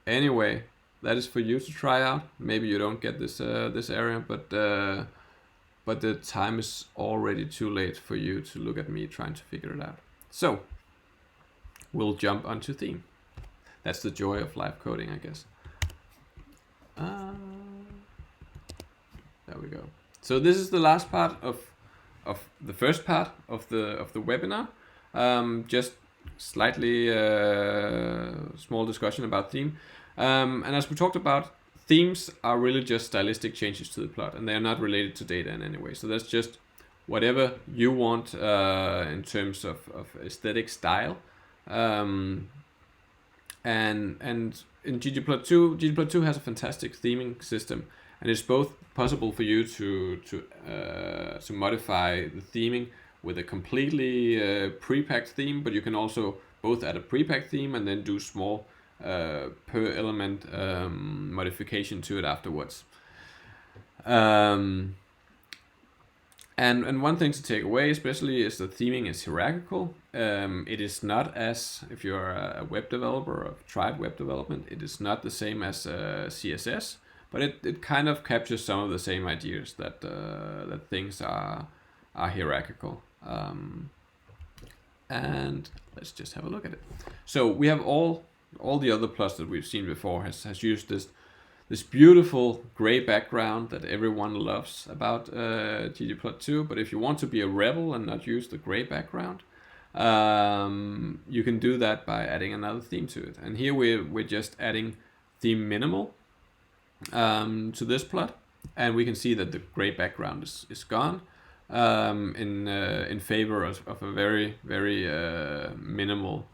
Anyway, that is for you to try out. Maybe you don't get this area, but but the time is already too late for you to look at me trying to figure it out. So we'll jump onto theme. That's the joy of live coding, I guess. There we go. So this is the last part of the first part of the webinar. Just slightly small discussion about theme. And as we talked about, themes are really just stylistic changes to the plot, and they are not related to data in any way. So that's just whatever you want in terms of aesthetic style. And in ggplot2, ggplot2 has a fantastic theming system, and it's both possible for you to modify the theming with a completely pre-packed theme, but you can also both add a pre-packed theme and then do small per element modification to it afterwards. And one thing to take away especially is that theming is hierarchical. It is not, as if you're a web developer or tried web development, it is not the same as CSS, but it kind of captures some of the same ideas that that things are hierarchical. And let's just have a look at it. So we have all the other plots that we've seen before has used this beautiful gray background that everyone loves about ggplot2. But if you want to be a rebel and not use the gray background, you can do that by adding another theme to it. And here we're just adding theme minimal to this plot, and we can see that the gray background is gone in favor of a very minimal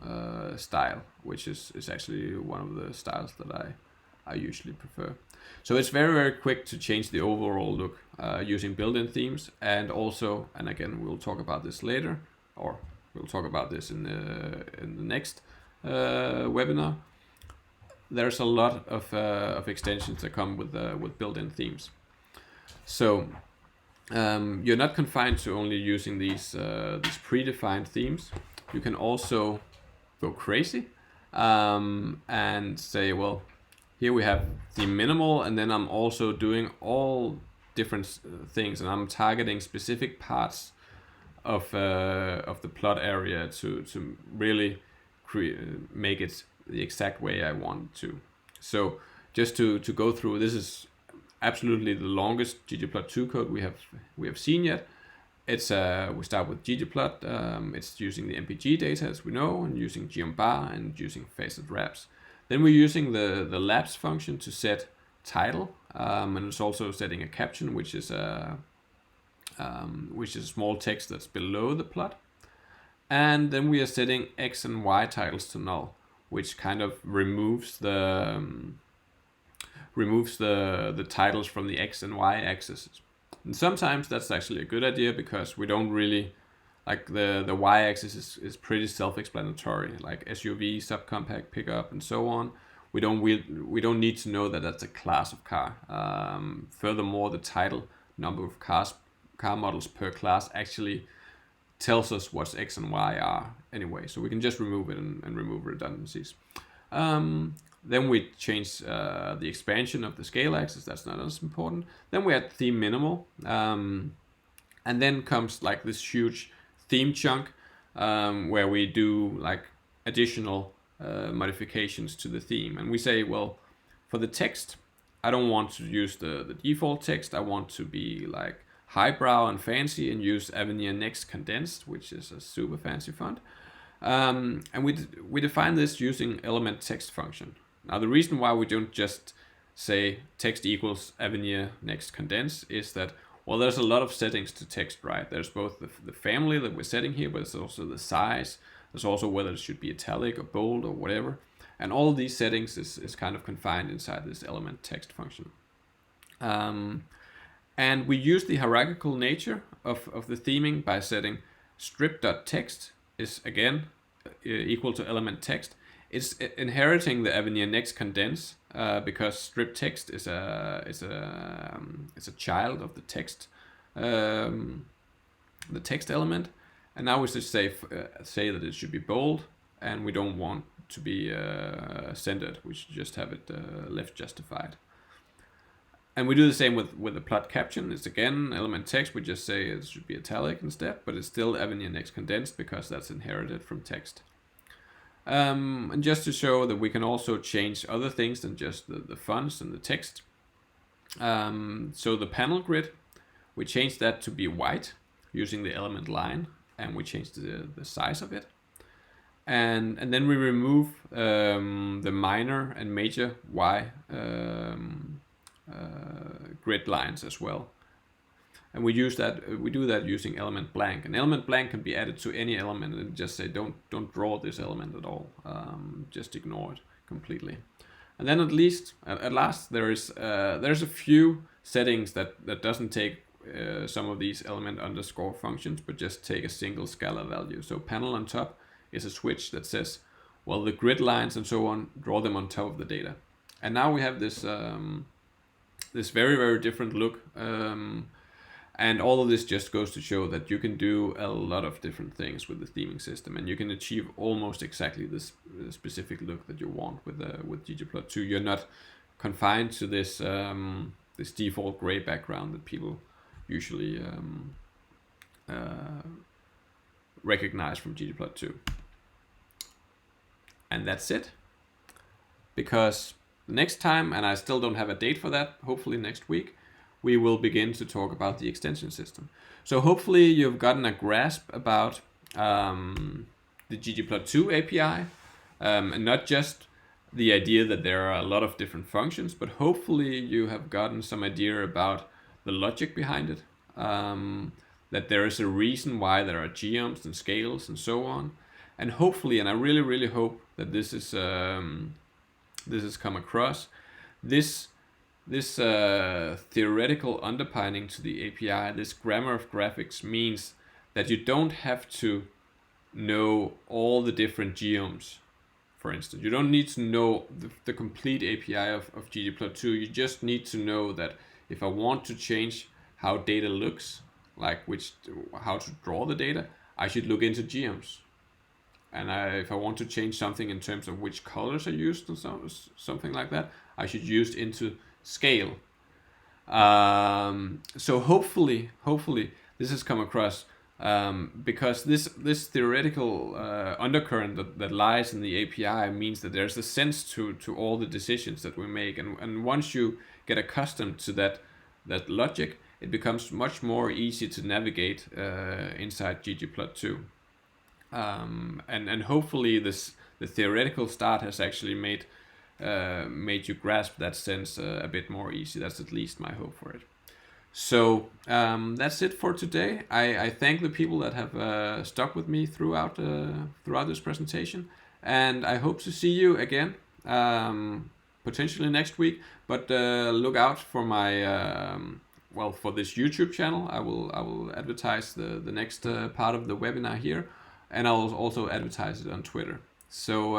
style, which is actually one of the styles that I usually prefer. So it's very quick to change the overall look using built-in themes, and also, and again we'll talk about this later, or we'll talk about this in the next webinar. There's a lot of extensions that come with built-in themes. So you're not confined to only using these predefined themes. You can also go crazy and say, well, here we have theme minimal, and then I'm also doing all different things, and I'm targeting specific parts of the plot area to really make it the exact way I want to. So just to go through, this is absolutely the longest ggplot2 code we have seen yet. It's we start with ggplot. It's using the MPG data, as we know, and using geombar and using facet wraps. Then we're using the labs function to set title, and it's also setting a caption, which is a small text that's below the plot. And then we are setting X and Y titles to null, which kind of removes the titles from the X and Y axes. And sometimes that's actually a good idea, because we don't really, like the Y axis is pretty self-explanatory, like SUV, subcompact, pickup, and so on. We don't need to know that that's a class of car. Furthermore, the title number of car models per class actually tells us what X and Y are anyway, so we can just remove it and remove redundancies. Then we change the expansion of the scale axis. That's not as important. Then we add theme minimal, and then comes like this huge theme chunk where we do like additional modifications to the theme. And we say, well, for the text, I don't want to use the default text. I want to be like highbrow and fancy and use Avenir Next Condensed, which is a super fancy font. And we define this using element text function. Now, the reason why we don't just say text equals Avenir Next Condensed is that, well, there's a lot of settings to text, right? There's both the family that we're setting here, but there's also the size. There's also whether it should be italic or bold or whatever. And all these settings is kind of confined inside this element text function. And we use the hierarchical nature of the theming by setting strip.text is again equal to element text. It's inheriting the Avenir Next Condense because strip text is a child of the text element. And now we just say that it should be bold, and we don't want to be centered. We should just have it left justified. And we do the same with the plot caption. It's again element text. We just say it should be italic instead, but it's still Avenir Next condensed because that's inherited from text. And just to show that we can also change other things than just the fonts and the text. So the panel grid, we change that to be white using the element line, and we change the size of it. And then we remove the minor and major Y grid lines as well. And we do that using element blank. An element blank can be added to any element and just say don't draw this element at all. Just ignore it completely. And then at last there's a few settings that doesn't take some of these element underscore functions, but just take a single scalar value. So panel on top is a switch that says, well, the grid lines and so on, draw them on top of the data. And now we have this this very, very different look. And all of this just goes to show that you can do a lot of different things with the theming system, and you can achieve almost exactly this specific look that you want with ggplot2. You're not confined to this this default gray background that people usually recognize from ggplot2. And that's it. Because next time, and I still don't have a date for that, hopefully next week, we will begin to talk about the extension system. So hopefully you've gotten a grasp about the ggplot2 API, and not just the idea that there are a lot of different functions, but hopefully you have gotten some idea about the logic behind it, that there is a reason why there are geoms and scales and so on. And hopefully, and I really, really hope that this has come across, this theoretical underpinning to the API, this grammar of graphics, means that you don't have to know all the different geoms. For instance, you don't need to know the complete API of ggplot2. You just need to know that if I want to change how data looks, like how to draw the data, I should look into geoms. And if I want to change something in terms of which colors are used or something like that, I should use into scale. So hopefully this has come across, because this theoretical undercurrent that lies in the API means that there's a sense to all the decisions that we make, and once you get accustomed to that logic, it becomes much more easy to navigate inside ggplot2. And hopefully the theoretical start has actually made you grasp that sense a bit more easy. That's at least my hope for it. So that's it for today. I thank the people that have stuck with me throughout this presentation, and I hope to see you again, potentially next week. But look out for my for this YouTube channel. I will advertise the next part of the webinar here, and I'll also advertise it on Twitter. So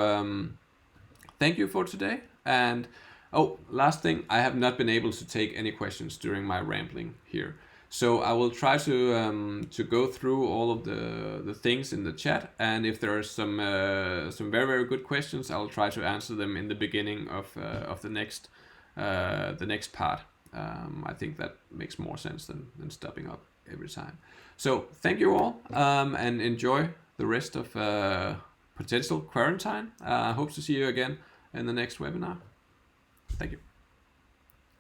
thank you for today. And last thing, I have not been able to take any questions during my rambling here. So I will try to go through all of the things in the chat, and if there are some very, very good questions, I will try to answer them in the beginning of the next part. I think that makes more sense than stopping up every time. So thank you all, and enjoy the rest of potential quarantine. Hope to see you again in the next webinar. Thank you.